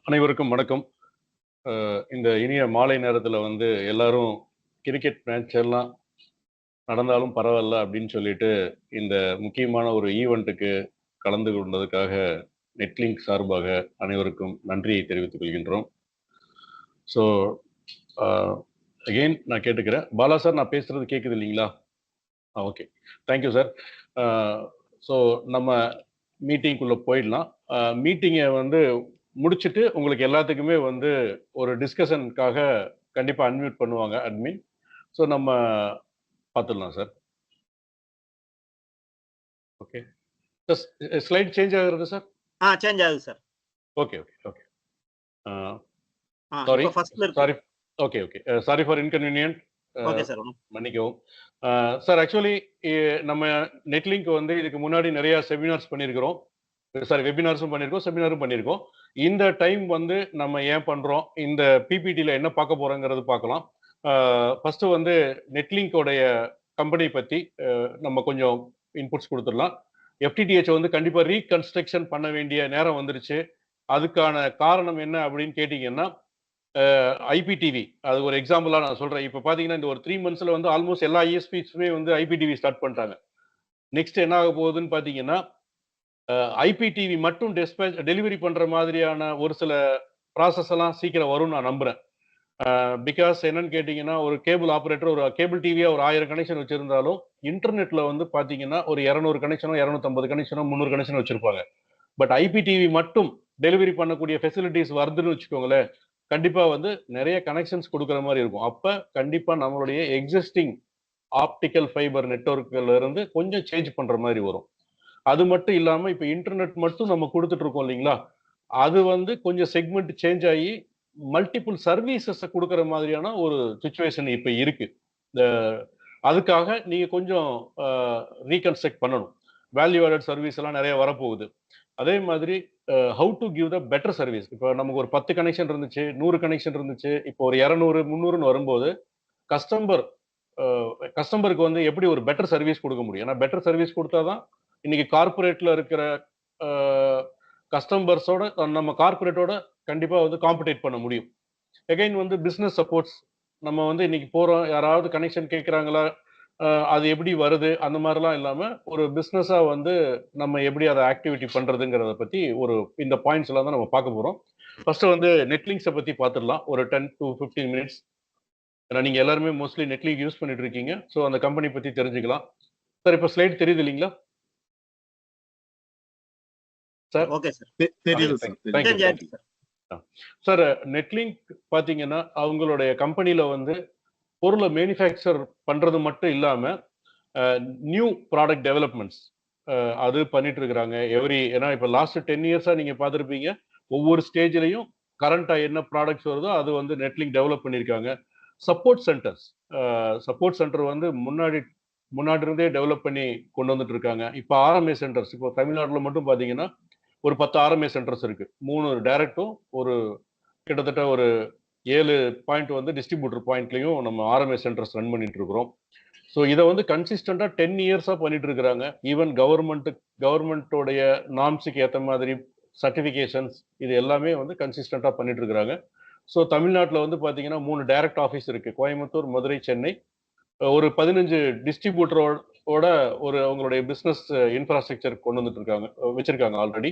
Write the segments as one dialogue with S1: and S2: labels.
S1: அனைவருக்கும் வணக்கம். இந்த இனிய மாலை நேரத்துல வந்து எல்லாரும் கிரிக்கெட் மேட்ச் எல்லாம் நடந்தாலும் பரவால்ல அப்படின்னு சொல்லிட்டு, இந்த முக்கியமான ஒரு ஈவென்ட்டுக்கு கலந்து கொண்டதுக்காக நெட்லிங்க் சார்பாக அனைவருக்கும் நன்றியை தெரிவித்துக் கொள்கின்றோம். ஸோ, அ அகெயின் நான் கேட்டுக்கிறேன். பாலா சார் நான் பேசுறது கேட்குது இல்லைங்களா? Okay. Thank you sir. A so நம்ம மீட்டிங்குள்ள போயிடலாம். மீட்டிங்க வந்து முடிச்சுட்டு உங்களுக்கு எல்லாத்துக்குமே வந்து ஒரு டிஸ்கஷனுக்காக கண்டிப்பா அன்மியூட் பண்ணுவாங்க அட்மின். ஸோ நம்ம பார்த்துடலாம் சார். ஓகே. ஸ்லைட் சேஞ்ச் ஆகுறது சார்?
S2: சேஞ்ச் ஆகுது sir.
S1: Okay, okay, okay. Sorry,
S2: இப்போ ஃபர்ஸ்ட்ல இருக்கு.
S1: Sorry. Okay, okay. Sorry for inconvenient.
S2: Okay sir.
S1: மன்னிக்கவும். சார் ஆக்சுவலி நம்ம நெட்லிங்க் வந்து இதுக்கு முன்னாடி நிறைய செமினார்ஸ் பண்ணியிருக்கிறோம். சாரி வெபினார்ஸும் பண்ணியிருக்கோம், செமினாரும் பண்ணியிருக்கோம். இந்த டைம் வந்து நம்ம ஏன் பண்றோம்? இந்த பிபிடில என்ன பார்க்க போறோங்கிறது பார்க்கலாம். ஃபர்ஸ்ட் வந்து நெட்லிங்கோடைய கம்பெனி பத்தி நம்ம கொஞ்சம் இன்புட்ஸ் கொடுத்துடலாம். எஃப்டிடிஹெச் வந்து கண்டிப்பா ரீகன்ஸ்ட்ரக்ஷன் பண்ண வேண்டிய நேரம் வந்துருச்சு. அதுக்கான காரணம் என்ன அப்படின்னு கேட்டீங்கன்னா, ஐபிடிவி அது ஒரு எக்ஸாம்பிளா நான் சொல்றேன். இப்ப பாத்தீங்கன்னா இந்த ஒரு 3 மந்த்ஸ்ல வந்து ஆல்மோஸ்ட் எல்லா ஐஎஸ்பிஸுமே வந்து ஐபிடிவி ஸ்டார்ட் பண்ணிட்டாங்க. நெக்ஸ்ட் என்ன ஆக போகுதுன்னு பாத்தீங்கன்னா, ஐபிடிவி மட்டும் டெலிவரி பண்ற மாதிரியான ஒரு சில ப்ராசஸ் எல்லாம் சீக்கிரம் வரும்னு நான் நம்புறேன். பிகாஸ் என்னன்னு கேட்டீங்கன்னா, ஒரு கேபிள் ஆபரேட்டர் ஒரு கேபிள் டிவியா ஒரு 1000 கனெக்ஷன் வச்சிருந்தாலும், இன்டர்நெட்ல வந்து பாத்தீங்கன்னா, ஒரு 200 கனெக்ஷனோ, 250 கனெக்ஷனோ, 300 கனெக்ஷன் வச்சிருப்பாங்க. பட் ஐபிடிவி மட்டும் டெலிவரி பண்ணக்கூடிய ஃபெசிலிட்டிஸ் வருதுன்னு வச்சுக்கோங்களேன், கண்டிப்பா வந்து நிறைய கனெக்ஷன்ஸ் குடுக்குற மாரி இருக்கும். அப்ப கண்டிப்பா நம்மளுடைய எக்ஸிஸ்டிங் ஆப்டிகல் ஃபைபர் நெட்வொர்க்ல இருந்து கொஞ்சம் சேஞ்ச் பண்ற மாரி வரும். அது மட்டும் இல்லாம இப்ப இன்டர்நெட் மட்டும் நம்ம குடுத்துட்டு இருக்கோம் இல்லைங்களா? அது வந்து கொஞ்சம் செக்மெண்ட் சேஞ்ச் ஆயி மல்டிபிள் சர்வீசஸ குடுக்குற மாதிரியான ஒரு சிச்சுவேஷன் இப்ப இருக்கு. இந்த அதுக்காக நீங்க கொஞ்சம் அ ரீகன்ஸ்ட்ரக்ட் பண்ணணும். வேல்யூ ஆடட் சர்வீஸ் எல்லாம் நிறைய வரப்போகுது. அதே மாதிரி how to give the better service. இப்போ நமக்கு ஒரு 10 கனெக்ஷன் இருந்துச்சு, 100 கனெக்ஷன் இருந்துச்சு. இப்போ ஒரு 200, 300ன்னு வரும்போது கஸ்டமர் அ கஸ்டமருக்கு வந்து எப்படி ஒரு பெட்டர் சர்வீஸ் குடுக்க முடியும்? ஏன்னா பெட்டர் சர்வீஸ் குடுத்தா தான் இன்னைக்கு கார்ப்பரேட்ல இருக்கிற அ கஸ்டமர்ஸோட நம்ம கார்ப்பரேட்டோட கண்டிப்பா வந்து காம்பீட் பண்ண முடியும். அகைன் வந்து பிசினஸ் சப்போர்ட்ஸ். நம்ம வந்து இன்னைக்கு போறோம், யாராவது கனெக்ஷன் கேட்கறாங்களா? அது எப்படி வருது? அந்த மாரிலாம் இல்லாம, ஒரு பிசினஸா வந்து நம்ம எப்படி அத ஆக்டிவிட்டி பண்றதுங்கிறத பத்தி இந்த பாயிண்ட்ஸ் எல்லாம் தான் நம்ம பார்க்க போறோம். ஃபர்ஸ்ட் வந்து நெட்லிங்க்ஸ பத்தி பார்த்துடலாம். ஒரு 10 டூ 15 மினிட்ஸ். ஏன்னா நீங்க எல்லாருமே மோஸ்ட்லி நெட்லிங்க் யூஸ் பண்ணிட்டு இருக்கீங்க. ஸோ அந்த கம்பெனி பத்தி தெரிஞ்சுக்கலாம். சார் இப்ப ஸ்லைட் தெரியுது இல்லீங்களா? சார்?
S2: Okay sir.
S3: தெரியுது sir.
S1: Thank you, thank you. Sir Netlink பார்த்தீங்கன்னா, அவங்களுடைய கம்பெனில வந்து பொருள மேனுஃபேக்சர் பண்றது மட்டும் இல்லாம, நியூ ப்ராடக்ட் டெவலப்மெண்ட்ஸ் அது பண்ணிட்டு இருக்கிறாங்க. ஏன்னா இப்ப லாஸ்ட் 10 இயர்ஸா நீங்க பார்த்திருப்பீங்க. ஒவ்வொரு ஸ்டேஜ்லயும் கரண்ட்டா என்ன ப்ராடக்ட்ஸ் வருதோ அது வந்து நெட்லிங்க் டெவலப் பண்ணியிருக்காங்க. சப்போர்ட் சென்டர்ஸ் சப்போர்ட் சென்டர் வந்து முன்னாடி இருந்தே டெவலப் பண்ணி கொண்டு வந்துட்டு இருக்காங்க. இப்ப ஆர்எம்ஏ சென்டர்ஸ் இப்போ தமிழ்நாட்டுல மட்டும் பார்த்தீங்கன்னா, ஒரு 10 ஆர்எம்ஏ சென்டர்ஸ் இருக்கு. 3 டைரக்டும் ஒரு கிட்டத்தட்ட ஒரு 7 பாயிண்ட் வந்து டிஸ்ட்ரிபியூட்டர் பாயிண்ட்லயும் நம்ம ஆர்எம்ஏ சென்டர்ஸ் ரன் பண்ணிட்டு இருக்கிறோம். ஸோ இதை வந்து கன்சிஸ்டண்டா 10 இயர்ஸா பண்ணிட்டு இருக்கிறாங்க. ஈவன் கவர்மெண்டோடைய நார்ம்ஸுக்கு ஏற்ற மாதிரி சர்டிபிகேஷன்ஸ் இது எல்லாமே வந்து கன்சிஸ்டண்டா பண்ணிட்டு இருக்கிறாங்க. ஸோ தமிழ்நாட்டில் வந்து பார்த்தீங்கன்னா 3 டைரக்ட் ஆஃபீஸ் இருக்கு. கோயம்புத்தூர், மதுரை, சென்னை. ஒரு 15 டிஸ்ட்ரிபியூட்டரோட அவங்களுடைய பிசினஸ் இன்ஃப்ராஸ்ட்ரக்சர் கொண்டு வந்துட்டு இருக்காங்க, வச்சிருக்காங்க ஆல்ரெடி.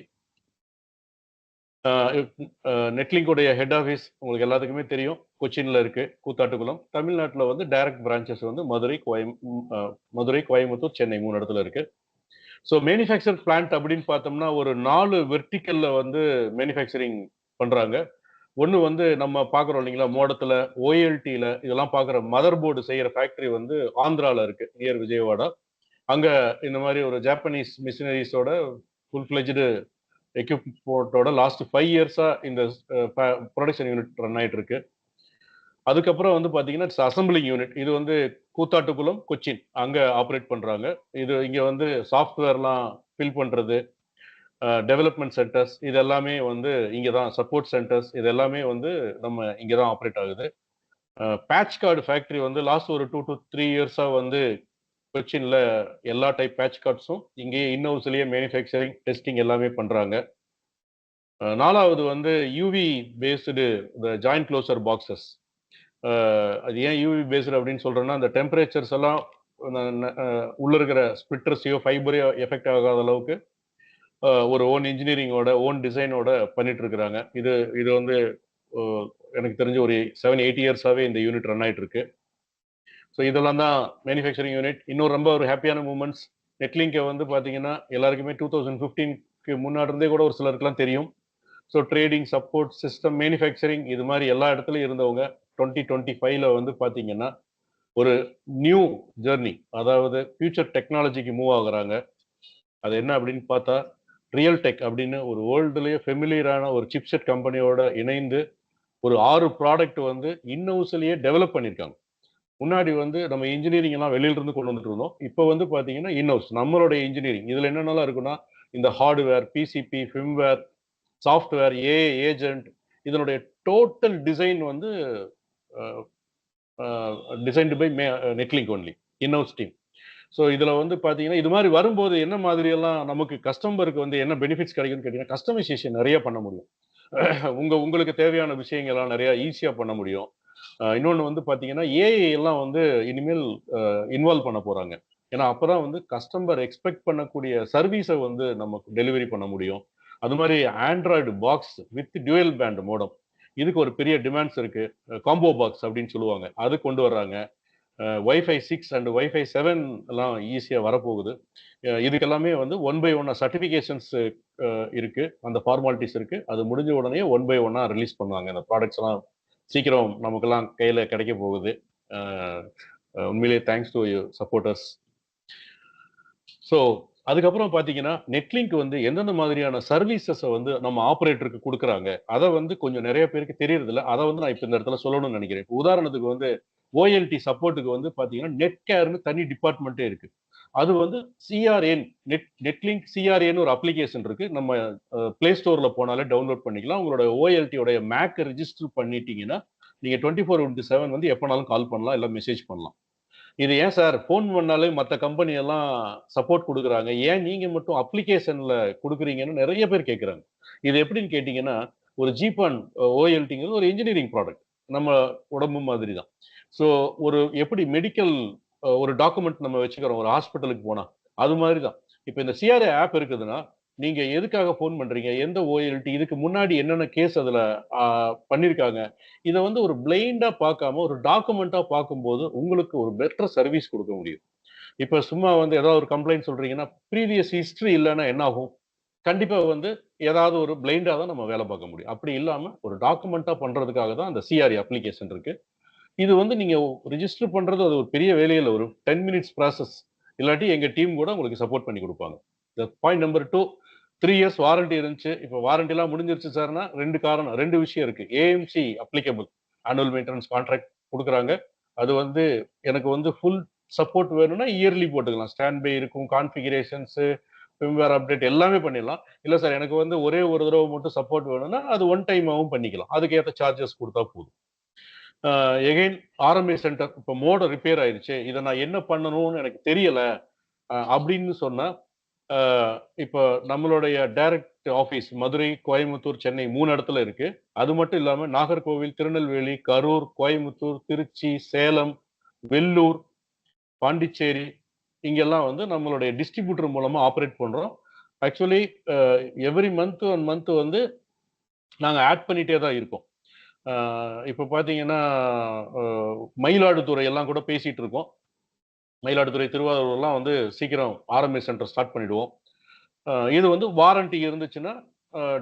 S1: நெட்லிங்கோடைய ஹெட் ஆஃபீஸ் உங்களுக்கு எல்லாத்துக்குமே தெரியும், கொச்சின்ல இருக்கு, கூத்தாட்டுக்குளம். தமிழ்நாட்டில் வந்து டைரக்ட் பிரான்ச்சஸ் வந்து மதுரை, கோயம்புத்தூர், சென்னை 3 இடத்துல இருக்கு. ஸோ மேனுஃபேக்சர் பிளான்ட் அப்படின்னு பார்த்தோம்னா ஒரு 4 வெர்டிக்கல்ல வந்து மேனுஃபேக்சரிங் பண்றாங்க. ஒன்று வந்து நம்ம பார்க்குறோம் இல்லைங்களா, மோடத்துல, ஓஎல்டியில் இதெல்லாம் பார்க்குற மதர் போர்டு செய்யற ஃபேக்டரி வந்து ஆந்திராவில் இருக்கு, நியர் விஜயவாடா. அங்க இந்த மாதிரி ஒரு ஜாப்பனீஸ் மிஷினரிஸோட ஃபுல் ஃபிளெஜ்டு எக்யூப்மெண்ட்டோட லாஸ்ட் 5 இயர்ஸா இந்த ப்ரொடக்ஷன் யூனிட் ரன் ஆயிட்டு இருக்கு. அதுக்கப்புறம் வந்து பாத்தீங்கன்னா அசம்பிளிங் யூனிட் இது வந்து கூத்தாட்டுக்குளம், கொச்சின் அங்க ஆப்ரேட் பண்றாங்க. இது இங்க வந்து சாஃப்ட்வேர்லாம் ஃபில் பண்றது, டெவலப்மெண்ட் சென்டர்ஸ் இது எல்லாமே வந்து இங்க தான், சப்போர்ட் சென்டர்ஸ் இது எல்லாமே வந்து நம்ம இங்க தான் ஆப்ரேட் ஆகுது. பேட்ச் கார்டு ஃபேக்டரி வந்து லாஸ்ட் ஒரு 2 to 3 இயர்ஸா வந்து கொச்சின்ல எல்லா டைப் பேட்ச் கார்ட்ஸும் இங்கேயே இன்னோஸ்லயே மேனுஃபேக்சரிங், டெஸ்டிங் எல்லாமே பண்றாங்க. 4வது வந்து யூவி பேஸ்டு இந்த ஜாயிண்ட் க்ளோசர் பாக்ஸஸ். அது ஏன் யூவி பேஸ்டு அப்படின்னு சொல்றேன்னா, அந்த டெம்பரேச்சர்ஸ் எல்லாம் உள்ள இருக்கிற ஸ்பிளிட்டர்ஸையோ, ஃபைபரையோ எஃபெக்ட் ஆகாத அளவுக்கு ஒரு ஓன் இன்ஜினியரிங்கோட, ஓன் டிசைனோட பண்ணிட்டு இருக்கிறாங்க. இது இது வந்து அ எனக்கு தெரிஞ்சு ஒரு 7, 8 இயர்ஸாவே இந்த யூனிட் ரன் ஆயிட்டு இருக்கு. ஸோ இதெல்லாம் தான் மேனுஃபேக்சரிங் யூனிட். இன்னும் ரொம்ப ஒரு ஹேப்பியான மூமெண்ட்ஸ். நெட்லிங்கை வந்து பார்த்தீங்கன்னா, எல்லாருக்குமே 2015க்கு முன்னாடி இருந்தே கூட ஒரு சிலருக்குலாம் தெரியும். So trading, support, system, manufacturing இது மாதிரி எல்லா இடத்துலயும் இருந்தவங்க 2025ல வந்து பார்த்தீங்கன்னா, ஒரு நியூ ஜர்னி, அதாவது ஃபியூச்சர் டெக்னாலஜிக்கு மூவ் ஆகுறாங்க. அது என்ன அப்படின்னு பார்த்தா, ரியல் டெக் அப்படின்னு ஒரு வேர்ல்டுலயே ஃபெமிலியரான ஒரு சிப்செட் கம்பெனியோட இணைந்து ஒரு 6 ப்ராடக்ட் வந்து இன்-ஹவுஸ்லயே டெவலப் பண்ணியிருக்காங்க. முன்னாடி வந்து நம்ம இன்ஜினியரிங் எல்லாம் வெளியில இருந்து கொண்டு வந்துட்டு இருந்தோம். இப்போ வந்து பார்த்தீங்கன்னா, இன்-ஹவுஸ் நம்மளுடைய இன்ஜினியரிங். இதுல என்னென்னலாம் இருக்குன்னா, இந்த hardware, PCB, firmware, software, AI agent இதனுடைய டோட்டல் டிசைன் வந்து designed by Netlink only in house team. So இதுல வந்து பார்த்தீங்கன்னா, இது மாதிரி வரும்போது என்ன மாதிரியெல்லாம் நமக்கு கஸ்டமருக்கு வந்து என்ன பெனிஃபிட்ஸ் கிடைக்கும்னு கேட்டீங்கன்னா, கஸ்டமைசேஷன் நிறைய பண்ண முடியும். உங்களுக்கு தேவையான விஷயங்கள்லாம் நிறைய ஈஸியா பண்ண முடியும். இன்னொன்னு வந்து பார்த்தீங்கன்னா, ஏஐ எல்லாம் வந்து இனிமேல் இன்வால்வ் பண்ண போறாங்க. ஏன்னா, அப்பதான் வந்து கஸ்டமர் எக்ஸ்பெக்ட் பண்ணக்கூடிய சர்வீஸ வந்து நமக்கு டெலிவரி பண்ண முடியும். அது மாரி Android box with dual pant modem. இதுக்கு ஒரு பெரிய டிமாண்ட்ஸ் இருக்கு. காம்போ பாக்ஸ் அப்படின்னு சொல்லுவாங்க. அது கொண்டு வர்றாங்க. வைஃபை 6 அண்ட் வைஃபை 7 எல்லாம் ஈஸியா வரப்போகுது. இதுக்கெல்லாமே வந்து ஒன் பை ஒன்னா சர்டிஃபிகேஷன்ஸ் இருக்கு. அந்த ஃபார்மாலிட்டிஸ் இருக்கு. அது முடிஞ்ச உடனே ஒன் பை ஒன்னா ரிலீஸ் பண்ணுவாங்க. இந்த ப்ராடக்ட்ஸ் எல்லாம் சீக்கிரம் நமக்கெல்லாம் கையில கிடைக்க போகுது. உண்மையிலேயே thanks to you supporters. So அதுக்கப்புறம் பார்த்தீங்கன்னா, நெட்லிங்க் வந்து எந்தெந்த மாதிரியான சர்வீசஸ வந்து நம்ம ஆப்பரேட்டருக்கு குடுக்குறாங்க. அத வந்து கொஞ்சம் நெறைய பேருக்கு தெரியறதில்ல. அத வந்து நான் இப்ப இந்த இடத்துல சொல்லணும்னு நெனைக்கிறேன். இப்ப உதாரணத்துக்கு வந்து ஓஎல்டி சப்போர்ட்டுக்கு வந்து பார்த்தீங்கன்னா, நெட் கேர்ன்னு தனி டிபார்ட்மெண்ட்டே இருக்கு. அது வந்து சிஆர்என் நெட்லிங்க் சிஆர்ஏன்னு ஒரு அப்ளிகேஷன் இருக்கு. நம்ம Play Storeல போனாலே டவுன்லோட் பண்ணிக்கலாம். உங்களோட ஓஎல்டியோட மேக்க ரிஜிஸ்டர் பண்ணிட்டீங்கன்னா, நீங்க 24/7 வந்து எப்பனாலும் கால் பண்ணலாம், இல்ல மெசேஜ் பண்ணலாம். இது ஏன் சார் ஃபோன் பண்ணாலே மத்த கம்பெனி எல்லாம் சப்போர்ட் குடுக்குறாங்க. ஏன் நீங்க மட்டும் அப்ளிகேஷன்ல குடுக்குறீங்கன்னு நெறைய பேர் கேட்குறாங்க. இது எப்படின்னு கேட்டீங்கன்னா, ஒரு ஜீப்பான் ஓஎல்டிங்கிறது ஒரு இன்ஜினியரிங் ப்ராடக்ட். நம்ம உடம்பு மாதிரி தான். ஸோ ஒரு எப்படி மெடிக்கல் ஒரு டாக்குமெண்ட் நம்ம வச்சுக்கிறோம் ஒரு ஹாஸ்பிட்டலுக்கு போனா. அது மாரி தான். இப்ப இந்த சிஆர்ஏ ஆப் இருக்குதுன்னா, நீங்க எதுக்காக ஃபோன் பண்றீங்க? எந்த ஓஎல்டி இதுக்கு முன்னாடி என்னென்ன கேஸ் அதுல அ பண்ணியிருக்காங்க? இத வந்து ஒரு பிளைண்டா பார்க்காம, ஒரு டாக்குமெண்ட்டா பார்க்கும்போது, உங்களுக்கு ஒரு பெட்டர் சர்வீஸ் குடுக்க முடியும். இப்ப சும்மா வந்து ஏதாவது ஒரு கம்ப்ளைண்ட் சொல்றீங்கன்னா, ப்ரீவியஸ் ஹிஸ்டரி இல்லன்னா என்ன ஆகும்? கண்டிப்பா வந்து ஏதாவது ஒரு பிளைண்டா தான் நம்ம வேல பார்க்க முடியும். அப்படி இல்லாம ஒரு டாக்குமெண்ட்டா பண்றதுக்காக தான் அந்த சிஆர்ஏ அப்ளிகேஷன் இருக்கு. இது வந்து நீங்க ரிஜிஸ்டர் பண்றது அது ஒரு பெரிய வேலையே இல்ல. ஒரு 10 மினிட்ஸ் ப்ராசஸ். இல்லாட்டி எங்க டீம் கூட உங்களுக்கு சப்போர்ட் பண்ணி குடுப்பாங்க. பாயிண்ட் நம்பர் 2 3 இயர்ஸ் வாரண்டி இருந்துச்சு. இப்ப வாரண்டிலாம் முடிஞ்சிருச்சு சார்ன்னா 2 காரணம் 2 விஷயம் இருக்கு. AMC applicable annual maintenance contract குடுக்குறாங்க. அது வந்து எனக்கு வந்து ஃபுல் சப்போர்ட் வேணும்னா இயர்லி போட்டுக்கலாம். ஸ்டாண்ட் பை இருக்கும், கான்ஃபிகரேஷன்ஸ், ஃபிர்ம்வேர் அப்டேட் எல்லாமே பண்ணிடலாம். இல்ல சார் எனக்கு வந்து ஒரே ஒரு தடவ மட்டும் சப்போர்ட் வேணும்னா, அது ஒன் டைமாவும் பண்ணிக்கலாம். அதுக்கு ஏத்த சார்ஜஸ் குடுத்தா போதும். எகைன் ஆர்எம்ஏ சென்டர் இப்ப மோடம் ரிப்பேர் ஆயிருச்சு. இத நான் என்ன பண்ணணும்னு எனக்கு தெரியல. அப்படின்னு சொன்னா, அ இப்ப நம்மளுடைய டைரக்ட் ஆஃபீஸ் மதுரை, கோயம்புத்தூர், சென்னை 3 இடத்துல இருக்கு. அது மட்டும் இல்லாம நாகர்கோவில், திருநெல்வேலி, கரூர், கோயம்புத்தூர், திருச்சி, சேலம், வெல்லூர், பாண்டிச்சேரி இங்கெல்லாம் வந்து நம்மளுடைய டிஸ்ட்ரிபியூட்டர் மூலமா ஆப்பரேட் பண்றோம். ஆக்சுவலி அ எவரி மந்த் வந்து நாங்க ஆட் பண்ணிட்டே தான் இருக்கோம். அ இப்ப பார்த்தீங்கன்னா, அ மயிலாடுதுறை எல்லாம் கூட பேசிட்டு இருக்கோம். மயிலாடுதுறை, திருவாரூர்லாம் வந்து சீக்கிரம் ஆர்எம்ஏ சென்டர் ஸ்டார்ட் பண்ணிடுவோம். இது வந்து வாரண்டி இருந்துச்சுன்னா,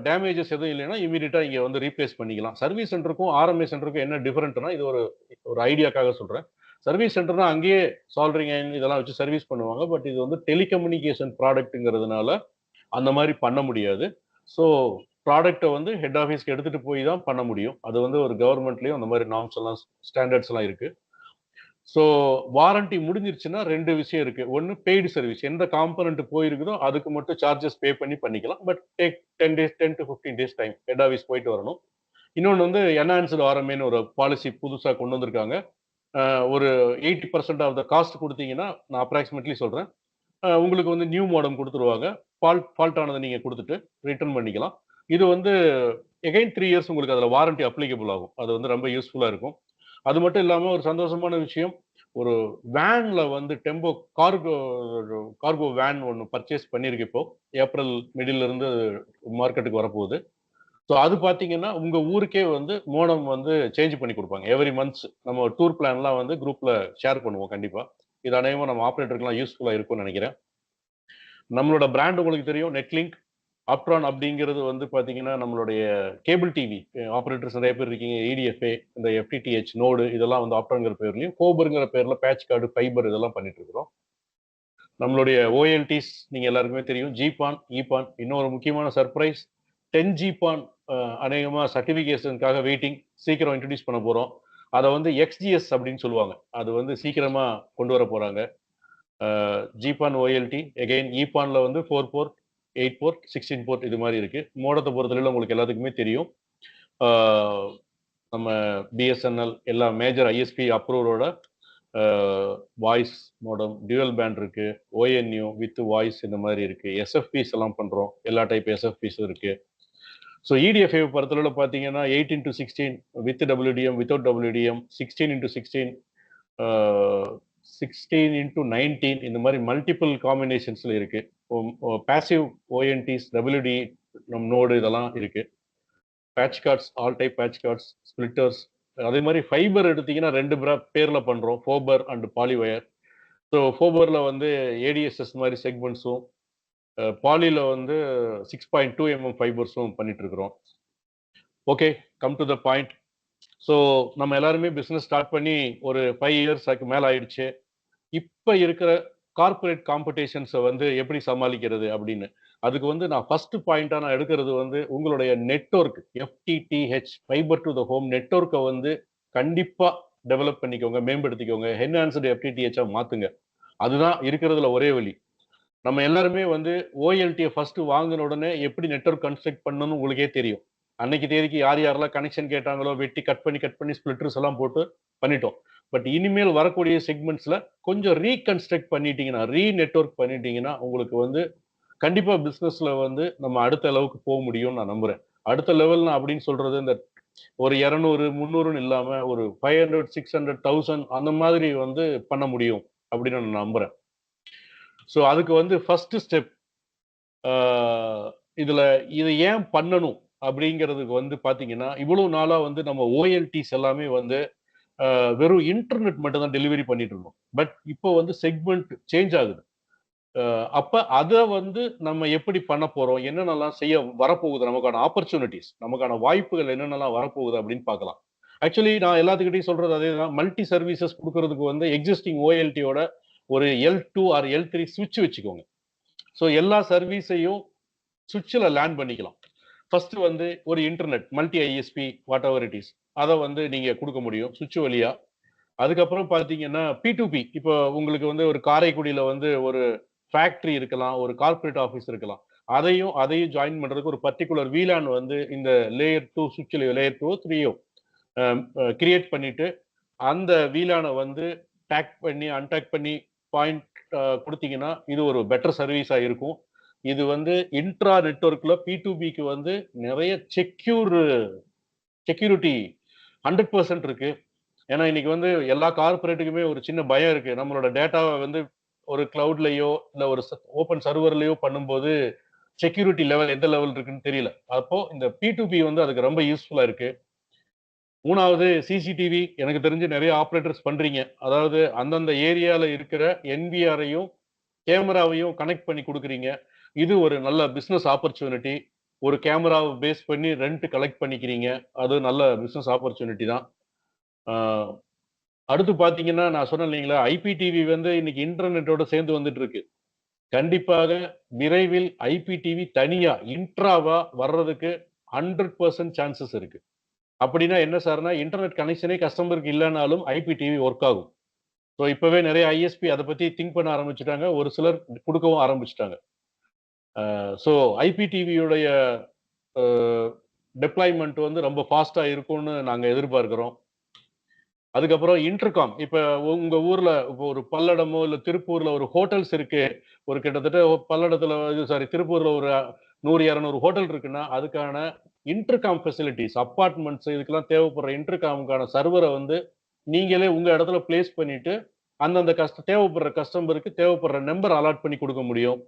S1: டேமேஜஸ் எதுவும் இல்லைன்னா, இம்மீடியட்டா இங்க வந்து ரீப்ளேஸ் பண்ணிக்கலாம். சர்வீஸ் சென்டருக்கும், ஆர்எம்ஏ சென்டருக்கும் என்ன டிஃபரெண்ட்னா, இது ஒரு ஒரு ஐடியாக்காக சொல்றேன். சர்வீஸ் சென்டர்னா அங்கேயே சால்டரிங் அயர்ன் இதெல்லாம் வச்சு சர்வீஸ் பண்ணுவாங்க. பட் இது வந்து டெலிகம்யூனிகேஷன் ப்ராடக்ட்ங்கிறதுனால, அந்த மாரி பண்ண முடியாது. ஸோ ப்ராடக்ட்ட வந்து ஹெட் ஆஃபீஸ்க்கு எடுத்துட்டு போய் தான் பண்ண முடியும். அது வந்து ஒரு கவர்ன்மெண்ட்லயும் அந்த மாரி நார்ம்ஸ் எல்லாம் ஸ்டாண்டர்ட்ஸ் எல்லாம் இருக்கு. ஸோ வாரண்டி முடிஞ்சிருச்சுன்னா 2 விஷயம் இருக்கு. ஒண்ணு பெய்டு சர்வீஸ். எந்த காம்போனன்ட் போயிருக்குதோ அதுக்கு மட்டும் சார்ஜஸ் பே பண்ணி பண்ணிக்கலாம். But take 10 days 10 to 15 days time. Head office போயிட்டு வரணும். இன்னொன்னு வந்து என்ஹான்ஸ்டு ஆர்எம்ஏன்னு ஒரு பாலிசி புதுசா கொண்டு வந்திருக்காங்க. ஒரு 80% ஆஃப் த காஸ்ட் குடுத்தீங்கன்னா, நான் அப்ராக்ஸிமேட்லி சொல்றேன். உங்களுக்கு வந்து நியூ மோடம் குடுத்துருவாங்க. ஃபால்ட் ஆனத நீங்க குடுத்துட்டு ரிட்டர்ன் பண்ணிக்கலாம். இது வந்து எகைன் 3 இயர்ஸ் உங்களுக்கு அதில் வாரண்டி அப்ளிகபிள் ஆகும். அது வந்து ரொம்ப யூஸ்ஃபுல்லாக இருக்கும். அது மட்டும் இல்லாமல் ஒரு சந்தோஷமான விஷயம், ஒரு வேன்ல வந்து டெம்போ கார்கோ கார்கோ வேன் ஒன்று பர்ச்சேஸ் பண்ணியிருக்கு இப்போ. ஏப்ரல் மிடில் இருந்து மார்க்கெட்டுக்கு வரப்போகுது. ஸோ அது பார்த்தீங்கன்னா, உங்க ஊருக்கே வந்து மோடம் வந்து சேஞ்ச் பண்ணி குடுப்பாங்க. எவரி மந்த்ஸ் நம்ம டூர் பிளான்லாம் வந்து குரூப்ல ஷேர் பண்ணுவோம் கண்டிப்பா. இது அநேகமா நம்ம ஆப்பரேட்டருக்குலாம் யூஸ்ஃபுல்லா இருக்கும்னு நெனைக்கிறேன். நம்மளோட பிராண்ட் உங்களுக்கு தெரியும். நெட்லிங்க், ஆப்ட்ரான் அப்படிங்கிறது வந்து பார்த்தீங்கன்னா, நம்மளுடைய கேபிள் டிவி ஆப்பரேட்டர்ஸ் நெறைய பேர் இருக்கீங்க. EDFA, இந்த FTTH நோடு இதெல்லாம் வந்து ஆப்ட்ரான்ங்கிற பேர்லயும், ஃபோபர்ங்கிற பேர்ல பேட்ச் கார்டு, ஃபைபர் இதெல்லாம் பண்ணிட்டு இருக்கிறோம். நம்மளுடைய OLTs நீங்க எல்லாருக்குமே தெரியும். GPON, EPON இன்னொரு முக்கியமான சர்ப்ரைஸ் 10 GPON அநேகமா சர்டிஃபிகேஷனுக்காக வெயிட்டிங். சீக்கிரம் இன்ட்ரோடியூஸ் பண்ண போறோம். அத வந்து XGS அப்படின்னு சொல்லுவாங்க. அது வந்து சீக்கிரமா கொண்டு வர போறாங்க. GPON OLT அகைன் EPONல வந்து 4 போர்ட், 8 போர்ட், 16 போர்ட் இது மாதிரி இருக்கு. மோடத்தை பொறுத்தவரையில உங்களுக்கு எல்லாத்துக்குமே தெரியும். நம்ம பிஎஸ்என்எல் எல்லா மேஜர் ஐஎஸ்பி அப்ரூவலோட வாய்ஸ் மோடம், டியூவல் பேண்ட் இருக்கு, ONU வித் வாய்ஸ் இந்த மாதிரி இருக்கு. SFPs எல்லாம் பண்றோம். எல்லா டைப் SFPஸும் இருக்கு. ஸோ EDFA பொறுத்தளவுல பார்த்தீங்கன்னா 8x16 with WDM, without WDM, 16x16, 16x19 இந்த மாதிரி மல்டிபிள் காம்பினேஷன்ஸ்ல இருக்கு. பேசிவ் ONTs, WD நோடு இதெல்லாம் இருக்கு. Patch cords, all type patch cords, splitters, அதே மாதிரி ஃபைபர் எடுத்தீங்கன்னா 2 பேர்ல பண்றோம். ஃபோபர் அண்ட் பாலிவயர். ஸோ ஃபோபர்ல வந்து ADSS மாதிரி செக்மெண்ட்ஸும், பாலியில் வந்து 6.2 mm ஃபைபர்ஸும் பண்ணிட்டு இருக்கிறோம். Okay, come to the point. So நம்ம எல்லாருமே பிஸ்னஸ் ஸ்டார்ட் பண்ணி ஒரு 5 இயர்ஸ்க்கு மேலே ஆயிடுச்சு. இப்போ இருக்கிற கார்பரேட் காம்படிஷன்ஸை வந்து எப்படி சமாளிக்கிறது அப்படின்னு அதுக்கு வந்து நான் ஃபர்ஸ்ட் பாயிண்டா நான் எடுக்கிறது வந்து உங்களுடைய network FTTH fibre to the home நெட்வொர்க்கை வந்து கண்டிப்பா டெவலப் பண்ணிக்கோங்க, மேம்படுத்திக்கோங்க, என்ஹான்ஸ்டு FTTH மாத்துங்க. அதுதான் இருக்கிறதுல ஒரே வழி. நம்ம எல்லாருமே வந்து OLT ஃபர்ஸ்ட் வாங்கின உடனே எப்படி நெட்வொர்க் கன்ஸ்ட்ரக்ட் பண்ணணும்னு உங்களுக்கே தெரியும். அன்னைக்கு தேதிக்கு யார் யாரெல்லாம் கனெக்ஷன் கேட்டாங்களோ வெட்டி கட் பண்ணி ஸ்பிளிட்டர்ஸ் எல்லாம் போட்டு பண்ணிட்டோம். பட் இனிமேல் வரக்கூடிய செக்மெண்ட்ஸ்ல கொஞ்சம் ரீகன்ஸ்ட்ரக்ட் பண்ணிட்டீங்கன்னா, நெட்வொர்க் பண்ணிட்டீங்கன்னா உங்களுக்கு வந்து கண்டிப்பா பிசினஸ்ல வந்து நம்ம அடுத்த அளவுக்கு போக முடியும்னு நான் நம்புறேன். அடுத்த லெவல் அப்படின்னு சொல்றது இந்த ஒரு 200, 300ன்னு இல்லாம ஒரு 500, 600, 1000 அந்த மாதிரி வந்து பண்ண முடியும் அப்படின்னு நான் நம்புறேன். ஸோ அதுக்கு வந்து ஃபர்ஸ்ட் ஸ்டெப் இதுல இதை ஏன் பண்ணணும் அப்படிங்கிறதுக்கு வந்து பாத்தீங்கன்னா, இவ்வளவு நாளா வந்து நம்ம OLTs எல்லாமே வந்து வெறும் இன்டர்நெட் மட்டும் தான் டெலிவரி பண்ணிட்டு இருந்தோம். பட் இப்போ வந்து செக்மெண்ட் சேஞ்ச் ஆகுது. அப்ப அத வந்து நம்ம எப்படி பண்ண போறோம்? என்னென்னலாம் செய்ய வரப்போகுது? நமக்கான ஆப்பர்ச்சுனிட்டீஸ், நமக்கான வாய்ப்புகள் என்னென்னலாம் வரப்போகுது அப்படின்னு பார்க்கலாம். ஆக்சுவலி நான் எல்லாத்துக்கிட்டையும் சொல்றது அதேதான். மல்டி சர்வீசஸ் குடுக்கறதுக்கு வந்து எக்ஸிஸ்டிங் OLTயோட ஒரு L2 ஆர் L3 ஸ்விட்ச் வச்சுக்கோங்க. ஸோ எல்லா சர்வீஸையும் ஸ்விட்ச்ல லேண்ட் பண்ணிக்கலாம். ஃபர்ஸ்ட் வந்து ஒரு internet multi ISP what ever it is அத வந்து நீங்க குடுக்க முடியும் சுவிட்ச் வழியா. அதுக்கப்புறம் பார்த்தீங்கன்னா P2P இப்போ உங்களுக்கு வந்து ஒரு காரைக்குடியில வந்து ஒரு ஃபேக்டரி இருக்கலாம், ஒரு கார்ப்பரேட் ஆஃபீஸ் இருக்கலாம். அதையும் ஜாயின் பண்றதுக்கு ஒரு பர்ட்டிகுலர் VLAN வந்து இந்த லேயர் 2 ஸ்விட்ச்ல லேயர் 2 3யோ கிரியேட் பண்ணிட்டு அந்த VLAN வந்து டேக் பண்ணி அன்டேக் பண்ணி பாயிண்ட் குடுத்தீங்கன்னா இது ஒரு பெட்டர் சர்வீஸா இருக்கும். இது வந்து இன்ட்ரா நெட்வொர்க்ல P2Pக்கு வந்து நிறைய செக்யூரிட்டி 100% இருக்கு. ஏன்னா இன்னைக்கு வந்து எல்லா கார்ப்பரேட்டுக்குமே ஒரு சின்ன பயம் இருக்கு. நம்மளோட டேட்டாவை வந்து ஒரு கிளவுட்லயோ இல்ல ஒரு ஓப்பன் சர்வர்லயோ பண்ணும்போது செக்யூரிட்டி லெவல் எந்த லெவல் இருக்குன்னு தெரியல. அப்போ இந்த P2P வந்து அதுக்கு ரொம்ப யூஸ்ஃபுல்லா இருக்கு. 3வது CCTV எனக்கு தெரிஞ்சு நிறைய ஆப்பரேட்டர்ஸ் பண்றீங்க. அதாவது அந்தந்த ஏரியால இருக்கிற NVRஐயும் கேமராவையும் கனெக்ட் பண்ணி குடுக்குறீங்க. இது ஒரு நல்ல பிசினஸ் ஆப்பர்ச்சுனிட்டி. ஒரு கேமராவை பேஸ் பண்ணி ரெண்ட் கலெக்ட் பண்ணிக்கிறீங்க. அது நல்ல பிசினஸ் ஆப்பர்ச்சுனிட்டி தான். ஆ அடுத்து பார்த்தீங்கன்னா, நான் சொன்னேன் இல்லைங்களா, IPTV வந்து இன்னைக்கு இன்டர்நெட்டோட சேர்ந்து வந்துட்டு இருக்கு. கண்டிப்பாக விரைவில் IPTV தனியா இன்ட்ராவா வர்றதுக்கு 100% சான்சஸ் இருக்கு. அப்படின்னா என்ன சார்னா, இன்டர்நெட் கனெக்ஷனே கஸ்டமருக்கு இல்லனாலும் IPTV ஒர்க் ஆகும். ஸோ இப்பவே நிறைய ISP அத பத்தி திங்க் பண்ண ஆரம்பிச்சுட்டாங்க. ஒரு சிலர் குடுக்கவும் ஆரம்பிச்சுட்டாங்க. ஸோ IPTVயுடைய அ டெப்ளாய்மென்ட் வந்து ரொம்ப ஃபாஸ்ட்டா இருக்கும்னு நாங்க எதிர்பார்க்கிறோம். அதுக்கப்புறம் இன்டர்காம். இப்ப உங்க ஊர்ல இப்போ ஒரு பல்லடமோ, இல்ல திருப்பூர்ல ஒரு ஹோட்டல்ஸ் இருக்கு. ஒரு கிட்டத்தட்ட பல்லடத்துல இது சாரி திருப்பூர்ல ஒரு 100-200 ஹோட்டல் இருக்குன்னா அதுக்கான இன்டர்காம் ஃபெசிலிட்டிஸ், அபார்ட்மெண்ட்ஸ் இதுக்கெல்லாம் தேவைப்படுற இன்டர்காமுக்கான சர்வரை வந்து நீங்களே உங்க இடத்துல பிளேஸ் பண்ணிட்டு அந்தந்த தேவைப்படுற கஸ்டமருக்கு தேவைப்படுற நம்பர் அலாட் பண்ணி கொடுக்க முடியும்.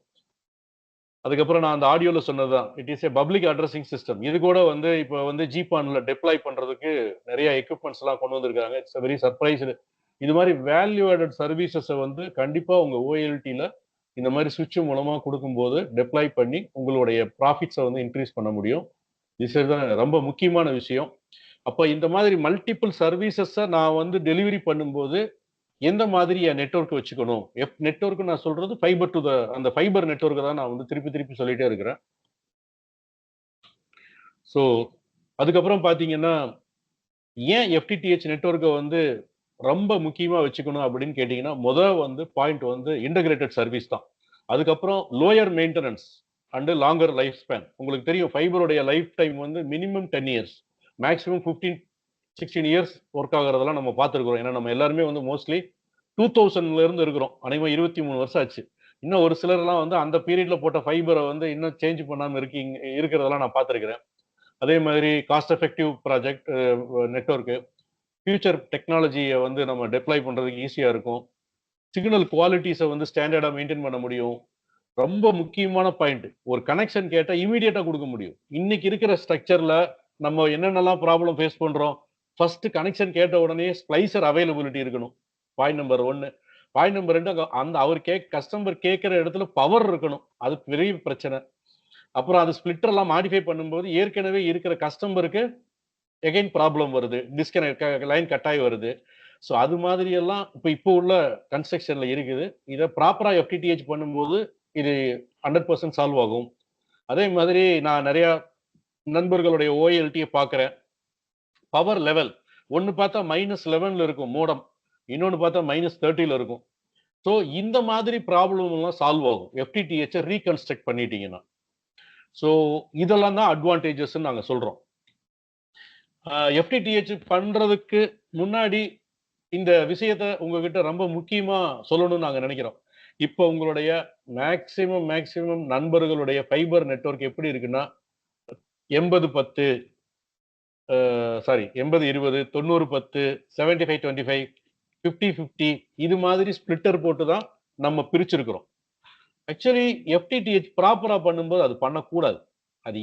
S1: அதுக்கப்புறம் நான் அந்த ஆடியோல சொன்னதுதான், it is a public addressing system. இது கூட வந்து இப்ப வந்து ஜிபான்ல டெப்ளாய் பண்றதுக்கு நிறைய எக்யூப்மெண்ட்ஸ் எல்லாம் கொண்டு வந்திருக்காங்க. It's very surprised. இது மாதிரி வேல்யூ ஆடட் சர்வீசஸ் வந்து கண்டிப்பா உங்க ஓஎல்டில இந்த மாதிரி சுவிட்ச் மூலமா கொடுக்கும்போது டெப்ளாய் பண்ணி உங்களுடைய ப்ராஃபிட்ஸை வந்து இன்க்ரீஸ் பண்ண முடியும். திஸ் இஸ் தான் ரொம்ப முக்கியமான விஷயம். அப்ப இந்த மாதிரி மல்டிபிள் சர்வீசஸை நான் வந்து டெலிவரி பண்ணும்போது எந்த மாதிரி என் நெட்வொர்க் வச்சுக்கணும்? நெட்வொர்க் நான் சொல்றது ஃபைபர் டு அந்த ஃபைபர் நெட்வொர்க் தான் நான் வந்து திருப்பி திருப்பி சொல்லிட்டே இருக்கிறேன். ஸோ அதுக்கப்புறம் பார்த்தீங்கன்னா, ஏன் எஃப்டிடிஹெச் நெட்வொர்க்கை வந்து ரொம்ப முக்கியமா வச்சுக்கணும் அப்படின்னு கேட்டீங்கன்னா, வந்து பாயிண்ட் வந்து இன்டகிரேட்டட் சர்வீஸ் தான். அதுக்கப்புறம் lower maintenance and longer life span. உங்களுக்கு தெரியும் ஃபைபருடைய லைஃப் டைம் வந்து minimum 10 years, maximum 15-16 years work ஆகுறதெல்லாம் நம்ம பார்த்துருக்கிறோம். ஏன்னா நம்ம எல்லாருமே வந்து மோஸ்ட்லி 2000ல இருந்து இருக்கிறோம். அநேகமா 23 வருஷம் ஆச்சு. இன்னும் ஒரு சிலர்லாம் வந்து அந்த பீரியட்ல போட்ட ஃபைபரை வந்து இன்னும் சேஞ்ச் பண்ணாம இருக்கிறதெல்லாம் நான் பார்த்துருக்கிறேன். அதே மாதிரி cost effective project network, future டெக்னாலஜியை வந்து நம்ம டெப்ளாய் பண்றதுக்கு ஈஸியா இருக்கும். சிக்னல் குவாலிட்டிஸை வந்து ஸ்டாண்டர்டா மெயின்டைன் பண்ண முடியும். ரொம்ப முக்கியமான பாயிண்ட், ஒரு கனெக்ஷன் கேட்டா இமீடியட்டா கொடுக்க முடியும். இன்னைக்கு இருக்கிற ஸ்ட்ரக்சர்ல நம்ம என்னென்னலாம் ப்ராப்ளம் ஃபேஸ் பண்றோம்? ஃபர்ஸ்ட் கனெக்ஷன் கேட்ட உடனே ஸ்ப்ளைசர் அவைலபிலிட்டி இருக்கணும். Point number 1. பாயிண்ட் நம்பர் 2, அந்த அவர் கஸ்டமர் கேட்கிற இடத்துல பவர் இருக்கணும். அது பெரிய பிரச்சனை. அப்புறம் அது ஸ்பிளிட்டர் எல்லாம் மாடிஃபை பண்ணும்போது ஏற்கனவே இருக்கிற கஸ்டமருக்கு எகைன் ப்ராப்ளம் வருது, டிஸ்கனெக்ட் லைன் கட்டாய் வருது. ஸோ அது மாதிரி எல்லாம் இப்போ உள்ள கன்ஸ்ட்ரக்ஷன்ல இருக்குது. இதை ப்ராப்பரா எஃப்டிடிஹெச் பண்ணும்போது இது 100% சால்வ் ஆகும். அதே மாதிரி நான் நிறைய நண்பர்களுடைய ஓஎல்டியை பார்க்கிறேன். பவர் லெவல் ஒன்னு பார்த்தா -11ல இருக்கும் மோடம், இன்னொன்னு பார்த்தா -30ல இருக்கும். ஸோ இந்த மாதிரி ப்ராப்ளம் எல்லாம் சால்வ் ஆகும் எஃப்டிடிஹெச் ரீகன்ஸ்ட்ரக்ட் பண்ணிட்டீங்கன்னா. ஸோ இதெல்லாம் தான் அட்வான்டேஜஸ் நாங்க சொல்றோம். எஃப்டிடிஹெச் பண்றதுக்கு முன்னாடி இந்த விஷயத்த உங்ககிட்ட ரொம்ப முக்கியமா சொல்லணும்னு நாங்க நினைக்கிறோம். இப்போ உங்களுடைய மேக்சிமம் நண்பர்களுடைய ஃபைபர் நெட்வொர்க் எப்படி இருக்குன்னா 80-10 சாரி 80-20, 90-10, 75-25, 50-50 இது மாதிரி ஸ்பிளிட்டர் போட்டு தான் நம்ம பிரிச்சிருக்கிறோம். ஆக்சுவலி எஃப்டிடிஹெச் ப்ராப்பரா பண்ணும்போது அது பண்ணக்கூடாது. அது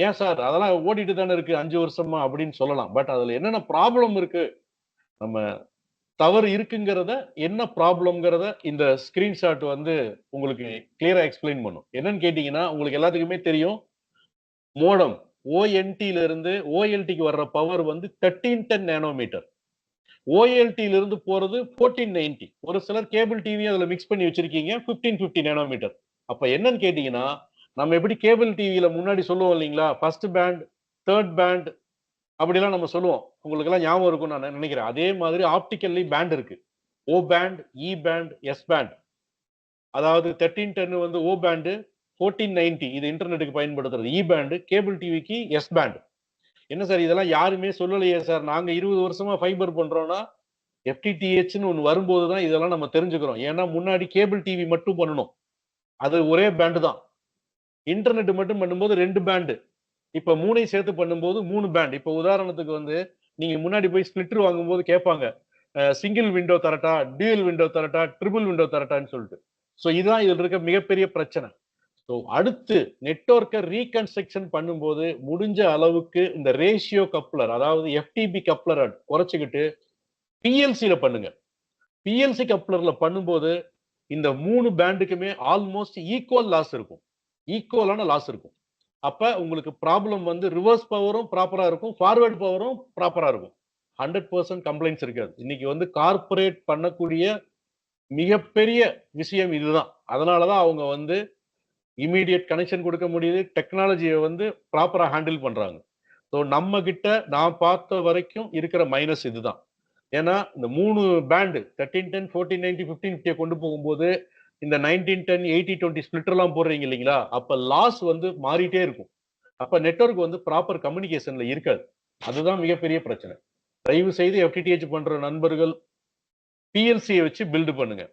S1: ஏன் சார் அதெல்லாம் ஓடிட்டு தானே இருக்கு 5 வருஷமா அப்படின்னு சொல்லலாம். பட் அதுல என்னென்ன ப்ராப்ளம் இருக்கு, நம்ம தவறு இருக்குங்கிறத, என்ன ப்ராப்ளம்ங்கிறத இந்த ஸ்கிரீன்ஷாட் வந்து உங்களுக்கு கிளியரா எக்ஸ்பிளைன் பண்ணும். என்னன்னு கேட்டீங்கன்னா, உங்களுக்கு எல்லாத்துக்குமே தெரியும், மோடம் ஓஎன்டில இருந்து ஓஎல்டிக்கு வர்ற பவர் வந்து 1310 நேனோமீட்டர். ஓஎல்டில இருந்து போறது 1490. ஒரு சிலர் கேபிள் டிவி அதுல மிக்ஸ் பண்ணி வச்சிருக்கீங்க 1550 நேனோமீட்டர். அப்ப என்னன்னு கேட்டீங்கன்னா, நம்ம எப்படி கேபிள் டிவில முன்னாடி சொல்லுவோம் இல்லைங்களா, ஃபர்ஸ்ட் பேண்ட், தேர்ட் பேண்ட் அப்படிலாம் நம்ம சொல்லுவோம். உங்களுக்கு எல்லாம் ஞாபகம் இருக்கும் நான் நினைக்கிறேன். அதே மாதிரி ஆப்டிக்கல்லி பேண்ட் இருக்கு. ஓ பேண்ட், இ பேண்ட், எஸ் பேண்ட். அதாவது 1310 வந்து ஓ பேண்ட், 1490 இது இன்டர்நெட்டுக்கு பயன்படுத்துறது இ பேண்ட், கேபிள் டிவிக்கு எஸ் பேண்ட். என்ன சார் இதெல்லாம் யாருமே சொல்லலையே சார், நாங்க 20 வருஷமா ஃபைபர் பண்றோம்னா எஃப்டிடிஹெச்னு ஒன்று வரும்போது தான் இதெல்லாம் நம்ம தெரிஞ்சுக்கிறோம். ஏன்னா முன்னாடி கேபிள் டிவி மட்டும் பண்ணணும், அது ஒரே பேண்ட் தான். இன்டர்நெட் மட்டும் பண்ணும்போது 2 பேண்ட். இப்ப 3ஐயும் சேர்த்து பண்ணும்போது 3 பேண்ட். இப்ப உதாரணத்துக்கு வந்து நீங்க முன்னாடி போய் ஸ்பிளிட்டர் வாங்கும்போது கேட்பாங்க, சிங்கிள் விண்டோ தரட்டா, டியூல் விண்டோ தரட்டா, ட்ரிபிள் விண்டோ தரட்டான்னு சொல்லிட்டு. ஸோ இதுதான் இதுல இருக்க மிகப்பெரிய பிரச்சனை. ஸோ அடுத்து நெட்வொர்க்கை ரீகன்ஸ்ட்ரக்ஷன் பண்ணும்போது முடிஞ்ச அளவுக்கு இந்த ரேஷியோ கப்ளர், அதாவது எஃப்டிபி கப்ளரை குறைச்சிக்கிட்டு பிஎல்சியில பண்ணுங்க. பிஎல்சி கப்ளர்ல பண்ணும்போது இந்த 3 பேண்டுக்குமே ஆல்மோஸ்ட் ஈக்குவல் லாஸ் இருக்கும், ஈக்குவலான லாஸ் இருக்கும். அப்ப உங்களுக்கு ப்ராப்ளம் வந்து ரிவர்ஸ் பவரும் ப்ராப்பரா இருக்கும், ஃபார்வர்ட் பவரும் ப்ராப்பரா இருக்கும். 100% கம்ப்ளைண்ட்ஸ் இருக்காது. இன்னைக்கு வந்து கார்ப்பரேட் பண்ணக்கூடிய மிகப்பெரிய விஷயம் இதுதான். அதனாலதான் அவங்க வந்து இமீடியட் கனெக்ஷன் கொடுக்க முடியுது, டெக்னாலஜியை வந்து ப்ராப்பரா ஹேண்டில் பண்றாங்க. ஸோ நம்ம கிட்ட நான் பார்த்த வரைக்கும் இருக்கிற மைனஸ் இதுதான். ஏன்னா இந்த 3 பேண்ட் 1310, 1490, 1550 கொண்டு போகும்போது இந்த 1910, 80-20 ஸ்பிளிட்டர் எல்லாம் போடுறீங்க இல்லைங்களா, அப்ப லாஸ் வந்து மாறிட்டே இருக்கும். அப்ப நெட்வொர்க் வந்து ப்ராப்பர் கம்யூனிகேஷன்ல இருக்காது. அதுதான் மிகப்பெரிய பிரச்சனை. தயவு செய்து எஃப்டிடிஹெச் பண்ற நண்பர்கள் பிஎல்சியை வச்சு பில்டு பண்ணுங்க.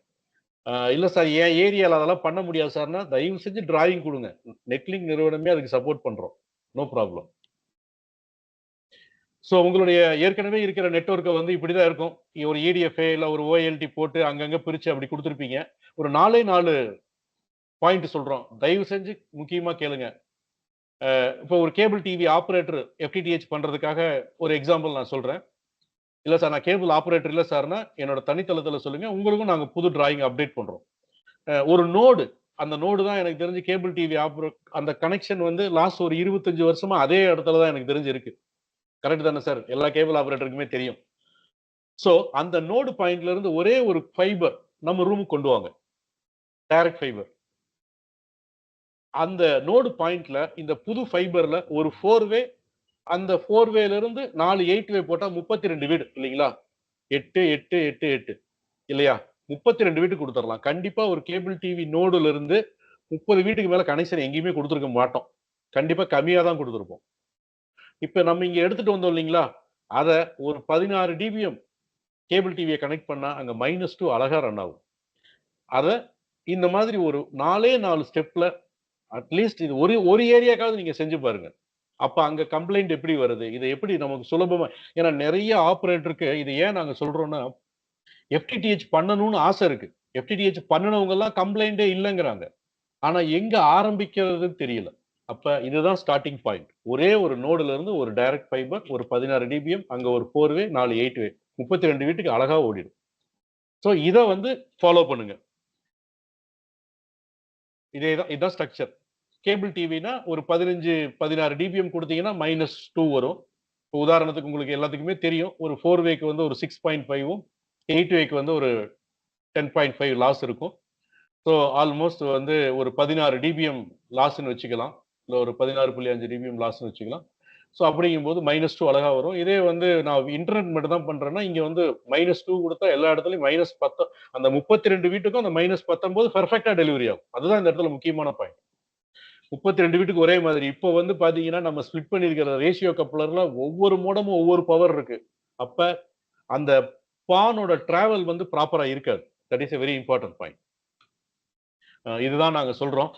S1: இல்ல சார் என் ஏரியால அதெல்லாம் பண்ண முடியாது சார்னா, தயவு செஞ்சு டிராயிங் குடுங்க. நெட்லிங்க் நிறுவனமே அதுக்கு சப்போர்ட் பண்றோம். No problem. ஸோ உங்களுடைய ஏற்கனவே இருக்கிற நெட்வொர்க்க வந்து இப்படிதான் இருக்கும். ஒரு EDFA இல்ல ஒரு OLT போட்டு அங்கங்க பிரிச்சு அப்படி குடுத்திருப்பீங்க. ஒரு 4 பாயிண்ட் சொல்றோம். தயவு செஞ்சு முக்கியமா கேளுங்க. இப்போ ஒரு கேபிள் டிவி ஆப்பரேட்டர் FTTH பண்றதுக்காக ஒரு எக்ஸாம்பிள் நான் சொல்றேன். இல்ல சார் நான் கேபிள் ஆப்பரேட்டர் இல்ல சார்னா, என்னோட தனித்தளத்துல சொல்லுங்க. உங்களுக்கும் நாங்க புது டிராயிங் அப்டேட் பண்றோம். ஒரு நோடு, அந்த நோடு தான் எனக்கு தெரிஞ்சு கேபிள் டிவி அந்த கனெக்ஷன் வந்து லாஸ்ட் ஒரு 25 வருஷமா அதே இடத்துல தான் எனக்கு தெரிஞ்சு இருக்கு. கரெக்ட் தானே சார்? எல்லா கேபிள் ஆப்பரேட்டருக்குமே தெரியும். சோ அந்த நோடு பாயிண்ட்ல இருந்து ஒரே ஒரு ஃபைபர் நம்ம ரூமுக்கு கொண்டு வாங்க. Direct fibre. அந்த நோடு பாயிண்ட்ல இந்த புது ஃபைபர்ல ஒரு 4 வே அந்த 4 வேல இருந்து 4 8 வே போட்டா 32 வீடு இல்லீங்களா? 8, 8, 8, 8 இல்லையா? 32 வீட்டுக்கு குடுத்துறலாம். கண்டிப்பா ஒரு கேபிள் டிவி நோடுல இருந்து 30 வீட்டுக்கு மேல கனெக்ஷன் எங்கேயுமே குடுத்திருக்க மாட்டோம். கண்டிப்பா கம்மியா தான் குடுத்திருப்போம். இப்ப நம்ம இங்க எடுத்துட்டு வந்தோம் இல்லீங்களா? அத ஒரு 16 டிபிஎம் கேபிள் டிவிய கனெக்ட் பண்ணா அங்க -2 அழகா ரன் ஆகும். அத இந்த மாதிரி ஒரு 4 ஸ்டெப்ல அட்லீஸ்ட் இது ஒரு ஒரு ஏரியாக்காவது நீங்க செஞ்சு பாருங்க. அப்ப அங்க கம்ப்ளைண்ட் எப்படி வருது? இத எப்படி நமக்கு சுலபமா ஏன்னா நெறைய ஆப்பரேட்டருக்கு இது ஏன் நாங்க சொல்றோம்னா, FTTH பண்ணணும்னு ஆசை இருக்கு. FTTH பண்ணுனவங்க எல்லாம் கம்ப்ளைண்டே இல்லங்கிறாங்க. ஆனா எங்க ஆரம்பிக்கிறதுன்னு தெரியல. அப்ப இதுதான் ஸ்டார்ட்டிங் பாயிண்ட். ஒரே ஒரு நோடுல இருந்து ஒரு டைரக்ட் ஃபைபர், ஒரு 16 டிபிஎம், அங்க ஒரு 4 வே, 4 8 வே. 32 வீட்டுக்கு அழகா ஓடிடும். சோ இத வந்து ஃபாலோ பண்ணுங்க. இதான் ஸ்ட்ரக்சர். கேபிள் டிவினா ஒரு 15, 16 டிபிஎம் குடுத்தீங்கன்னா -2 வரும். இப்ப உதாரணத்துக்கு உங்களுக்கு எல்லாத்துக்குமே தெரியும். ஒரு 4 வேக்கு வந்து ஒரு 6.5வும், 8 வேக்கு வந்து ஒரு 10.5 லாஸ் இருக்கும். ஸோ ஆல்மோஸ்ட் வந்து ஒரு 16 டிபிஎம் லாஸ்ன்னு வச்சுக்கலாம். இல்ல ஒரு 16.5 டிபிஎம் லாஸ்ன்னு வச்சுக்கலாம். ஸோ அப்படிங்கும்போது -2 அழகா வரும். இதே வந்து நான் இன்டர்நெட் மட்டும் தான் பண்றேன்னா, இங்க வந்து -2 குடுத்தா எல்லா இடத்துலயும் -10 அந்த 32 வீட்டுக்கும் அந்த -19 பெர்ஃபெக்ட்டா டெலிவரி ஆகும். அதுதான் இந்த இடத்துல முக்கியமான பாயிண்ட். 32 வீட்டுக்கு ஒரே மாதிரி. இப்போ வந்து பார்த்தீங்கன்னா, நம்ம ஸ்ப்ளிட் பண்ணியிருக்கிற ரேஷியோ கப்ளர்ல ஒவ்வொரு மோடமும் ஒவ்வொரு பவர் இருக்கு. அப்ப அந்த பானோட டிராவல் வந்து ப்ராப்பரா இருக்காது. That is a very important point. இதுதான் நாங்க சொல்றோம்.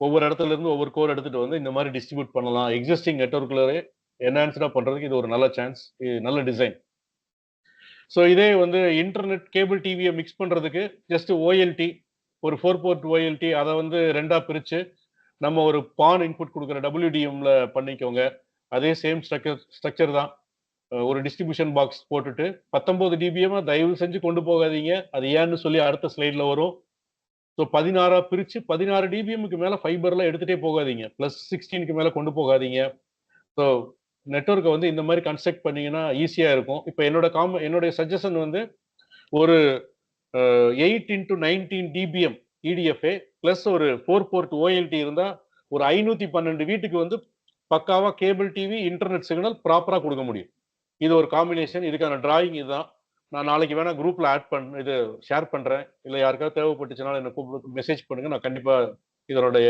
S1: ஒவ்வொரு இடத்துல இருந்து ஒவ்வொரு கோர் எடுத்துட்டு வந்து இந்த மாதிரி டிஸ்ட்ரிபியூட் பண்ணலாம். எக்ஸிஸ்டிங் நெட்வொர்க்லயே என்ஹான்ஸ்டா பண்றதுக்கு இது ஒரு நல்ல சான்ஸ். இது நல்ல டிசைன். ஸோ இதே வந்து இன்டர்நெட் கேபிள் டிவிய மிக்ஸ் பண்றதுக்கு ஜஸ்ட் OLT ஒரு 4 போர்ட் OLT அத வந்து 2ஆ பிரிச்சு நம்ம ஒரு பான் இன்புட் குடுக்குற WDMல பண்ணிக்கோங்க. அதே சேம் ஸ்ட்ரக்சர் தான். ஒரு டிஸ்ட்ரிபியூஷன் பாக்ஸ் போட்டுட்டு 19 டிபிஎம் தயவு செஞ்சு கொண்டு போகாதீங்க. அது ஏன்னு சொல்லி அடுத்த ஸ்லைட்ல வரும். ஸோ 16ஆ பிரிச்சு 16 டிபிஎம்க்கு மேல ஃபைபர்லாம் எடுத்துட்டே போகாதீங்க. பிளஸ் 16க்கு மேல கொண்டு போகாதீங்க. ஸோ நெட்வொர்க்க வந்து இந்த மாரி கன்ஸ்ட்ரக்ட் பண்ணீங்கன்னா ஈஸியா இருக்கும். இப்ப என்னுடைய சஜஷன் வந்து ஒரு 8x19 டிபிஎம் EDFA பிளஸ் ஒரு 4 போர்ட் OLT இருந்தா ஒரு 512 வீட்டுக்கு வந்து பக்காவா கேபிள் டிவி, இன்டர்நெட் சிக்னல் ப்ராப்பரா குடுக்க முடியும். இது ஒரு காம்பினேஷன். இதுக்கான டிராயிங் இதுதான். நான் நாளைக்கு வேணா குரூப்ல இது ஷேர் பண்றேன். இல்ல யாருக்காவது தேவைப்பட்டுச்சுனாலும் என்ன கூப்பிட்டு மெசேஜ் பண்ணுங்க. நான் கண்டிப்பா இதனுடைய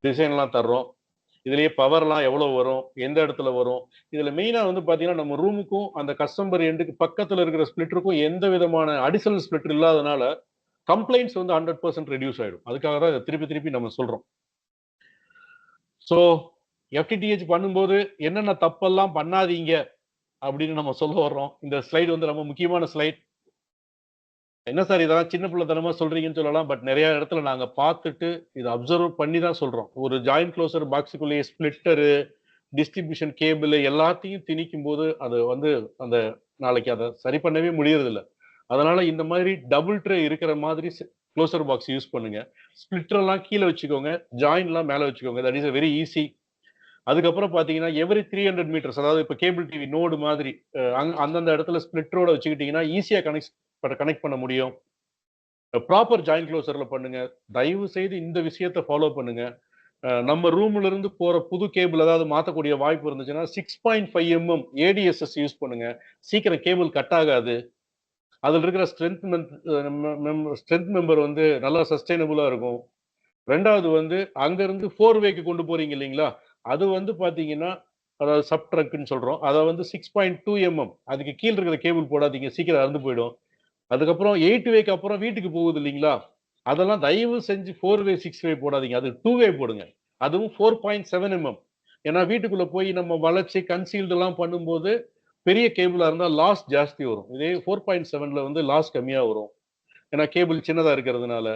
S1: டிசைன்லாம் தர்றோம். இதுலயே பவர்லாம் எவ்வளவு வரும்? எந்த இடத்துல வரும்? இதுல மெயினா வந்து பாத்தீங்கன்னா, நம்ம ரூமுக்கும் அந்த கஸ்டமர் எண்டுக்கு பக்கத்துல இருக்கிற ஸ்ப்ளிட்டருக்கும் எந்த விதமான அடிஷனல் ஸ்ப்ளிட்டர் இல்லாதனால, கம்ப்ளைண்ட்ஸ் வந்து 100% ரெடியூஸ் ஆயிடும். அதுக்காக தான் இத திருப்பி திருப்பி நம்ம சொல்றோம். ஸோ FTTH பண்ணும்போது என்னென்ன தப்பெல்லாம் பண்ணாதீங்க அப்படின்னு நம்ம சொல்ல வர்றோம். இந்த ஸ்லைடு வந்து ரொம்ப முக்கியமான ஸ்லைட். என்ன சார் இதெல்லாம் சின்ன பிள்ளைத்தனமா சொல்றீங்கன்னு சொல்லலாம். பட் நெறைய இடத்துல நாங்க பார்த்துட்டு, இத அப்சர்வ் பண்ணி தான் சொல்றோம். ஒரு ஜாயிண்ட் குளோசர் பாக்ஸுக்குள்ளேயே ஸ்ப்ளிட்டரு, டிஸ்ட்ரிபியூஷன் கேபிள் எல்லாத்தையும் திணிக்கும்போது, அது வந்து அந்த நாளைக்கு அத சரி பண்ணவே முடியறதில்ல. அதனால இந்த மாதிரி டபுள் ட்ரே இருக்கிற மாதிரி குளோசர் பாக்ஸ் யூஸ் பண்ணுங்க. ஸ்ப்ளிட்டர்லாம் கீழ வச்சுக்கோங்க. ஜாயின்ட்லாம் மேல வச்சுக்கோங்க. That is a very easy. அதுக்கப்புறம் பார்த்தீங்கன்னா, எவரி 300 மீட்டர்ஸ் அதாவது இப்ப கேபிள் டிவி நோடு மாதிரி அந்தந்த இடத்துல ஸ்ப்ளிட்டரோட வச்சுக்கிட்டீங்கன்னா, ஈஸியா கனெக்ட் பண்ண முடியும். ப்ராப்பர் ஜாயிண்ட் குளோசர்ல பண்ணுங்க. தயவு செய்து இந்த விஷயத்த ஃபாலோ பண்ணுங்க. நம்ம ரூம்ல இருந்து போற புது கேபிள் ஏதாவது மாத்தக்கூடிய வாய்ப்பு இருந்துச்சுன்னா, 6.5 ADSS யூஸ் பண்ணுங்க. சீக்கிரம் கேபிள் கட் ஆகாது. அதுல இருக்கிற ஸ்ட்ரென்த் மெம்பர் வந்து நல்லா சஸ்டெய்னபிளா இருக்கும். 2வது வந்து அங்கருந்து 4 வேக்கு கொண்டு போறீங்க இல்லீங்களா? அது வந்து பார்த்தீங்கன்னா, அதாவது சப் ட்ரங்க்ன்னு சொல்றோம். அத வந்து 6.2 அதுக்கு கீழ இருக்கிற கேபிள் போடாதீங்க. சீக்கிரம் அறுந்து போயிடும். அதுக்கப்புறம் 8 வேக்கு அப்புறம் வீட்டுக்கு போகுது இல்லைங்களா, அதெல்லாம் தயவு செஞ்சு 4 வே 6 வே போடாதீங்க. அது 2 வே போடுங்க. அதுவும் 4.7 mm. ஏன்னா வீட்டுக்குள்ள போய் நம்ம வளைச்சு கன்சீல்டு எல்லாம் பண்ணும்போது பெரிய கேபிளா இருந்தா லாஸ் ஜாஸ்தி வரும். இதே 4.7ல வந்து லாஸ் கம்மியா வரும். ஏன்னா கேபிள் சின்னதா இருக்கிறதுனால.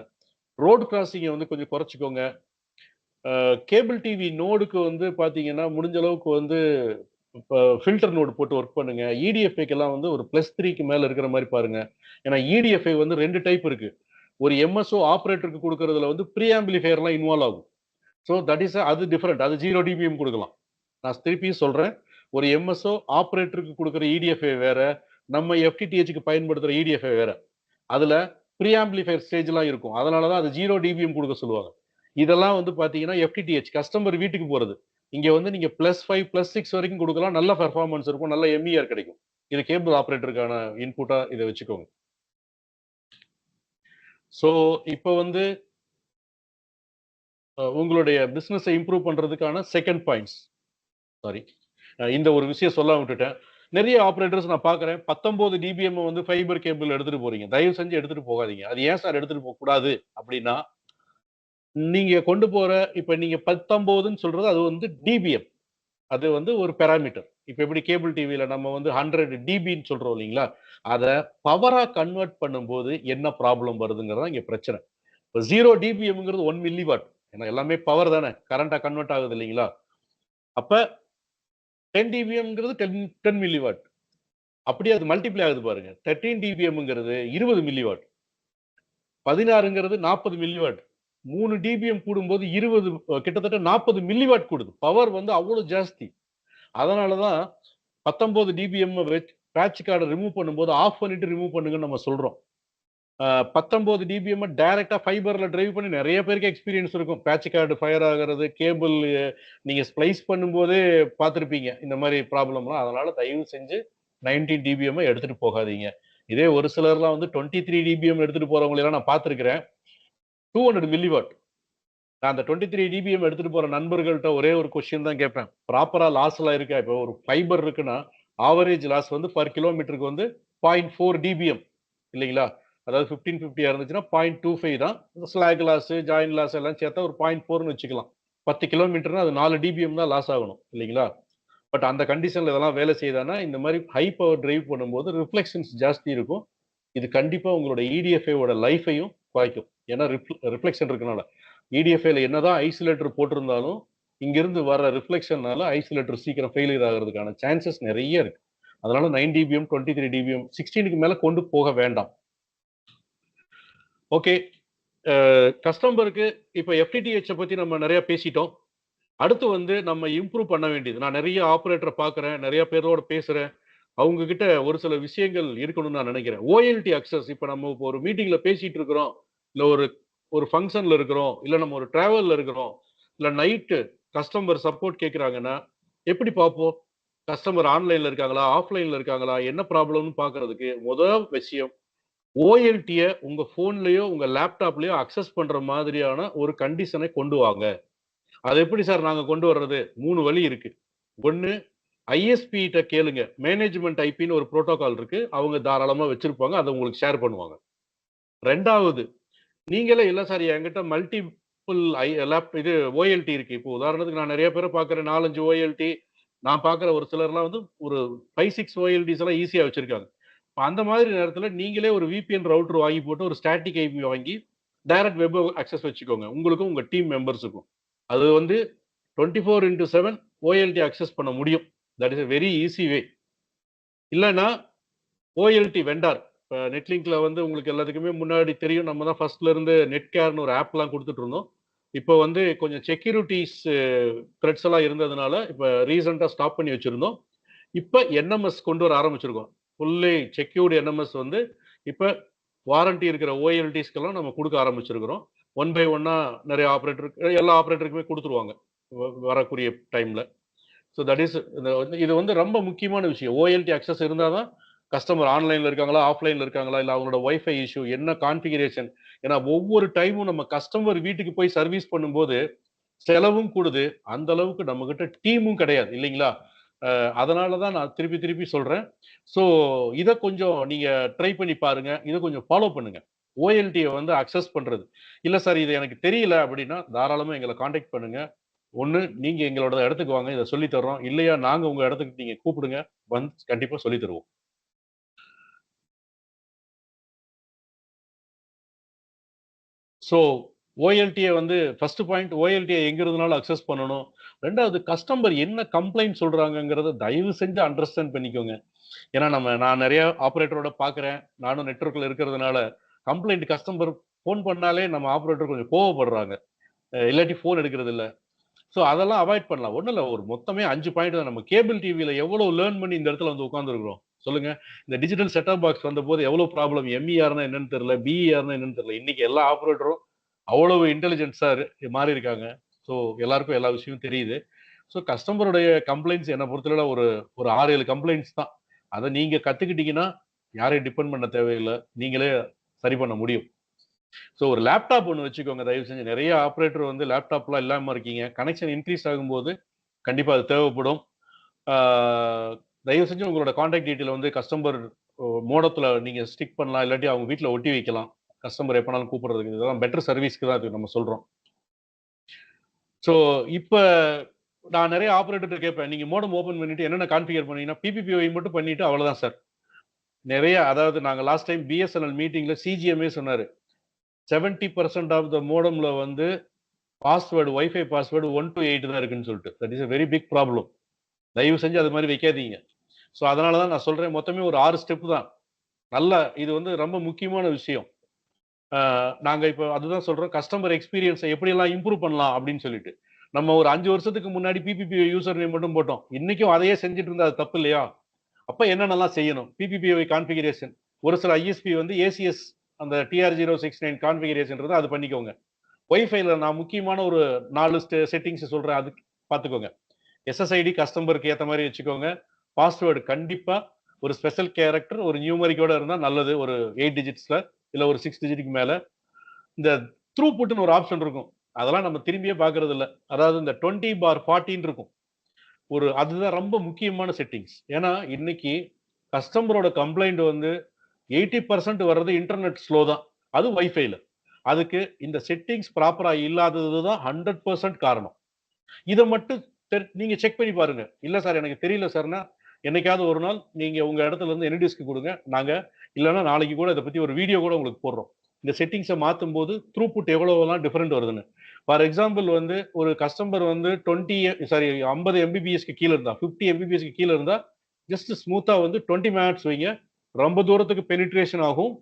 S1: ரோடு கிராசிங்க வந்து கொஞ்சம் குறைச்சுக்கோங்க. கேபிள் டிவி நோடுக்கு வந்து பாத்தீங்கன்னா முடிஞ்ச அளவுக்கு வந்து இப்போ ஃபில்டர் நோடு போட்டு ஒர்க் பண்ணுங்க. இடிஎஃப்ஐக்கெல்லாம் வந்து ஒரு +3க்கு மேல இருக்கிற மாதிரி பாருங்க. ஏன்னா இடிஎஃப்ஐ வந்து 2 டைப் இருக்கு. ஒரு எம்எஸ்ஓ ஆபரேட்டருக்கு கொடுக்கறதுல வந்து ப்ரீ ஆம்பிளிஃபையர்லாம் இன்வால்வ் ஆகும். ஸோ தட் இஸ் அது டிஃபரெண்ட். அது 0 டிபிஎம் கொடுக்கலாம். நான் திருப்பியும் சொல்றேன். ஒரு எம்எஸ்ஓ ஆபரேட்டருக்கு கொடுக்குற இடிஎஃப்ஐ வேற, நம்ம எஃப்டிடிஹெச்க்கு பயன்படுத்துற இடிஎஃப்ஐ வேற. அதுல ப்ரீ ஆம்பிளிஃபையர் ஸ்டேஜ்லாம் இருக்கும். அதனால தான் அது 0 டிபிஎம் கொடுக்க சொல்லுவாங்க. இதெல்லாம் வந்து பாத்தீங்கன்னா எஃப்டிடிஹெச் கஸ்டமர் வீட்டுக்கு போறது. இங்க வந்து நீங்க +5 +6 வரைக்கும் கொடுக்கலாம். நல்ல பெர்ஃபார்மன்ஸ் இருக்கும். நல்ல எம்இஆர் கிடைக்கும். இது கேபிள் ஆபரேட்டருக்கான இன்புட்டா இத வச்சுக்கோங்க. சோ இப்போ வந்து உங்களுடைய பிசினஸை இம்ப்ரூவ் பண்றதுக்கான செகண்ட் பாயிண்ட்ஸ். சாரி. இந்த ஒரு விஷயம் சொல்லாம விட்டுட்டேன். நிறைய ஆபரேட்டர்ஸ் நான் பார்க்கிறேன். 19 டிபிஎம் வந்து ஃபைபர் கேபிள் எடுத்துட்டு போறீங்க. தயவு செஞ்சு எடுத்துட்டு போகாதீங்க. அது ஏன் சார் எடுத்துட்டு போக கூடாது அப்படின்னா, நீங்க கொண்டு போற இப்ப நீங்க 19ன்னு சொல்றது அது வந்து டிபிஎம். அது வந்து ஒரு பாராமீட்டர். இப்ப எப்படி கேபிள் டிவில நம்ம வந்து 100 டிபின்னு சொல்றோம் இல்லீங்களா? அத பவரா கன்வெர்ட் பண்ணும்போது என்ன ப்ராப்ளம் வருதுங்கிறது தான் இங்க பிரச்சனை. இப்ப 0 டிபிஎம்ங்கிறது 1 மில்லி வாட். ஏன்னா எல்லாமே பவர் தானே. கரண்டா கன்வெர்ட் ஆகுது இல்லீங்களா? அப்ப 10 டிபிஎம்ங்கிறது 10 மில்லி வாட். அப்படியே அது மல்டிப்ளை ஆகுது பாருங்க. 13 டிபிஎம்ங்கிறது 20 மில்லி வாட். 16ங்கிறது 40 மில்லி வாட். 3 டிபிஎம் கூடும்போது 20 கிட்டத்தட்ட 40 மில்லி வாட் கூடுது. பவர் வந்து அவ்வளவு ஜாஸ்தி. அதனால தான் 19 டிபிஎம் பேட்ச் கார்டை ரிமூவ் பண்ணும்போது ஆஃப் பண்ணிட்டு ரிமூவ் பண்ணுங்கன்னு நம்ம சொல்றோம். 19 டிபிஎம் டைரக்டா ஃபைபர்ல டிரைவ் பண்ணி நிறைய பேருக்கு எக்ஸ்பீரியன்ஸ் இருக்கும். பேட்ச் கார்டு ஃபயர் ஆகுறது, கேபிள் நீங்க ஸ்ப்ளைஸ் பண்ணும்போதே பார்த்திருப்பீங்க. இந்த மாதிரி ப்ராப்ளம்லாம். அதனால தயவு செஞ்சு 19 டிபிஎம் எடுத்துட்டு போகாதீங்க. இதே ஒரு சிலர்லாம் வந்து 23 டிபிஎம் எடுத்துட்டு போறவங்களை எல்லாம் நான் பார்த்திருக்கிறேன். 200 மில்லி வாட். நான் அந்த 23 டிபிஎம் எடுத்துட்டு போற நண்பர்கள்ட்ட ஒரே ஒரு கொஸ்டின் தான் கேட்பேன். ப்ராப்பரா லாஸ் எல்லாம் இருக்கா? இப்போ ஒரு ஃபைபர் இருக்குன்னா, ஆவரேஜ் லாஸ் வந்து பர் கிலோமீட்டருக்கு வந்து 0.4 டிபிஎம் இல்லைங்களா? அதாவது 1550 இருந்துச்சுன்னா 0.25 தான். ஸ்லாக் லாஸ், ஜாயின் லாஸ் எல்லாம் சேர்த்தா ஒரு 0.4ன்னு வச்சுக்கலாம். 10 கிலோமீட்டர்னா அது 4 டிபிஎம் தான் லாஸ் ஆகணும் இல்லைங்களா? பட் அந்த கண்டிஷன்ல இதெல்லாம் வேலை செய்யுதான்னா, இந்த மாதிரி ஹை பவர் டிரைவ் பண்ணும்போது ரிஃப்ளெக்ஷன்ஸ் ஜாஸ்தி இருக்கும். இது கண்டிப்பா உங்களோட இடிஎஃப்ஐ-வோட லைஃபையும் குறைக்கும். ஏன்னா ரிஃப்ளெக்ஷன் இருக்கனால. இடிஎஃப்ஐல என்னதான் ஐசோலேட்டர் போட்டிருந்தாலும், இங்கிருந்து வர ரிஃப்ளெக்ஷன்னால ஐசோலேட்டர் சீக்கிரம் ஃபெயிலியர் ஆகுறதுக்கான சான்சஸ் நெறைய இருக்கு. அதனால 9 டிபிஎம், 23 டிபிஎம், 16க்கு மேல கொண்டு போக வேண்டாம். ஓகே. கஸ்டமருக்கு இப்ப எஃப்டிடிஹெச்ச பத்தி நம்ம நெறைய பேசிட்டோம். அடுத்து வந்து நம்ம இம்ப்ரூவ் பண்ண வேண்டியது. நான் நெறைய ஆப்பரேட்டர பார்க்கிறேன். நெறைய பேரோட பேசுறேன். அவங்க கிட்ட ஒரு சில விஷயங்கள் இருக்கணும்னு நான் நினைக்கிறேன். ஓஎல்டி அக்சஸ் இப்ப நம்ம இப்போ ஒரு மீட்டிங்ல பேசிட்டு இருக்கிறோம். இல்ல ஒரு ஒரு ஃபங்ஷன்ல இருக்கிறோம். இல்ல நம்ம ஒரு டிராவல்ல இருக்கிறோம். இல்ல நைட்டு கஸ்டமர் சப்போர்ட் கேட்கறாங்கன்னா, எப்படி பார்ப்போம்? கஸ்டமர் ஆன்லைன்ல இருக்காங்களா? ஆஃப்லைன்ல இருக்காங்களா? என்ன ப்ராப்ளம்னு பார்க்கறதுக்கு முதல் விஷயம் ஓஎல்டிய உங்க ஃபோன்லயோ, உங்க லேப்டாப்லயோ அக்சஸ் பண்ற மாதிரியான ஒரு கண்டிஷனை கொண்டு வாங்க. அது எப்படி சார் நாங்க கொண்டு வர்றது? 3 வழி இருக்கு. 1 ஐஎஸ்பி ட்ட கேளுங்க. மேனேஜ்மென்ட் ஐபின்னு ஒரு புரோட்டோகால் இருக்கு. அவங்க தாராளமா வச்சிருப்பாங்க. அத உங்களுக்கு ஷேர் பண்ணுவாங்க. 2வது நீங்களே இல்ல சார் என்கிட்ட மல்டிபிள் இது ஓஎல்டி இருக்கு. இப்போ உதாரணத்துக்கு நான் நெறைய பேர பார்க்கிறேன். 4, 5 ஓஎல்டி நான் பார்க்கிற ஒரு சிலர்லாம் வந்து ஒரு 5, 6 ஓஎல்டிஸ் எல்லாம் ஈஸியா வச்சிருக்காங்க. அந்த மாதிரி நேரத்துல நீங்களே ஒரு விபிஎன் ரவுட்டர் வாங்கி போட்டு ஒரு ஸ்டாட்டிக் ஐபி வாங்கி டைரக்ட் வெப் அக்சஸ் வச்சுக்கோங்க. உங்களுக்கும் உங்க டீம் மெம்பர்ஸுக்கும். அது வந்து 24/7 ஓஎல்டி அக்சஸ் பண்ண முடியும். That is a very easy way. இல்லன்னா ஓஎல்டி வெண்டார். இப்ப நெட்லிங்க்ல வந்து உங்களுக்கு எல்லாத்துக்குமே முன்னாடி தெரியும். நம்ம தான் ஃபர்ஸ்ட்ல இருந்து நெட்கேர்ன்னு ஒரு ஆப்லாம் குடுத்துட்டு இருந்தோம். இப்போ வந்து கொஞ்சம் செக்யூரிட்டீஸ் த்ரெட்ஸ் எல்லாம் இருந்ததுனால, இப்ப ரீசென்ட்டா ஸ்டாப் பண்ணி வச்சிருந்தோம். இப்ப என்எம்எஸ் கொண்டு வர ஆரம்பிச்சிருக்கோம். ஃபுல்லி செக்யூர்ட் என்எம்எஸ் வந்து இப்ப வாரண்டி இருக்கிற ஓஎல்டிஸ்க்கெல்லாம் நம்ம குடுக்க ஆரம்பிச்சிருக்கிறோம். ஒன் பை ஒன்னா நெறைய ஆப்பரேட்டருக்கு எல்லா ஆப்பரேட்டருக்குமே குடுத்துருவாங்க. வரக்கூடிய டைம்ல. ஸோ தட் இஸ் இது வந்து ரொம்ப முக்கியமான விஷயம். ஓஎல்டி அக்சஸ் இருந்தா தான் கஸ்டமர் ஆன்லைன்ல இருக்காங்களா, ஆஃப்லைன்ல இருக்காங்களா, இல்ல அவங்களோட வைஃபை இஷ்யூ என்ன கான்ஃபிகரேஷன். ஏன்னா ஒவ்வொரு டைமும் நம்ம கஸ்டமர் வீட்டுக்கு போய் சர்வீஸ் பண்ணும்போது செலவும் கூடுது. அந்த அளவுக்கு நம்மகிட்ட டீமும் கிடையாது இல்லைங்களா? அதனால தான் நான் திருப்பி திருப்பி சொல்றேன். ஸோ இத கொஞ்சம் நீங்க ட்ரை பண்ணி பாருங்க. இத கொஞ்சம் ஃபாலோ பண்ணுங்க. ஓஎல்டிய வந்து அக்சஸ் பண்றது. இல்ல சார் இது எனக்கு தெரியல அப்படின்னா, தாராளமா எங்கள கான்டாக்ட் பண்ணுங்க. ஒண்ணு நீங்க எங்களோட இடத்துக்கு வாங்க. இத சொல்லி தர்றோம். இல்லையா நாங்க உங்க இடத்துக்கு நீங்க கூப்பிடுங்க. வந்து கண்டிப்பா சொல்லி தருவோம். ஸோ ஓஎல்டிய வந்து ஃபர்ஸ்ட் பாயிண்ட் ஓஎல்டிய எங்க இருந்தாலும் அக்சஸ் பண்ணணும். 2வது கஸ்டமர் என்ன கம்ப்ளைண்ட் சொல்றாங்கங்கிறத தயவு செஞ்சு அண்டர்ஸ்டாண்ட் பண்ணிக்கோங்க. ஏன்னா நான் நெறைய ஆப்பரேட்டரோட பார்க்குறேன். நானும் நெட்வொர்க்ல இருக்கிறதுனால, கம்ப்ளைண்ட் கஸ்டமர் ஃபோன் பண்ணாலே நம்ம ஆப்பரேட்டர் கொஞ்சம் கோவப்படுறாங்க. இல்லாட்டி ஃபோன் எடுக்கிறதில்ல. ஸோ அதெல்லாம் அவாய்ட் பண்ணலாம். ஒண்ணும் இல்ல. ஒரு மொத்தமே 5 பாயிண்ட் தான். நம்ம கேபிள் டிவில எவ்வளவு லேர்ன் பண்ணி இந்த இடத்துல வந்து உட்கார்ந்துருக்கிறோம். சொல்லுங்க. இந்த டிஜிட்டல் செட் டாப் பாக்ஸ் வந்தபோது எவ்வளவு ப்ராப்ளம் எம்இஆர்ன்னா என்னன்னு தெரியல. பிஇஆர்ன்னா என்னன்னு தெரியல. இன்னைக்கு எல்லா ஆப்பரேட்டரும் அவ்வளவு இன்டெலிஜென்ட்ஸா மாறி இருக்காங்க. ஸோ எல்லாருக்கும் எல்லா விஷயமும் தெரியுது. ஸோ கஸ்டமருடைய கம்ப்ளைண்ட்ஸ் என்ன பொறுத்தளவுல ஒரு ஒரு 6, 7 கம்ப்ளைண்ட்ஸ் தான். அத நீங்க கத்துக்கிட்டீங்கன்னா, யாரையும் டிபெண்ட் பண்ண தேவையில்ல. நீங்களே சரி பண்ண முடியும். ஸோ ஒரு லேப்டாப் ஒண்ணு வச்சுக்கோங்க தயவு செஞ்சு. நெறைய ஆப்பரேட்டர் வந்து லேப்டாப்லாம் இல்லாம இருக்கீங்க. கனெக்ஷன் இன்கிரீஸ் ஆகும்போது, கண்டிப்பா அது தேவைப்படும். ஆ தயவு செஞ்சு உங்களோட கான்டாக்ட் டீட்டெயில் வந்து கஸ்டமர் மோடத்துல நீங்க ஸ்டிக் பண்ணலாம். இல்லாட்டி அவங்க வீட்ல ஒட்டி வைக்கலாம். கஸ்டமர் எப்பனாலும் கூப்பிடுறதுக்கு. இதெல்லாம் பெட்டர் சர்வீஸ்க்கு தான் இது நம்ம சொல்றோம். ஸோ இப்ப நான் நெறைய ஆப்பரேட்டர்ட்ட கேட்பேன். நீங்க மோடம் ஓப்பன் பண்ணிட்டு என்னென்ன கான்ஃபிகர் பண்ணீங்கன்னா, பிபிபிஒய் மட்டும் பண்ணிட்டு அவ்வளவுதான் சார். நெறைய அதாவது நாங்க லாஸ்ட் டைம் பிஎஸ்என்எல் மீட்டிங்ல சிஜிஎம்ஏ சொன்னாரு. 70% ஆஃப் த மோடம்ல வந்து பாஸ்வேர்ட் வைஃபை பாஸ்வேர்ட் 1 to 8 தான் இருக்குன்னு சொல்லிட்டு. That is a very big problem. தயவு செஞ்சு அது மாரி வைக்காதீங்க. ஸோ அதனால தான் நான் சொல்றேன். மொத்தமே ஒரு 6 ஸ்டெப் தான். நல்ல இது வந்து ரொம்ப முக்கியமான விஷயம். நாங்க இப்ப அதுதான் சொல்றோம். கஸ்டமர் எக்ஸ்பீரியன்ஸ எப்படியெல்லாம் இம்ப்ரூவ் பண்ணலாம் அப்படின்னு சொல்லிட்டு. நம்ம ஒரு 5 வருஷத்துக்கு முன்னாடி பிபிபி யூசர் நேம் மட்டும் போட்டோம். இன்னைக்கும் அதையே செஞ்சுட்டு இருந்தா அது தப்பு இல்லையா? அப்ப என்னென்னலாம் செய்யணும்? பிபிபிஒய் கான்ஃபிகரேஷன். ஒரு சில ஐஎஸ்பி வந்து ஏசிஎஸ் அந்த TR069 கான்ஃபிகரேஷன்றது அது பண்ணிக்கோங்க. வைஃபைல நான் முக்கியமான ஒரு 4 செட்டிங்ஸ் சொல்றேன். அதுக்கு பார்த்துக்கோங்க. எஸ்எஸ்ஐடி கஸ்டமருக்கு ஏத்த மாரி வச்சுக்கோங்க. பாஸ்வேர்ட் கண்டிப்பா ஒரு ஸ்பெஷல் கேரக்டர், ஒரு நியூமரிக்கோட இருந்தா நல்லது. ஒரு 8 டிஜிட்ஸ்ல இல்ல ஒரு 6 டிஜிட்க்கு மேல. இந்த த்ரூபுட்ன்னு ஒரு ஆப்ஷன் இருக்கும். அதெல்லாம் நம்ம திரும்பியே பார்க்கிறது இல்ல. அதாவது இந்த 20/40 இருக்கும். அதுதான் ரொம்ப முக்கியமான செட்டிங்ஸ். ஏன்னா, இன்னைக்கு கஸ்டமரோட கம்ப்ளைண்ட் வந்து 80% வர்றது இன்டர்நெட் ஸ்லோ தான். அதுவும் வைஃபைல. அதுக்கு இந்த செட்டிங்ஸ் ப்ராப்பரா இல்லாதது தான் 100% காரணம். இத மட்டும் நீங்க செக் பண்ணி பாருங்க. இல்ல சார் எனக்கு தெரியல சார்ன்னா, என்னைக்காவது ஒரு நாள் நீங்க உங்க இடத்துல இருந்து என்டிஸ்க் குடுங்க. நாங்க இல்லன்னா நாளைக்கு கூட இத பத்தி ஒரு வீடியோ கூட உங்களுக்கு போடுறோம். இந்த செட்டிங்ஸ மாத்தும்போது த்ரூபுட் எவ்வளவெல்லாம் டிஃபரெண்ட் வருதுன்னு. ஃபார் எக்ஸாம்பிள் வந்து ஒரு கஸ்டமர் வந்து 50 எம்பிபிஎஸ்க்கு கீழ இருந்தா, 50 எம்பிபிஎஸ்க்கு கீழ இருந்தா, ஜஸ்ட் ஸ்மூத்தா வந்து 20 மெகாஹெர்ட்ஸ் வைங்க. ரொம்ப தூரத்துக்கு பெனிட்ரேஷன் ஆகும்.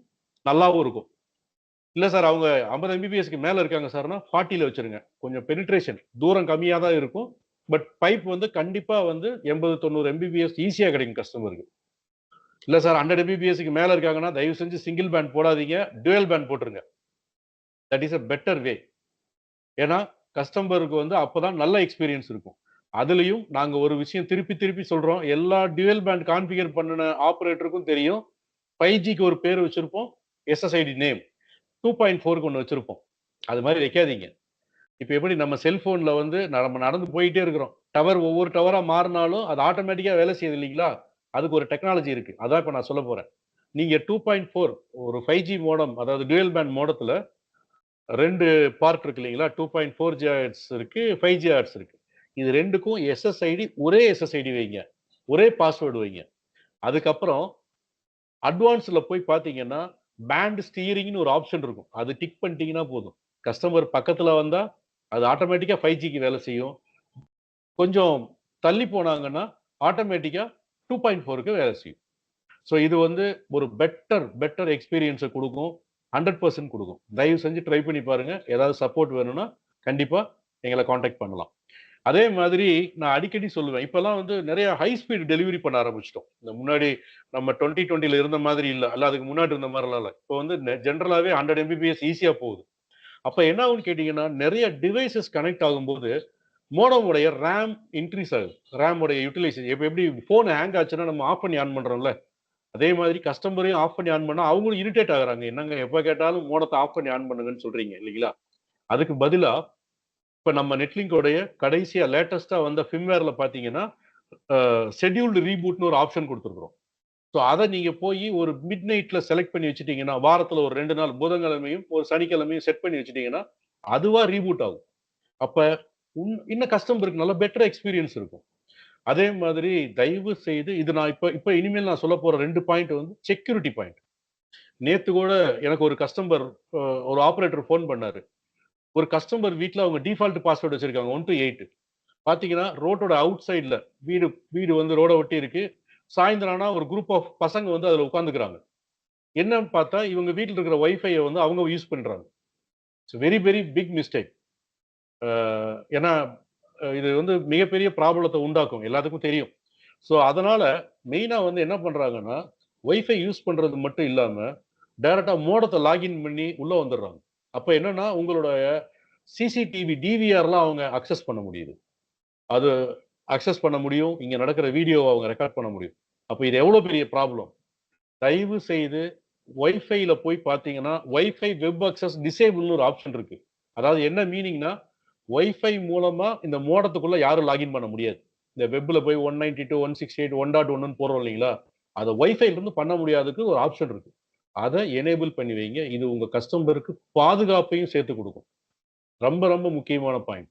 S1: நல்லாவும் இருக்கும். இல்ல சார் அவங்க 50 எம்பிபிஎஸ்க்கு மேல இருக்காங்க சார்ன்னா, 40ல வச்சுருங்க. கொஞ்சம் பெனிட்ரேஷன் தூரம் கம்மியா தான் இருக்கும். பட் பைப் வந்து கண்டிப்பா வந்து 80, 90 எம்பிபிஎஸ் ஈஸியா கிடைக்கும் கஸ்டமருக்கு. இல்ல சார் 100 எம்பிபிஎஸ்க்கு மேல இருக்காங்கன்னா, தயவு செஞ்சு சிங்கிள் பேண்ட் போடாதீங்க. டூயல் பேண்ட் போட்டுருங்க. That is a better way. ஏன்னா, கஸ்டமருக்கு வந்து அப்பதான் நல்ல எக்ஸ்பீரியன்ஸ் இருக்கும். அதுலயும் நாங்க ஒரு விஷயம் திருப்பி திருப்பி சொல்றோம். எல்லா டூயல் பேண்ட் கான்ஃபிகர் பண்ணுன ஆப்பரேட்டருக்கும் தெரியும். 5Gக்கு ஒரு பேரு வச்சிருப்போம். SSID name. 2.4க்கு ஒண்ணு வச்சிருப்போம். அது மாரி வைக்காதீங்க. இப்ப எப்படி நம்ம செல்போன்ல வந்து நம்ம நடந்து போயிட்டே இருக்கிறோம். ஒவ்வொரு டவரா மாறுனாலும் அது ஆட்டோமேட்டிக்கா வேலை செய்யுது இல்லீங்களா? அதுக்கு ஒரு டெக்னாலஜி இருக்கு. அதான் இப்ப நான் சொல்லப் போறேன். நீங்க 2.4 ஒரு 5G மோடம் அதாவது டூயல் பேண்ட் மோடத்துல 2 பார்ட் இருக்கு இல்லீங்களா? 2.4 ஜிகாஹெர்ட்ஸ் இருக்கு, 5 ஜிகாஹெர்ட்ஸ் இருக்கு. இது 2க்கும் எஸ்எஸ்ஐடி ஒரே எஸ்எஸ்ஐடி வைங்க. ஒரே பாஸ்வேர்ட் வைங்க. அதுக்கப்புறம் அட்வான்ஸ்ல போய் பார்த்தீங்கன்னா, பேண்ட் ஸ்டீரிங்ன்னு ஒரு ஆப்ஷன் இருக்கும். அது டிக் பண்ணிட்டீங்கன்னா போதும். கஸ்டமர் பக்கத்துல வந்தா, அது ஆட்டோமேட்டிக்கா 5Gக்கு வேலை செய்யும். கொஞ்சம் தள்ளி போனாங்கன்னா, ஆட்டோமேட்டிக்கா 2.4க்கு வேலை செய்யும். ஸோ இது வந்து ஒரு பெட்டர் எக்ஸ்பீரியன்ஸ குடுக்கும். 100% குடுக்கும். தயவு செஞ்சு ட்ரை பண்ணி பாருங்க. ஏதாவது சப்போர்ட் வேணும்னா, கண்டிப்பா எங்கள கான்டாக்ட் பண்ணலாம். அதே மாதிரி நான் அடிக்கடி சொல்லுவேன். இப்பல்லாம் வந்து நெறைய ஹை ஸ்பீட் டெலிவரி பண்ண ஆரம்பிச்சுட்டோம். இந்த முன்னாடி நம்ம 2020ல இருந்த மாதிரி இல்ல. அல்ல அதுக்கு முன்னாடி இருந்த மாரிலாம் இல்ல. இப்போ வந்து ஜெனரலாவே 100 எம்பிபிஎஸ் ஈஸியா போகுது. அப்ப என்ன ஆகும்னு கேட்டீங்கன்னா, நெறைய டிவைஸஸ் கனெக்ட் ஆகும்போது, மோடம் உடைய ரேம் இன்கிரீஸ் ஆகுது. ரேம் உடைய யுட்டிலைசேஷன் இப்ப எப்படி ஃபோன் ஹேங் ஆச்சுன்னா நம்ம ஆஃப் பண்ணி ஆன் பண்றோம்ல. அதே மாதிரி கஸ்டமரையும் ஆஃப் பண்ணி ஆன் பண்ணா அவங்களும் இரிட்டேட் ஆகுறாங்க. என்னங்க எப்ப கேட்டாலும் மோடத்த ஆஃப் பண்ணி ஆன் பண்ணுங்கன்னு சொல்றீங்க இல்லீங்களா? அதுக்கு பதிலா இப்ப நம்ம நெட்லிங்க் உடைய கடைசியா லேட்டஸ்ட்டா வந்த ஃபிர்ம்வேர்ல பார்த்தீங்கன்னா, ஷெட்யூல்டு ரீபூட்னு ஒரு ஆப்ஷன் கொடுத்துருக்குறோம். ஸோ அதை நீங்க போய் ஒரு மிட் நைட்ல செலக்ட் பண்ணி வச்சுட்டீங்கன்னா, வாரத்துல ஒரு 2 நாள் புதன்கிழமையும், ஒரு சனிக்கிழமையும் செட் பண்ணி வச்சுட்டீங்கன்னா, அதுவா ரீபூட் ஆகும். அப்ப இன்னும் கஸ்டமருக்கு நல்ல பெட்டர் எக்ஸ்பீரியன்ஸ் இருக்கும். அதே மாதிரி தயவு செய்து இது நான் இப்ப இப்ப இனிமேல் நான் சொல்லப் போற 2 பாயிண்ட் வந்து செக்யூரிட்டி பாயிண்ட். நேத்து கூட எனக்கு ஒரு கஸ்டமர் ஒரு ஆப்பரேட்டர் ஃபோன் பண்ணாரு. ஒரு கஸ்டமர் வீட்ல அவங்க டிஃபால்ட் பாஸ்வேர்ட் வச்சிருக்காங்க 1 to 8. பாத்தீங்கன்னா ரோட்டோட அவுட் சைடுல வீடு வீடு வந்து ரோட ஒட்டி இருக்கு. சாயந்தரம் ஆனா ஒரு குரூப் ஆஃப் பசங்க வந்து அதுல உட்கார்ந்துக்கிறாங்க. என்னன்னு பார்த்தா இவங்க வீட்ல இருக்கிற வைஃபைய வந்து அவங்க யூஸ் பண்றாங்க. It's very very big mistake. அ ஏன்னா இது வந்து மிகப்பெரிய ப்ராப்ளத்த உண்டாக்கும். எல்லாத்துக்கும் தெரியும். ஸோ அதனால மெயினா வந்து என்ன பண்றாங்கன்னா, வைஃபை யூஸ் பண்றது மட்டும் இல்லாம, டைரக்ட்டா மோடத்த லாகின் பண்ணி உள்ள வந்துடுறாங்க. அப்ப என்னன்னா, உங்களோட சிசிடிவி, டிவிஆர்லாம் அவங்க அக்சஸ் பண்ண முடியுது. அது அக்சஸ் பண்ண முடியும். இங்க நடக்கிற வீடியோவ அவங்க ரெக்கார்ட் பண்ண முடியும். அப்ப இது எவ்வளோ பெரிய ப்ராப்ளம். தயவு செய்து வைஃபைல போய் பார்த்தீங்கன்னா, வைஃபை வெப் அக்சஸ் டிசேபிள்னு ஒரு ஆப்ஷன் இருக்கு. அதாவது என்ன மீனிங்னா, வைஃபை மூலமா இந்த மோடத்துக்குள்ள யாரும் லாகின் பண்ண முடியாது. இந்த வெப்ல போய் 192, 168, 1.1ன்னு போடுறோம் இல்லைங்களா? அத வைஃபைல இருந்து பண்ண முடியாததுக்கு ஒரு ஆப்ஷன் இருக்கு. அத எனேபிள் பண்ணி வைங்க. இது உங்க கஸ்டமருக்கு பாதுகாப்பையும் சேர்த்து குடுக்கும். ரொம்ப ரொம்ப முக்கியமான பாயிண்ட்.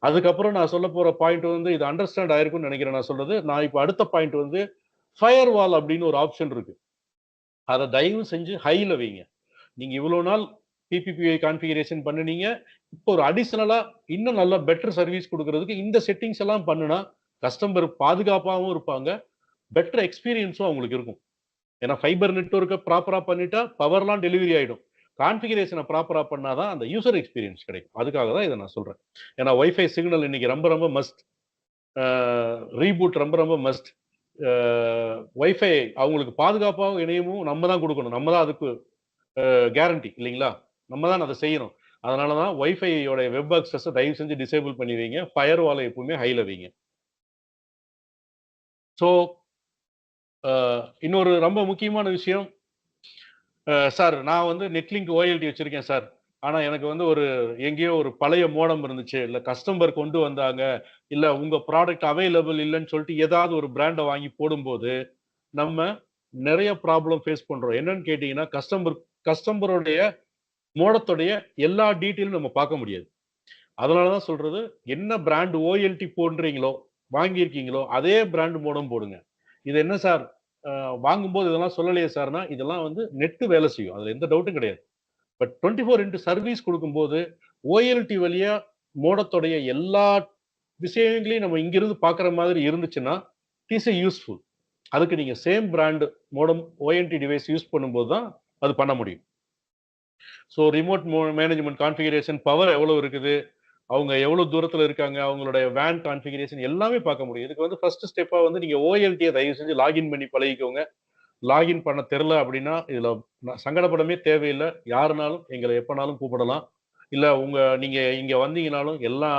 S1: அதுக்கப்புறம் நான் சொல்லப் போற பாயிண்ட் வந்து இது அண்டர்ஸ்டாண்ட் ஆயிருக்கும்னு நெனைக்கிறேன் நான் சொல்றது. நான் இப்ப அடுத்த பாயிண்ட் வந்து ஃபயர்வால் அப்படின்னு ஒரு ஆப்ஷன் இருக்கு. அத தயவு செஞ்சு ஹைல வைங்க. நீங்க இவ்வளோ நாள் பிபிபிஐ கான்ஃபிகரேஷன் பண்ணுனீங்க. இப்போ ஒரு அடிஷனலா இன்னும் நல்லா பெட்டர் சர்வீஸ் குடுக்குறதுக்கு இந்த செட்டிங்ஸ் எல்லாம் பண்ணுனா, கஸ்டமர் பாதுகாப்பாவும் இருப்பாங்க. பெட்டர் எக்ஸ்பீரியன்ஸும் அவங்களுக்கு இருக்கும். ஏன்னா ஃபைபர் நெட்வொர்க்க ப்ராப்பரா பண்ணிட்டா பவர்லாம் டெலிவரி ஆயிடும். கான்ஃபிகரேஷன ப்ராப்பரா பண்ணா தான் அந்த யூசர் எக்ஸ்பீரியன்ஸ் கிடைக்கும். அதுக்காக தான் இத நான் சொல்றேன். ஏன்னா வைஃபை சிக்னல் இன்னைக்கு ரொம்ப ரொம்ப மஸ்ட். அ ரீபூட் ரொம்ப ரொம்ப மஸ்ட். அ வைஃபை அவங்களுக்கு பாதுகாப்பாவும் இணையமும் நம்ம தான் குடுக்கணும். நம்ம தான் அதுக்கு கேரண்டி இல்லைங்களா? நம்ம தான் அத செய்யணும். அதனால தான் வைஃபையோட வெப் அக்சஸ தயவு செஞ்சு டிசேபிள் பண்ணி வைங்க. ஃபயர்வால எப்பவுமே ஹைல வைங்க. ஸோ, அ இன்னொரு ரொம்ப முக்கியமான விஷயம், சார் நான் வந்து நெட்லிங்க் ஓஎல்டி வச்சிருக்கேன் சார். ஆனா எனக்கு வந்து எங்கேயோ ஒரு பழைய மோடம் இருந்துச்சு. இல்ல கஸ்டமர் கொண்டு வந்தாங்க. இல்ல உங்க ப்ராடக்ட் அவைலபிள் இல்லன்னு சொல்லிட்டு ஏதாவது ஒரு பிராண்ட வாங்கி போடும்போது, நம்ம நெறைய ப்ராப்ளம் ஃபேஸ் பண்றோம். என்னன்னு கேட்டீங்கன்னா, கஸ்டமருடைய மோடத்துடைய எல்லா டீட்டெயிலும் நம்ம பார்க்க முடியாது. அதனால தான் சொல்றது, என்ன பிராண்ட் ஓஎல்டி போடுறீங்களோ, வாங்கியிருக்கீங்களோ, அதே பிராண்ட் மோடம் போடுங்க. இது என்ன சார், அ வாங்கும்போது இதெல்லாம் சொல்லலையே சார்ன்னா, இதெல்லாம் வந்து நெட் வேலை செய்யும். அதுல எந்த டவுட்டும் கிடையாது. பட் 24 சர்வீஸ் குடுக்கும்போது, ஓஎல்டி வழியா மோடத்துடைய எல்லா விஷயங்களையும் நம்ம இங்கிருந்து பார்க்குற மாதிரி இருந்துச்சுன்னா, இட் இஸ் யூஸ்ஃபுல். அதுக்கு நீங்க same brand modem ONT device use பண்ணும்போது தான் அது பண்ண முடியும். So remote management configuration power எவ்வளவு இருக்குது? அவங்க எவ்வளவு தூரத்துல இருக்காங்க? அவங்களுடைய வேன் கான்ஃபிகரேஷன் எல்லாமே பார்க்க முடியும். இதுக்கு வந்து ஃபர்ஸ்ட் ஸ்டெப்பா வந்து நீங்க ஓஎல்டிய தயவு செஞ்சு லாகின் பண்ணி பழகிக்கோங்க. லாகின் பண்ண தெரியல அப்படின்னா, இதுல சங்கடப்படவே தேவையில்ல. யாருனாலும் எங்கள எப்பனாலும் கூப்பிடலாம். இல்ல நீங்க இங்க வந்தீங்கனாலும் எல்லா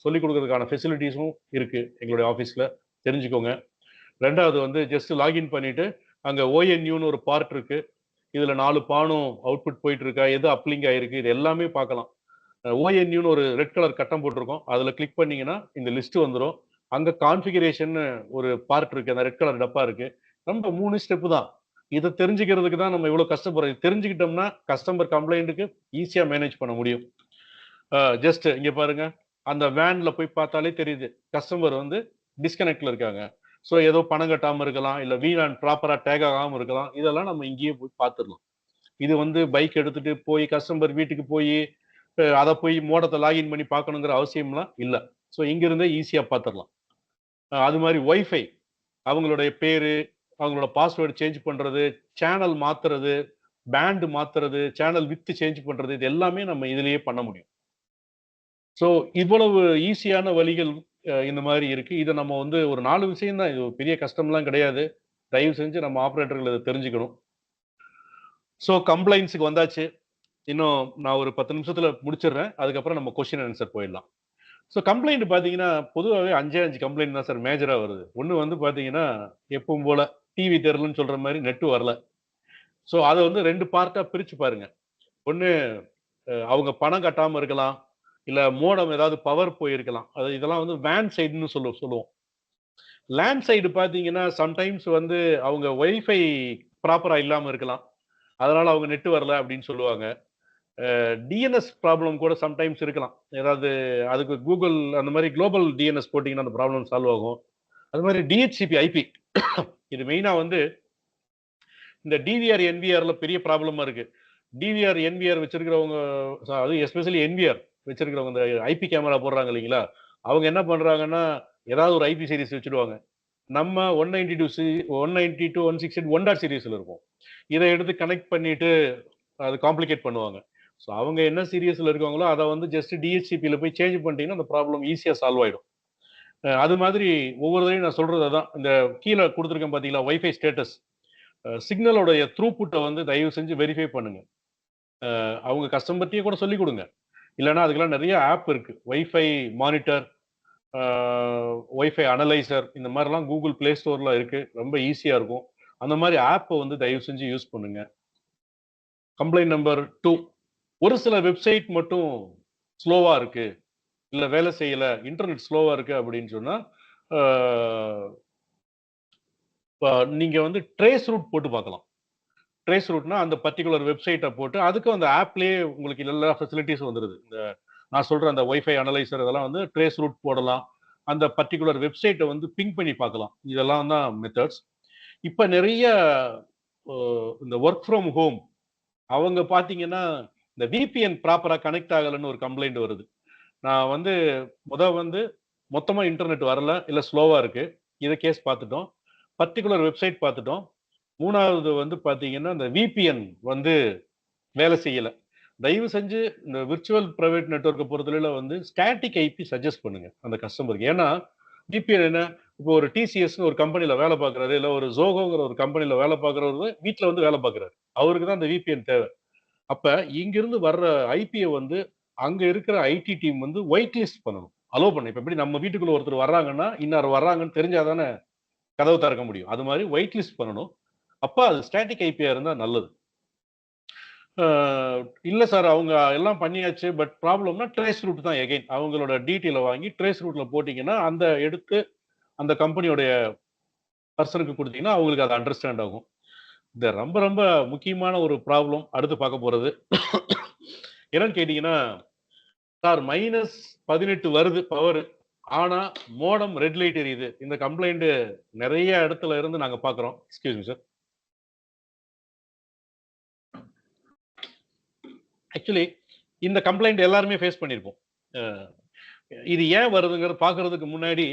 S1: சொல்லிக் குடுக்கறதுக்கான ஃபெசிலிட்டீஸும் இருக்கு எங்களுடைய ஆஃபீஸ்ல. தெரிஞ்சுக்கோங்க. 2வது வந்து ஜஸ்ட் லாகின் பண்ணிட்டு, அங்க ஓஎன்யூன்னு ஒரு பார்ட் இருக்கு. இதுல 4 பானும் அவுட்புட் போயிட்டு இருக்கா? எது அப்லிங்க் ஆயிருக்கு? இது எல்லாமே பார்க்கலாம். ஓஎன்யூன்னு ஒரு ரெட் கலர் கட்டம் போட்டிருக்கும். அதுல கிளிக் பண்ணீங்கன்னா, இந்த லிஸ்ட் வந்துரும். அங்க கான்ஃபிகரேஷன்னு ஒரு பார்ட் இருக்கு. அந்த ரெட் கலர் டப்பா இருக்கு. ரொம்ப 3 ஸ்டெப் தான். இத தெரிஞ்சுக்கிறதுக்கு தான் நம்ம இவ்வளோ கஷ்டப்படுறோம். இது தெரிஞ்சுக்கிட்டோம்னா, கஸ்டமர் கம்ப்ளைண்ட்க்கு ஈஸியா மேனேஜ் பண்ண முடியும். ஜஸ்ட் இங்க பாருங்க. அந்த வேன்ல போய் பார்த்தாலே தெரியுது. கஸ்டமர் வந்து டிஸ்கனெக்ட்ல இருக்காங்க. ஸோ ஏதோ பணம் கட்டாம இருக்கலாம். இல்ல VLAN ப்ராப்பரா டேக் ஆகாம இருக்கலாம். இதெல்லாம் நம்ம இங்கேயே போய் பார்த்துரலாம். இது வந்து பைக் எடுத்துட்டு போய் கஸ்டமர் வீட்டுக்கு போயி, அத போய் மோடத்த லாகின் பண்ணி பார்க்கணுங்கிற அவசியம்லாம் இல்ல. ஸோ இங்கிருந்தே ஈஸியா பார்த்துரலாம். அது மாரி வைஃபை அவங்களுடைய பேரு, அவங்களோட பாஸ்வேர்ட் சேஞ்ச் பண்றது, சேனல் மாத்துறது, பேண்ட் மாத்துறது, சேனல் விட்த் சேஞ்ச் பண்றது, இது எல்லாமே நம்ம இதிலேயே பண்ண முடியும். ஸோ இவ்வளவு ஈஸியான வழிகள் இந்த மாரி இருக்கு. இத நம்ம வந்து ஒரு 4 விஷயம் தான். இது ஒரு பெரிய கஷ்டம்லாம் கிடையாது. தயவு செஞ்சு நம்ம ஆப்பரேட்டர்கள் இத தெரிஞ்சுக்கணும். ஸோ கம்ப்ளைண்ட்ஸ்க்கு வந்தாச்சு. இன்னும் நான் ஒரு 10 நிமிஷத்துல முடிச்சிடுறேன். அதுக்கப்புறம் நம்ம கொஸ்டின் ஆன்சர் போயிடலாம். ஸோ கம்ப்ளைண்ட் பார்த்தீங்கன்னா, பொதுவாவே 5 கம்ப்ளைண்ட் தான் சார் மேஜரா வருது. ஒண்ணு வந்து பார்த்தீங்கன்னா, எப்பவும் போல டிவி தெரியலன்னு சொல்ற மாரி நெட் வரல. ஸோ அத வந்து 2 பார்ட்டா பிரிச்சு பாருங்க. ஒண்ணு அவங்க பணம் கட்டாம இருக்கலாம். இல்ல மோடம் ஏதாவது பவர் போயிருக்கலாம். இதெல்லாம் வந்து வேன் சைடுன்னு சொல்லுவோம். லேண்ட் சைடு பார்த்தீங்கன்னா, சம்டைம்ஸ் வந்து அவங்க வைஃபை ப்ராப்பரா இல்லாம இருக்கலாம். அதனால அவங்க நெட் வரல அப்படின்னு சொல்லுவாங்க. டிஎன்எஸ் ப்ராப்ளம் கூட சம்டைம்ஸ் இருக்கலாம். ஏதாவது அதுக்கு கூகுள் அந்த மாரி குளோபல் டிஎன்எஸ் போட்டீங்கன்னா அந்த ப்ராப்ளம் சால்வ் ஆகும். அது மாரி டிஹெச்சிபி, ஐபி இது மெயினா வந்து இந்த டிவிஆர், என்விஆர்ல பெரிய ப்ராப்ளமா இருக்கு. டிவிஆர், என்விஆர் வச்சிருக்கிறவங்க அதுவும் எஸ்பெஷலி என்விஆர் வச்சிருக்கிறவங்க இந்த ஐபி கேமரா போடுறாங்க இல்லைங்களா? அவங்க என்ன பண்றாங்கன்னா, ஏதாவது ஒரு ஐபி சீரிஸ் வச்சுடுவாங்க. நம்ம 192, 168, 1 சீரிஸ்ல இருக்கும். இத எடுத்து கனெக்ட் பண்ணிட்டு அது காம்ப்ளிகேட் பண்ணுவாங்க. ஸோ அவங்க என்ன சீரிஸ்ல இருக்காங்களோ, அத வந்து ஜஸ்ட் டிஹெச்சிபில போய் சேஞ்ச் பண்ணிட்டீங்கன்னா, அந்த ப்ராப்ளம் ஈஸியா சால்வ் ஆயிடும். அது மாதிரி ஒவ்வொரு தடவையும் நான் சொல்றது அதான். இந்த கீழ குடுத்துருக்கேன் பார்த்தீங்களா? Wifi status. சிக்னலோடைய த்ரூபுட்ட வந்து தயவு செஞ்சு வெரிஃபை பண்ணுங்க. அவங்க கஸ்டமர்ட்டயே கூட சொல்லிக் குடுங்க. இல்லன்னா அதுக்கெல்லாம் நெறைய ஆப் இருக்கு. வைஃபை மானிட்டர், ஆ வைஃபை அனலைசர் இந்த மாரிலாம் Google Play Storeல இருக்கு. ரொம்ப ஈஸியா இருக்கும். அந்த மாரி ஆப்ப வந்து தயவு செஞ்சு யூஸ் பண்ணுங்க. கம்ப்ளைண்ட் நம்பர் 2 ஒரு சில வெப்சைட் மட்டும் ஸ்லோவா இருக்கு. இல்ல வேலை செய்யல, இன்டர்நெட் ஸ்லோவா இருக்கு அப்படின்னு சொன்னா, ஆ இப்ப நீங்க வந்து ட்ரேஸ் ரூட் போட்டு பார்க்கலாம். ட்ரேஸ் ரூட்னா அந்த பர்ட்டிகுலர் வெப்சைட்ட போட்டு அதுக்கும் அந்த ஆப்லயே உங்களுக்கு எல்லா ஃபெசிலிட்டீஸும் வந்துருது. இந்த நான் சொல்ற அந்த வைஃபை அனலைசர் இதெல்லாம் வந்து ட்ரேஸ் ரூட் போடலாம். அந்த பர்ட்டிகுலர் வெப்சைட்ட வந்து பிங் பண்ணி பார்க்கலாம். இதெல்லாம் தான் மெத்தட்ஸ். இப்ப நெறைய அ இந்த வொர்க் ஃப்ரம் ஹோம் அவங்க பார்த்தீங்கன்னா, இந்த விபிஎன் ப்ராப்பரா கனெக்ட் ஆகலன்னு ஒரு கம்ப்ளைண்ட் வருது. நான் வந்து வந்து மொத்தமா இன்டர்நெட் வரல, இல்ல ஸ்லோவா இருக்கு. இத கேஸ் பார்த்துட்டோம். பர்ட்டிகுலர் வெப்சைட் பார்த்துட்டோம். 3வது வந்து பார்த்தீங்கன்னா, இந்த விபிஎன் வந்து வேலை செய்யல. தயவு செஞ்சு இந்த விர்ச்சுவல் பிரைவேட் நெட்வொர்க்க பொறுத்தளவுல வந்து ஸ்டாட்டிக் ஐபி சஜெஸ்ட் பண்ணுங்க அந்த கஸ்டமருக்கு. ஏன்னா, விபிஎன் என்ன இப்போ ஒரு டிசிஎஸ்ன்னு ஒரு கம்பெனில வேலை பார்க்குறாரு, இல்ல ஒரு ஜோஹோங்கிற ஒரு கம்பெனில வேலை பார்க்குறவரு வீட்ல வந்து வேலை பார்க்குறாரு. அவருக்கு தான் இந்த விபிஎன் தேவை. அப்ப இங்கிருந்து வர்ற ஐபிய வந்து அங்க இருக்கிற ஐடி டீம் வந்து ஒயிட் லிஸ்ட் பண்ணணும். அலோவ் பண்ணணும். இப்ப எப்படி நம்ம வீட்டுக்குள்ள ஒருத்தர் வர்றாங்கன்னா, இன்னார் வர்றாங்கன்னு தெரிஞ்சா தானே கதவு திறக்க முடியும். அது மாரி ஒயிட் லிஸ்ட் பண்ணணும். அப்ப அது ஸ்டாட்டிக் ஐபியா இருந்தா நல்லது. அ இல்ல சார் அவங்க எல்லாம் பண்ணியாச்சு. பட் ப்ராப்ளம்னா ட்ரேஸ் ரூட் தான் எகைன். அவங்களோட டீட்டெயில வாங்கி ட்ரேஸ் ரூட்ல போட்டீங்கன்னா, அந்த எடுத்து அந்த கம்பெனியோடைய பெர்சனுக்கு குடுத்தீங்கன்னா, அவங்களுக்கு அது அண்டர்ஸ்டாண்ட் ஆகும். இந்த ரொம்ப ரொம்ப முக்கியமான ஒரு ப்ராப்ளம் அடுத்து பார்க்க போறது. என்னன்னு கேட்டீங்கன்னா, சார் -18 வருது பவரு. ஆனா, மோடம் ரெட் லைட் எரியுது. இந்த கம்ப்ளைண்ட் நெறைய இடத்துல இருந்து நாங்க பார்க்குறோம். Excuse me sir. ஆக்சுவலி இந்த கம்ப்ளைண்ட் எல்லாருமே ஃபேஸ் பண்ணியிருப்போம். அ இது ஏன் வருதுங்கிறத பார்க்கறதுக்கு முன்னாடி,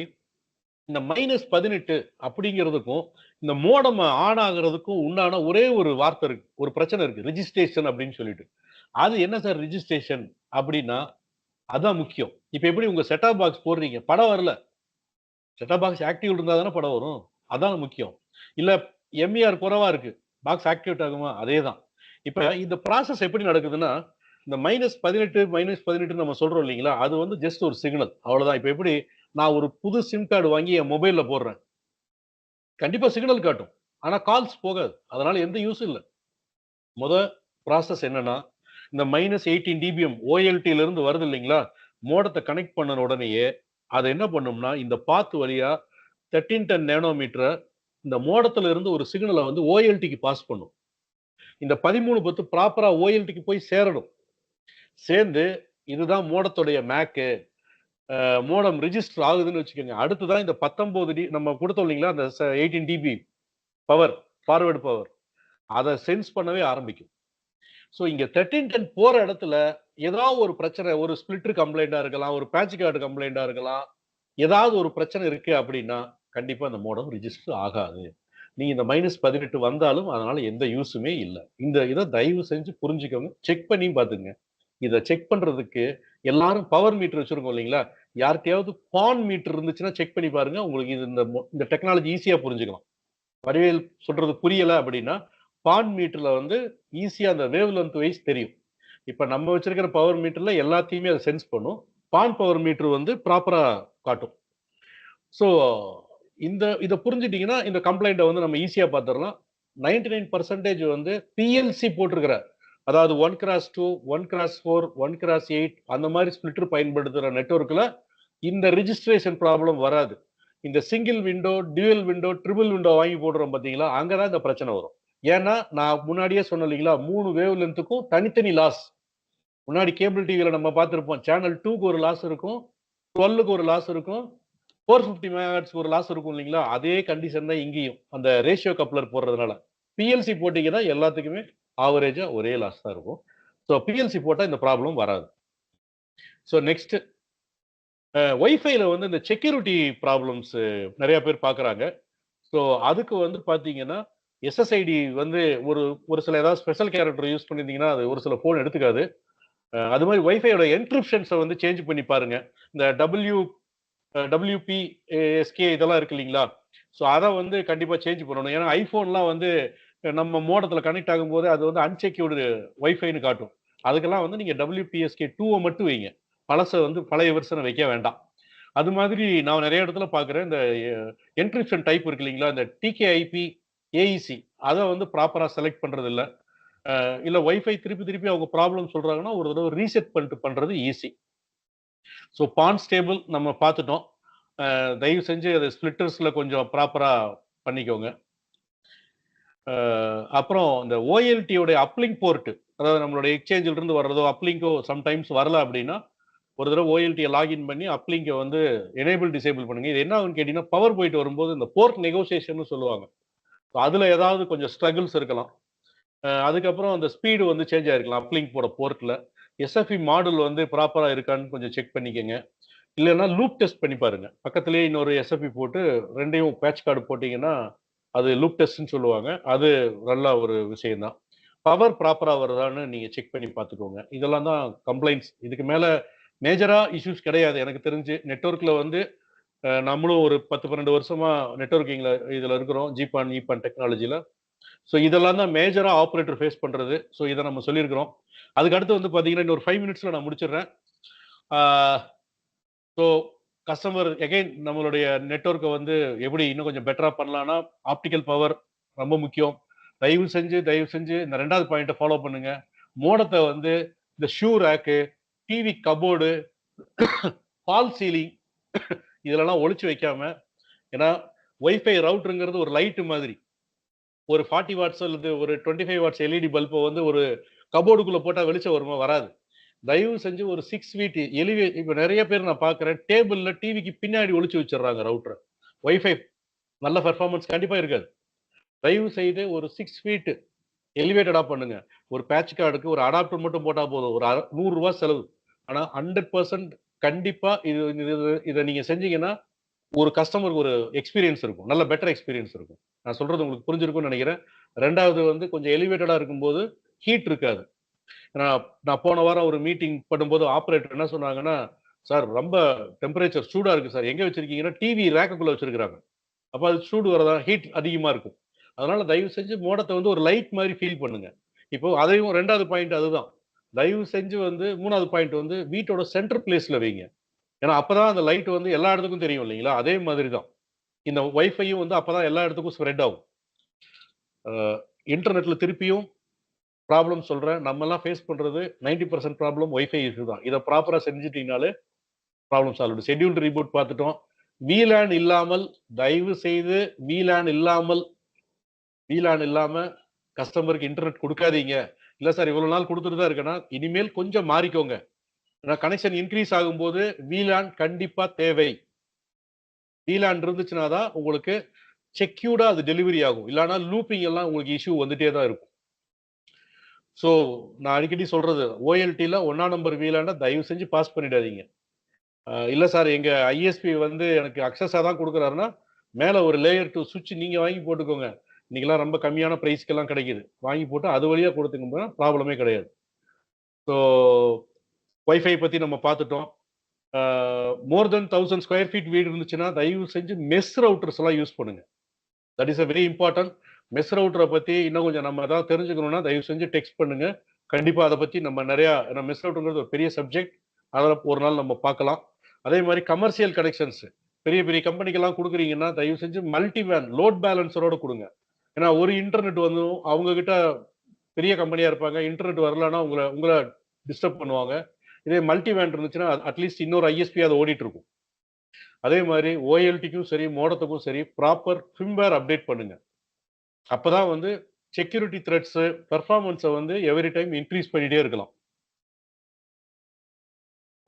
S1: இந்த -18 அப்படிங்கிறதுக்கும், இந்த மோடம் ஆன் ஆகுறதுக்கும் உண்டான ஒரே ஒரு வார்த்தை இருக்கு. ஒரு பிரச்சனை இருக்கு. ரிஜிஸ்ட்ரேஷன் அப்படின்னு சொல்லிட்டு. அது என்ன சார் ரிஜிஸ்ட்ரேஷன் அப்படின்னா, அதான் முக்கியம். இப்ப எப்படி உங்க செட் டாப் பாக்ஸ் போடுறீங்க, படம் வரல. செட் டாப் பாக்ஸ் ஆக்டிவ்ல இருந்தா தானே படம் வரும். அதான் முக்கியம். இல்ல எம்இஆர் குறைவா இருக்கு. பாக்ஸ் ஆக்டிவேட் ஆகுமா? அதேதான். இப்ப இந்த ப்ராசஸ் எப்படி நடக்குதுன்னா, இந்த -18 -18 நம்ம சொல்றோம் இல்லீங்களா? அது வந்து ஜஸ்ட் ஒரு சிக்னல். அவ்வளவுதான். இப்ப எப்படி நான் ஒரு புது சிம் கார்டு வாங்கி என் மொபைல்ல போடுறேன். கண்டிப்பா சிக்னல் காட்டும். ஆனா கால்ஸ் போகாது. அதனால எந்த யூஸும் இல்ல. மொத ப்ராசஸ் என்னன்னா, இந்த -18 டிபிஎம் ஓஎல்டில இருந்து வருது இல்லீங்களா? மோடத்த கனெக்ட் பண்ணன உடனேயே, அது என்ன பண்ணும்னா, இந்த பாத் வழியா 1310 நேனோமீட்டர இந்த மோடத்துல இருந்து ஒரு சிக்னல வந்து ஓஎல்டிக்கு பாஸ் பண்ணும். இந்த 1310 ப்ராப்பரா ஓஎல்டிக்கு போய் சேரணும். சேர்ந்து இதுதான் மோடத்துடைய மேக்கு. மோடம் ரிஜிஸ்டர் ஆகுதுன்னு வச்சுக்கோங்க. அடுத்து தான் இந்த 19 நம்ம குடுத்தோம் இல்லீங்களா? அந்த 18 டிபி பவர், ஃபார்வர்ட் பவர். அத சென்ஸ் பண்ணவே ஆரம்பிக்கும். ஸோ இங்க 1310 போற இடத்துல ஏதாவது ஒரு பிரச்சனை, ஒரு ஸ்ப்ளிட்டர் கம்ப்ளைண்ட்டா இருக்கலாம், ஒரு பேட்ச் கார்டு கம்ப்ளைண்ட்டா இருக்கலாம். ஏதாவது ஒரு பிரச்சனை இருக்கு அப்படின்னா, கண்டிப்பா அந்த மோடம் ரிஜிஸ்டர் ஆகாது. நீங்க இந்த -18 வந்தாலும் அதனால எந்த யூசுமே இல்ல. இந்த இத தயவு செஞ்சு புரிஞ்சுக்கோங்க. செக் பண்ணியும் பாத்துக்கங்க. இத செக் பண்றதுக்கு எல்லாரும் பவர் மீட்டர் வச்சிருக்கோம் இல்லீங்களா? யார்ட்டயாவது பான் மீட்டர் இருந்துச்சுன்னா செக் பண்ணி பாருங்க. உங்களுக்கு இது இந்த டெக்னாலஜி ஈஸியா புரிஞ்சுக்கலாம். வடிவேல் சொல்றது புரியல அப்படின்னா, பான் மீட்டர்ல வந்து ஈஸியா அந்த வேவ் லென்த் வைஸ் தெரியும். இப்ப நம்ம வச்சிருக்கிற பவர் மீட்டர்ல எல்லாத்தையுமே அது சென்ஸ் பண்ணும். பான் பவர் மீட்டர் வந்து ப்ராப்பரா காட்டும். ஸோ இத புரிஞ்சுட்டீங்கன்னா, இந்த கம்ப்ளைண்ட்ட வந்து நம்ம ஈஸியா பாத்துரலாம். 99% வந்து பிஎல்சி போட்டிருக்கிற அதாவது 1x2, 1x4, 1x8 அந்த மாரி ஸ்ப்ளிட்டர் பயன்படுத்துற நெட்வொர்க்ல இந்த ரிஜிஸ்ட்ரேஷன் ப்ராப்ளம் வராது. இந்த single window, dual window, triple window வாங்கி போடுறோம் பார்த்தீங்களா? அங்க தான் இந்த பிரச்சனை வரும். ஏன்னா, நான் முன்னாடியே சொன்னேன் இல்லைங்களா? 3 வேவ் லென்த்துக்கும் தனித்தனி லாஸ். முன்னாடி கேபிள் டிவில நம்ம பார்த்திருப்போம். சேனல் 2க்கு ஒரு லாஸ் இருக்கும். 12க்கு ஒரு லாஸ் இருக்கும். 450 மெகாஹெர்ட்ஸ்க்கு ஒரு லாஸ் இருக்கும் இல்லைங்களா? அதே கண்டிஷன் தான் இங்கேயும். அந்த ரேஷியோ கப்ளர் போடுறதுனால. பிஎல்சி போட்டீங்கன்னா எல்லாத்துக்குமே ஆவரேஜா ஒரே லாஸ் தான் இருக்கும். ஸோ பிஎல்சி போட்டா இந்த ப்ராப்ளம் வராது. ஸோ நெக்ஸ்ட் வைஃபைல வந்து இந்த செக்யூரிட்டி ப்ராப்ளம்ஸ் நெறைய பேர் பார்க்குறாங்க. ஸோ அதுக்கு வந்து பார்த்தீங்கன்னா, எஸ்எஸ்ஐடி வந்து ஒரு ஒரு சில ஏதாவது ஸ்பெஷல் கேரக்டர் யூஸ் பண்ணியிருந்தீங்கன்னா, அது ஒரு சில ஃபோன் எடுத்துக்காது. அது மாரி வைஃபையோட என்கிரிப்ஷன்ஸ வந்து சேஞ்ச் பண்ணி பாருங்க. இந்த WPSK இதெல்லாம் இருக்கு இல்லைங்களா? ஸோ அத வந்து கண்டிப்பா சேஞ்ச் பண்ணணும். ஏன்னா ஐஃபோன்லாம் வந்து நம்ம மோடத்துல கனெக்ட் ஆகும்போது அது வந்து அன்செக்யூர்டு வைஃபைன்னு காட்டும். அதுக்கெல்லாம் வந்து நீங்க WPSK 2 மட்டும் வைங்க. பழச வந்து பழைய வெர்ஷன வைக்க வேண்டாம். அது மாதிரி நான் நெறைய இடத்துல பார்க்குறேன். இந்த என்கிரிப்ஷன் டைப் இருக்கு இல்லைங்களா? இந்த TKIP, AEC அத வந்து ப்ராப்பரா செலக்ட் பண்றது இல்ல. இல்ல வைஃபை திருப்பி திருப்பி அவங்க ப்ராப்ளம் சொல்றாங்கன்னா, ஒரு தடவ ரீசெட் பண்ணிட்டு பண்றது ஈஸி. ஸோ பான் ஸ்டேபிள் நம்ம பார்த்துட்டோம். தயவு செஞ்சு அத ஸ்ப்ளிட்டர்ஸ்ல கொஞ்சம் ப்ராப்பரா பண்ணிக்கோங்க. அப்புறம் இந்த OLTயோட அப்லிங்க் போர்ட், அதாவது நம்மளோட எக்ஸ்சேஞ்சில இருந்து வர்றதோ, அப்லிங்கோ சம்டைம்ஸ் வரல அப்படின்னா, ஒரு தடவ OLTய லாகின் பண்ணி அப்லிங்க வந்து எனேபிள், டிசேபிள் பண்ணுங்க. இது என்ன ஆகும்னு கேட்டீங்கன்னா, பவர் போயிட்டு வரும்போது இந்த போர்ட் நெகோசியேஷன்னு சொல்லுவாங்க. அதுல ஏதாவது கொஞ்சம் ஸ்ட்ரகிள்ஸ் இருக்கலாம். அதுக்கப்புறம் அந்த ஸ்பீடு வந்து சேஞ்ச் ஆயிருக்கலாம் அப்லிங்க் போட போர்ட்ல. எஸ்எஃப்இ மாடுல் வந்து ப்ராப்பரா இருக்கான்னு கொஞ்சம் செக் பண்ணிக்கங்க. இல்லன்னா லூப் டெஸ்ட் பண்ணி பாருங்க. பக்கத்திலேயே இன்னொரு எஸ்எஃப்இ போட்டு 2யும் பேட்ச் கார்டு போட்டீங்கன்னா, அது லூப் டெஸ்ட்ன்னு சொல்லுவாங்க. அது நல்ல ஒரு விஷயம் தான். பவர் ப்ராப்பரா வருதான்னு நீங்க செக் பண்ணி பார்த்துக்கோங்க. இதெல்லாம் தான் கம்ப்ளைண்ட்ஸ். இதுக்கு மேல மேஜரா இஷ்யூஸ் கிடையாது எனக்கு தெரிஞ்சு. நெட்வொர்க்ல வந்து நம்மளும் ஒரு 10, 12 வருஷமா நெட்வொர்க்கிங்ல இதுல இருக்கிறோம். ஜிபான், ஈபான் டெக்னாலஜில. ஸோ இதெல்லாம் தான் மேஜரா ஆப்பரேட்டர் ஃபேஸ் பண்றது. ஸோ இத நம்ம சொல்லியிருக்கிறோம். அதுக்கு அடுத்து வந்து பார்த்தீங்கன்னா, இன்னொரு 5 மினிட்ஸ்ல நான் முடிச்சிடுறேன். ஆ ஸோ கஸ்டமர் அகைன் நம்மளுடைய நெட்வொர்க்க வந்து எப்படி இன்னும் கொஞ்சம் பெட்டரா பண்ணலாம்னா, ஆப்டிகல் பவர் ரொம்ப முக்கியம். தயவு செஞ்சு இந்த 2வது பாயிண்ட்ட ஃபாலோ பண்ணுங்க. மோடத்த வந்து இந்த shoe rack, TV cupboard, fall ceiling இதுலலாம் ஒளிச்சு வைக்காம, ஏன்னா வைஃபை ரவுட்டர்ங்கிறது ஒரு லைட் மாதிரி. ஒரு 40 வாட்ஸ் அல்லது ஒரு 25 வாட்ஸ் எல்இடி பல்ப வந்து ஒரு கப்போர்டுக்குள்ள போட்டா வெளிச்சம் வருமா? வராது. தயவு செஞ்சு ஒரு 6 ஃபீட் இப்ப நெறைய பேர் நான் பார்க்கிறேன். டேபிள்ல டிவிக்கு பின்னாடி ஒளிச்சு வச்சுடுறாங்க ரவுட்டர. வைஃபை நல்ல பெர்ஃபார்மன்ஸ் கண்டிப்பா இருக்காது. தயவு செய்து ஒரு 6 ஃபீட் எலிவேட்டடா பண்ணுங்க. ஒரு பேட்ச் கார்டுக்கு ஒரு அடாப்டர் மட்டும் போட்டா போதும். ஒரு ரூ. 100 செலவு. ஆனா 100% கண்டிப்பா இத நீங்க செஞ்சீங்கன்னா, ஒரு கஸ்டமருக்கு ஒரு எக்ஸ்பீரியன்ஸ் இருக்கும். நல்ல பெட்டர் எக்ஸ்பீரியன்ஸ் இருக்கும். நான் சொல்றது உங்களுக்கு புரிஞ்சிருக்கும்னு நெனைக்கிறேன். 2வது வந்து கொஞ்சம் எலிவேட்டடா இருக்கும்போது ஹீட் இருக்காது. நான் நான் போன வாரம் ஒரு மீட்டிங் பண்ணும்போது ஆப்பரேட்டர் என்ன சொன்னாங்கன்னா, "சார் ரொம்ப டெம்பரேச்சர் சூடா இருக்கு சார். எங்க வச்சிருக்கீங்கன்னா?" டிவி ரேக்குக்குள்ள வச்சிருக்காங்க. அப்ப அது சூடு வரதா ஹீட் அதிகமா இருக்கும். அதனால தயவு செஞ்சு மோடத்த வந்து ஒரு லைட் மாரி ஃபீல் பண்ணுங்க. இப்போ அதையும் 2வது பாயிண்ட் அதுதான். தயவு செஞ்சு வந்து 3வது பாயிண்ட் வந்து வீட்டோட சென்டர் பிளேஸ்ல வைங்க. ஏன்னா அப்பதான் அந்த லைட் வந்து எல்லா இடத்துக்கும் தெரியும் இல்லைங்களா? அதே மாதிரி தான். இந்த வைஃபையும் வந்து அப்பதான் எல்லா இடத்துக்கும் ஸ்ப்ரெட் ஆகும். அ இன்டர்நெட்ல திருப்பியும் ப்ராப்ளம் சொல்றேன். நம்மலாம் ஃபேஸ் பண்றது 90% ப்ராப்ளம் வைஃபை இஷ்யூ தான். இத ப்ராப்பரா செஞ்சுட்டீங்கனாலே ப்ராப்ளம் சால்வ்டு. ஷெட்யூல்டு ரீபூட் பார்த்துட்டோம். VLAN இல்லாமல் தயவு செய்து VLAN இல்லாமல் VLAN இல்லாம கஸ்டமருக்கு இன்டர்நெட் குடுக்காதீங்க. இல்ல சார் இவ்வளவு நாள் குடுத்துட்டு தான் இருக்கேன்னா, இனிமேல் கொஞ்சம் மாறிக்கோங்க. ஏன்னா கனெக்ஷன் இன்கிரீஸ் ஆகும்போது VLAN கண்டிப்பா தேவை. VLAN இருந்துச்சுன்னா தான் உங்களுக்கு செக்யூர்டா அது டெலிவரி ஆகும். இல்லன்னா லூப்பிங் எல்லாம் உங்களுக்கு இஷ்யூ வந்துட்டே தான் இருக்கும். ஸோ நான் அடிக்கடி சொல்றது OLTல 1ஆம் நம்பர் VLAN தயவு செஞ்சு பாஸ் பண்ணிடாதீங்க. இல்ல சார் எங்க ஐஎஸ்பி வந்து எனக்கு அக்சஸா தான் குடுக்குறாருன்னா, மேல ஒரு லேயர் 2 ஸ்விட்ச் நீங்க வாங்கி போட்டுக்கோங்க. இன்னைக்கெல்லாம் ரொம்ப கம்மியான பிரைஸ்க்கெல்லாம் கிடைக்குது. வாங்கி போட்டு அது வழியா குடுத்தீங்கன்னா ப்ராப்ளமே கிடையாது. ஸோ வைஃபை பத்தி நம்ம பார்த்துட்டோம். மோர் தென் 1000 ஸ்கொயர் ஃபீட் வீடு இருந்துச்சுன்னா, தயவு செஞ்சு மெஷ் ரவுட்டர்ஸ் எல்லாம் யூஸ் பண்ணுங்க. That is very important. Mesh ரவுட்டர பத்தி இன்னும் கொஞ்சம் நம்ம ஏதாவது தெரிஞ்சுக்கணும்னா, தயவு செஞ்சு டெக்ஸ்ட் பண்ணுங்க. கண்டிப்பா அத பத்தி நம்ம நெறையா ஏன்னா மெஷ் ரவுட்டர்ங்கிறது ஒரு பெரிய சப்ஜெக்ட். அத ஒரு நாள் நம்ம பார்க்கலாம். அதே மாரி கமர்ஷியல் கனெக்ஷன்ஸ் பெரிய பெரிய கம்பெனிக்கெல்லாம் குடுக்குறீங்கன்னா, தயவு செஞ்சு மல்டி வேன் லோட் பேலன்ஸரோட குடுங்க. ஏன்னா ஒரு இன்டர்நெட் வந்தும் அவங்க கிட்ட பெரிய கம்பெனியா இருப்பாங்க. இன்டர்நெட் வரலன்னா உங்கள உங்கள டிஸ்டர்ப் பண்ணுவாங்க. இதே மல்டி வேன் இருந்துச்சுன்னா, அட்லீஸ்ட் இன்னொரு ஐஎஸ்பி அது ஓடிட்டு இருக்கும். அதே மாதிரி ஓஎல்டிக்கும் சரி, மோடத்துக்கும் சரி ப்ராப்பர் ஃபிர்ம்வேர் அப்டேட் பண்ணுங்க. அப்பதான் வந்து செக்யூரிட்டி த்ரெட்ஸ், பெர்ஃபார்மன்ஸ வந்து எவரி டைம் இன்கிரீஸ் பண்ணிட்டே இருக்கலாம்.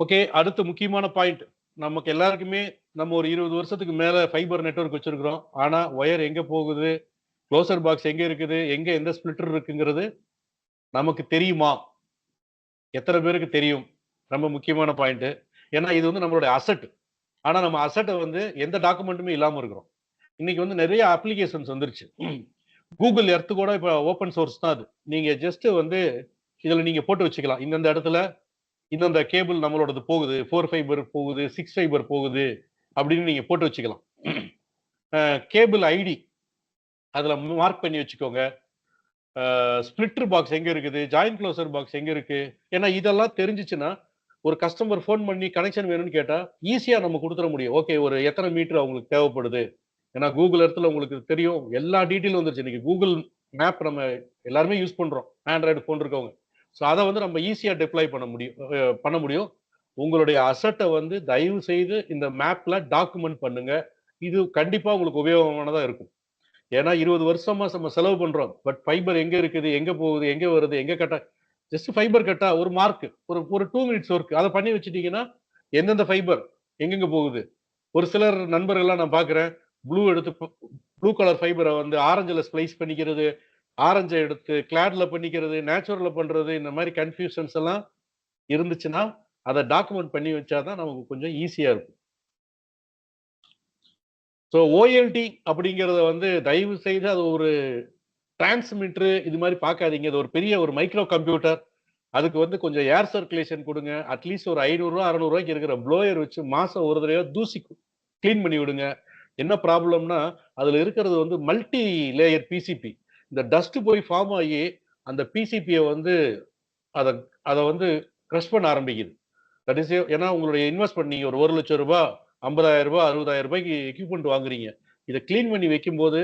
S1: ஓகே. அடுத்த முக்கியமான பாயிண்ட். நமக்கு எல்லாருக்குமே நம்ம ஒரு 20 வருஷத்துக்கு மேல ஃபைபர் நெட்வொர்க் வச்சிருக்கிறோம். ஆனா வயர் எங்க போகுது? குளோசர் பாக்ஸ் எங்க இருக்குது? எங்க எந்த ஸ்ப்ளிட்டர் இருக்குங்கிறது நமக்கு தெரியுமா? எத்தன பேருக்கு தெரியும்? ரொம்ப முக்கியமான பாயிண்ட். ஏன்னா இது வந்து நம்மளுடைய அசெட். ஆனா நம்ம அசெட்ட வந்து எந்த டாக்குமெண்ட்டுமே இல்லாம இருக்கிறோம். இன்னைக்கு வந்து நெறைய அப்ளிகேஷன்ஸ் வந்துருச்சு. கூகுள் எர்த் கூட இப்ப ஓப்பன் சோர்ஸ் தான் அது. நீங்க ஜஸ்ட் வந்து இதுல நீங்க போட்டு வச்சுக்கலாம். இந்தந்த இடத்துல இந்தந்த கேபிள் நம்மளோடது போகுது. 4 ஃபைபர் போகுது, 6 ஃபைபர் போகுது அப்படின்னு நீங்க போட்டு வச்சுக்கலாம். கேபிள் ஐடி அதுல மார்க் பண்ணி வச்சுக்கோங்க. ஸ்ப்ளிட்டர் பாக்ஸ் எங்க இருக்குது? ஜாயிண்ட் க்ளோசர் பாக்ஸ் எங்க இருக்கு? ஏன்னா இதெல்லாம் தெரிஞ்சுச்சுன்னா, ஒரு கஸ்டமர் ஃபோன் பண்ணி கனெக்ஷன் வேணும்னு கேட்டா, ஈஸியா நம்ம குடுத்துற முடியும். ஓகே ஒரு எத்தன மீட்டர் அவங்களுக்கு தேவைப்படுது? ஏன்னா கூகுள் எர்த்ல உங்களுக்கு தெரியும். எல்லா டீட்டெயிலும் வந்துருச்சு. இன்னைக்கு கூகுள் மேப் நம்ம எல்லாருமே யூஸ் பண்றோம். ஆண்ட்ராய்டு ஃபோன் இருக்கவங்க. ஸோ அத வந்து நம்ம ஈஸியா டெப்ளாய் பண்ண முடியும். உங்களுடைய அசெட்ட வந்து தயவு செய்து இந்த மேப்ல டாக்குமெண்ட் பண்ணுங்க. இது கண்டிப்பா உங்களுக்கு உபயோகமானதா இருக்கும். ஏன்னா 20 வருஷமா நம்ம செலவு பண்றோம். பட் ஃபைபர் எங்க இருக்குது? எங்க போகுது? எங்க வருது? எங்க கட்டா ஜஸ்ட் ஃபைபர் கட்டா ஒரு மார்க் ஒரு 2 மினிட்ஸ் ஒர்க். அத பண்ணி வச்சுட்டீங்கன்னா, எந்தெந்த ஃபைபர் எங்கெங்க போகுது? ஒரு சிலர் நண்பர்கள்லாம் நான் பார்க்கிறேன். ப்ளூ எடுத்து ப்ளூ கலர் ஃபைபர வந்து ஆரஞ்சுல ஸ்ப்ளைஸ் பண்ணிக்கிறது, ஆரஞ்ச எடுத்து கிளாட்ல பண்ணிக்கிறது, நேச்சுரல்ல பண்றது, இந்த மாரி கன்ஃப்யூஷன்ஸ் எல்லாம் இருந்துச்சுன்னா, அத டாக்குமெண்ட் பண்ணி வச்சா தான் நமக்கு கொஞ்சம் ஈஸியா இருக்கும். ஸோ ஓஎல்டி அப்படிங்கிறத வந்து தயவு செய்து அது ஒரு டிரான்ஸ்மிட்டர் இது மாரி பார்க்காதீங்க. இது ஒரு பெரிய ஒரு மைக்ரோ கம்ப்யூட்டர். அதுக்கு வந்து கொஞ்சம் ஏர் சர்க்குலேஷன் குடுங்க. அட்லீஸ்ட் ஒரு ரூ. 500 ரூ. 600 இருக்கிற ப்ளோயர் வச்சு மாசம் ஒரு தடவையா தூசி கிளீன் பண்ணி விடுங்க. என்ன ப்ராப்ளம்னா, அதுல இருக்கிறது வந்து மல்டி லேயர் பிசிபி. இந்த டஸ்ட் போய் ஃபார்ம் ஆகி, அந்த பிசிபிய வந்து அத அத வந்து கிரஷ் பண்ண ஆரம்பிக்குது. தட் இஸ் ஏன்னா உங்களுடைய இன்வெஸ்ட்மென்ட் நீங்க ஒரு ரூ. 1,00,000 ரூ. 50,000 ரூ. 60,000க்கு எக்யூப்மென்ட் வாங்குறீங்க. இத கிளீன் பண்ணி வைக்கும்போது,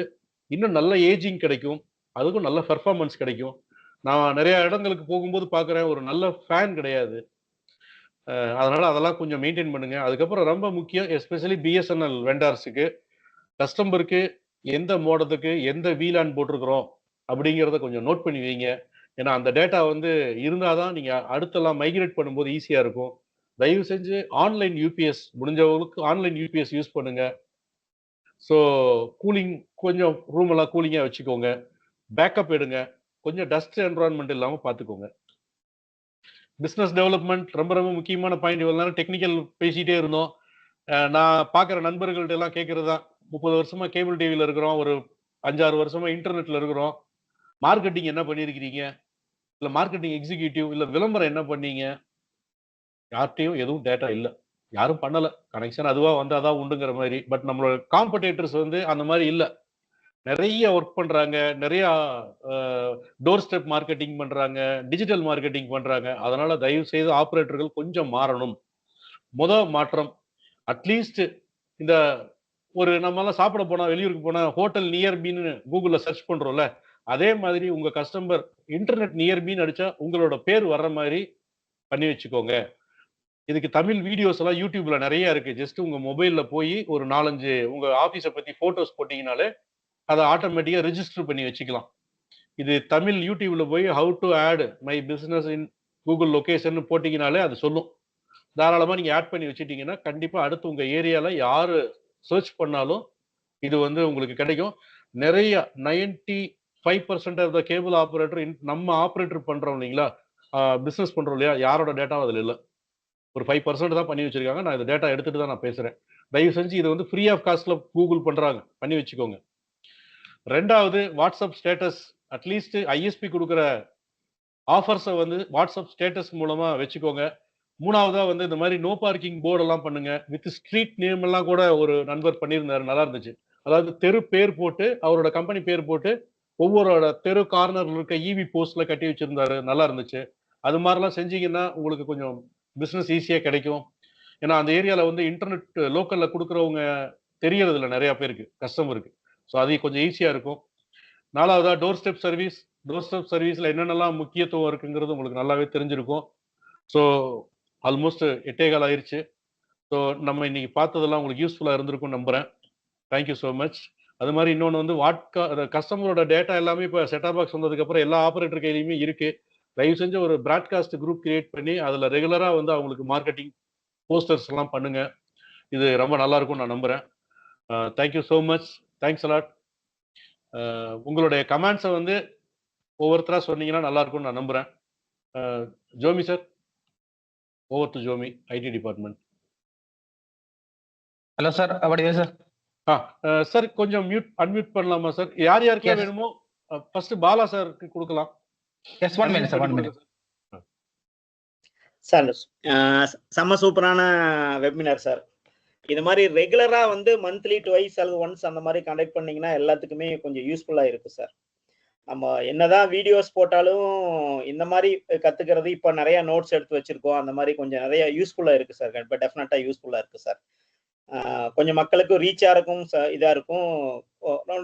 S1: இன்னும் நல்ல ஏஜிங் கிடைக்கும். அதுக்கும் நல்ல பெர்ஃபார்மன்ஸ் கிடைக்கும். நான் நெறைய இடங்களுக்கு போகும்போது பார்க்குறேன், ஒரு நல்ல ஃபேன் கிடையாது. அதனால அதெல்லாம் கொஞ்சம் மெயின்டெயின் பண்ணுங்க. அதுக்கப்புறம் ரொம்ப முக்கியம் எஸ்பெஷலி பிஎஸ்என்எல் வெண்டார்ஸுக்கு கஸ்டமருக்கு எந்த மோடத்துக்கு எந்த VLAN போட்டிருக்கிறோம் அப்படிங்கிறத கொஞ்சம் நோட் பண்ணி வைங்க. ஏன்னா அந்த டேட்டா வந்து இருந்தா தான் நீங்க அடுத்தெல்லாம் மைக்ரேட் பண்ணும்போது ஈஸியா இருக்கும். தயவு செஞ்சு ஆன்லைன் யூபிஎஸ் முடிஞ்சவங்களுக்கு ஆன்லைன் யூபிஎஸ் யூஸ் பண்ணுங்க. ஸோ கூலிங் கொஞ்சம் ரூம் எல்லாம் கூலிங்கா வச்சுக்கோங்க. பேக்கப் எடுங்க. கொஞ்சம் டஸ்ட் என்விரான்மென்ட் இல்லாம பார்த்துக்கோங்க. பிசினஸ் டெவலப்மெண்ட் ரொம்ப ரொம்ப முக்கியமான பாயிண்ட். இவ்வளவு நேரம் டெக்னிக்கல் பேசிட்டே இருந்தோம். நான் பார்க்குற நண்பர்கள்ட்ட எல்லாம் கேட்கறது தான். 30 வருஷமா கேபிள் டிவில இருக்கிறோம். ஒரு 5, 6 வருஷமா இன்டர்நெட்ல இருக்கிறோம். மார்க்கெட்டிங் என்ன பண்ணியிருக்கிறீங்க? இல்ல மார்க்கெட்டிங் எக்ஸிக்யூட்டிவ் இல்ல விளம்பரம் என்ன பண்ணீங்க? யார்ட்டயும் எதுவும் டேட்டா இல்ல. யாரும் பண்ணல. கனெக்ஷன் அதுவா வந்தா தான் உண்டுங்கிற மாரி. பட் நம்மளோட காம்படிட்டர்ஸ் வந்து அந்த மாரி இல்ல. நெறைய வொர்க் பண்றாங்க. நெறைய அ டோர் ஸ்டெப் மார்க்கெட்டிங் பண்றாங்க. டிஜிட்டல் மார்க்கெட்டிங் பண்றாங்க. அதனால தயவு செய்து ஆப்பரேட்டர்கள் கொஞ்சம் மாறணும். மாற்றம் அட்லீஸ்ட் இந்த ஒரு நம்மலாம் சாப்பிட போனா, வெளியூருக்கு போனா, ஹோட்டல் நியர் மீன்னு கூகுள்ல சர்ச் பண்றோம்ல. அதே மாதிரி உங்க கஸ்டமர் இன்டர்நெட் நியர் மீன்னு அடிச்சா, உங்களோட பேர் வர்ற மாரி பண்ணி வச்சுக்கோங்க. இதுக்கு தமிழ் வீடியோஸ் எல்லாம் YouTubeல நெறைய இருக்கு. ஜஸ்ட் உங்க மொபைல்ல போயி ஒரு 4, 5 உங்க ஆபீஸ பத்தி ஃபோட்டோஸ் போட்டீங்கனாலே, அத ஆட்டோமேட்டிக்கா ரிஜிஸ்டர் பண்ணி வச்சுக்கலாம். இது தமிழ் YouTubeல போய் how to add my business in Google லொகேஷன்னு போட்டீங்கனாலே அது சொல்லும். தாராளமா நீங்க ஆட் பண்ணி வச்சுட்டீங்கன்னா, கண்டிப்பா அடுத்து உங்க ஏரியால யாரு சர்ச் பண்ணாலும், இது வந்து உங்களுக்கு கிடைக்கும். நெறைய 95% ஆஃப் த கேபிள் ஆப்பரேட்டர் நம்ம ஆப்பரேட்டர் பண்றோம் இல்லைங்களா? பிசினஸ் பண்றோம் இல்லையா? யாரோட டேட்டாவும் அதுல இல்ல. ஒரு 5% தான் பண்ணி வச்சிருக்காங்க. நான் இந்த டேட்டா எடுத்துட்டு தான் நான் பேசுறேன். தயவு செஞ்சு இத வந்து ஃப்ரீ ஆஃப் காஸ்ட்ல கூகுள் பண்றாங்க. பண்ணி வச்சுக்கோங்க. 2வது வாட்ஸ்அப் ஸ்டேட்டஸ் அட்லீஸ்ட் ஐஎஸ்பி குடுக்குற ஆஃபர்ஸ வந்து வாட்ஸ்அப் ஸ்டேட்டஸ் மூலமா வச்சுக்கோங்க. 3வதா வந்து இந்த மாரி நோ பார்க்கிங் போர்ட் எல்லாம் பண்ணுங்க. வித் ஸ்ட்ரீட் நேம் எல்லாம் கூட ஒரு நண்பர் பண்ணியிருந்தாரு. நல்லா இருந்துச்சு. அதாவது தெரு பேர் போட்டு, அவரோட கம்பெனி பேர் போட்டு, ஒவ்வொரோட தெரு கார்னர்ல இருக்க ஈவி போஸ்ட்ல கட்டி வச்சிருந்தாரு. நல்லா இருந்துச்சு. அது மாரிலாம் செஞ்சீங்கன்னா, உங்களுக்கு கொஞ்சம் பிசினஸ் ஈஸியா கிடைக்கும். ஏன்னா, அந்த ஏரியால வந்து இன்டர்நெட் லோக்கல்ல குடுக்குறவங்க தெரியறதில்ல நெறைய பேருக்கு, கஸ்டமருக்கு. ஸோ அது கொஞ்சம் ஈஸியா இருக்கும். 4வதா door step service. Door step சர்வீஸ்ல என்னென்னலாம் முக்கியத்துவம் இருக்குங்கிறது உங்களுக்கு நல்லாவே தெரிஞ்சிருக்கும். ஸோ ஆல்மோஸ்ட் 8:15 ஆயிருச்சு. ஸோ நம்ம இன்னைக்கு பார்த்ததெல்லாம் உங்களுக்கு யூஸ்ஃபுல்லா இருந்திருக்கும்னு நம்புறேன். Thank you so much. அது மாரி இன்னொன்னு வந்து கஸ்டமரோட டேட்டா எல்லாமே இப்ப செட்டாப் பாக்ஸ் வந்ததுக்கப்புறம் எல்லா ஆப்பரேட்டர் கையிலயுமே இருக்கு. தயவு செஞ்சு ஒரு பிராட்காஸ்ட் குரூப் கிரியேட் பண்ணி, அதுல ரெகுலரா வந்து அவங்களுக்கு மார்க்கெட்டிங், போஸ்டர்ஸ் எல்லாம் பண்ணுங்க. இது ரொம்ப நல்லா இருக்கும்னு நான் நம்புறேன். Thank you so much. Thanks a lot. உங்களுடைய கமெண்ட்ஸ வந்து ஒவ்வொருத்தரா சொன்னீங்கன்னா நல்லா இருக்கும்னு நான் நம்புறேன். Jomy sir, over to Jomy, IT department.
S2: Hello sir, Vadivel sir.
S1: Sir கொஞ்சம் அன்மியூட் பண்ணலாமா சார்? யார் யாருக்கெல்லாம்
S2: Yes.
S1: வேணுமோ ஃபர்ஸ்ட் பாலா சாருக்கு கொடுக்கலாம்.
S2: Yes, 1 minute sir, 1 minute.
S3: Sir செம்ம சூப்பரான வெபினார் சார். இது மாதிரி ரெகுலரா வந்து மந்த்லி ட்வைஸ் அல்லது ஒன்ஸ் அந்த மாதிரி கண்டக்ட் பண்ணீங்கன்னா எல்லாத்துக்குமே கொஞ்சம் யூஸ்ஃபுல்லா இருக்கும் சார். நம்ம என்னதான் வீடியோஸ் போட்டாலும் இந்த மாதிரி கத்துக்கிறது இப்ப நிறைய நோட்ஸ் எடுத்து வச்சிருக்கோம். அந்த மாதிரி கொஞ்சம் நிறைய யூஸ்ஃபுல்லா இருக்கு சார். இப்ப டெஃபினட்டா யூஸ்ஃபுல்லா இருக்கு சார். கொஞ்சம் மக்களுக்கு ரீச்சா இருக்கும், இதா இருக்கும்.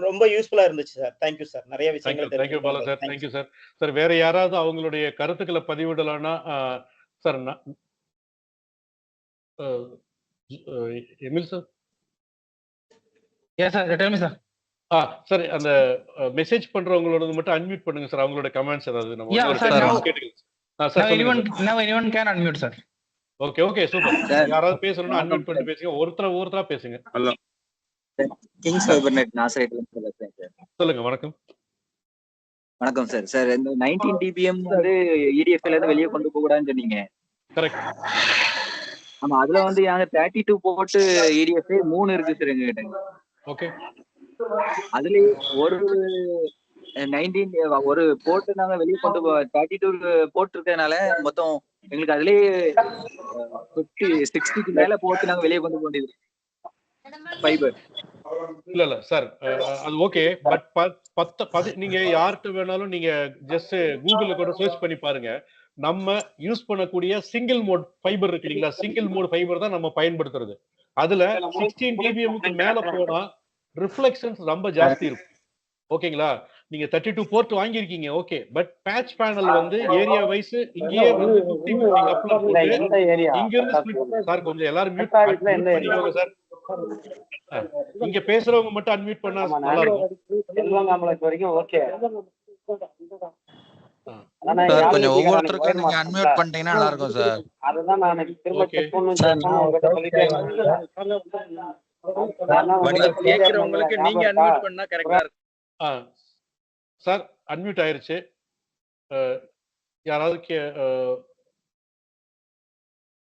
S3: ரொம்ப யூஸ்ஃபுல்லா இருந்துச்சு சார். Thank you sir. நிறைய விஷயங்கள்
S1: thank you Bala sir. Thank you sir. Sir வேற யாராவது அவங்களுடைய கருத்துக்களை பதிவிடலாம்னா sir Emil sir.
S2: Yes sir, tell me sir.
S1: Sir அந்த மெசேஜ் பண்றவங்களோட மட்டும் அன்மியூட் பண்ணுங்க சார். அவங்களோட கமெண்ட்ஸ் ஏதாவது நம்ம
S2: Yeah,
S1: ஒரு
S2: sir,
S1: 10
S2: now-
S1: minutes கேட்டுக்கலாம். சார் சொல்லுங்க.
S2: Now anyone can unmute sir.
S1: Okay super. யாராவது பேசணும்னா அன்மியூட் பண்ணிட்டு பேசுங்க. ஒருத்தரா பேசுங்க.
S4: ஹலோ கிங்ஸ் வெபர்நெட் நாசரேட்ல இருந்து பேசுறேன் சார்.
S1: சொல்லுங்க.
S4: வணக்கம் சார். சார் இந்த 19 dBm வந்து EDFல இருந்து வெளியே கொண்டு போக கூடாதுன்னு சொன்னீங்க.
S1: கரெக்ட்.
S4: ஆமா, அதுல வந்து நாங்க 32 போட்டு EDF 3 இருக்கு சார் எங்க கிட்ட.
S1: ஓகே.
S4: அதுல ஒரு 19 ஒரு போட்டு நாங்க வெளியே கொண்டு 32 போட்டு இருக்கறதுனால மொத்தம் எங்களுக்கு அதுலயே 60க்கு மேல போட்டு நாங்க வெளியே கொண்டு போக வேண்டியது ஃபைபர்.
S1: இல்ல சார், அது ஓகே. பட் நீங்க யார்கிட்ட வேணாலும் நீங்க ஜஸ்ட் கூகுள்ல கூட சர்ச் பண்ணி பாருங்க. நம்ம யூஸ் பண்ணக்கூடிய சிங்கிள் மோட் ஃபைபர் இருக்கு இல்லீங்களா? சிங்கிள் மோட் ஃபைபர் தான் நம்ம பயன்படுத்துறது. அதுல 16 dBm மேல போனா ரிஃப்ளெக்ஷன்ஸ் ரொம்ப ஜாஸ்தி இருக்கும். ஓகேங்களா? நீங்க 32 போர்ட் வாங்கியிருக்கீங்க, ஓகே. பட் பேட்ச் பேனல் வந்து ஏரியா வைஸ் இங்கேயே வந்து 50 கப்ளர் போட்டு இங்க இருந்து ஸ்ப்ளிட். சார் கொஞ்சம் எல்லாரும் மியூட் பண்ணிக்கோங்க சார். இங்க பேசுறவங்க மட்டும் அன்மியூட் பண்ணா நல்லா இருக்கும்.
S5: சார் கொஞ்சம் ஒவ்வொருத்தருக்கும் நீங்க அன்மியூட் பண்ணிட்டீங்கன்னா நல்லா இருக்கும் சார்.
S6: அதுதான் நான் திரும்ப செக்
S3: கேக்குறவங்களுக்கு நீங்க அன்மியூட் பண்ணா கரெக்ட்டா இருக்கும்.
S1: சார் அன்மியூட் ஆயிருச்சு. யாராவது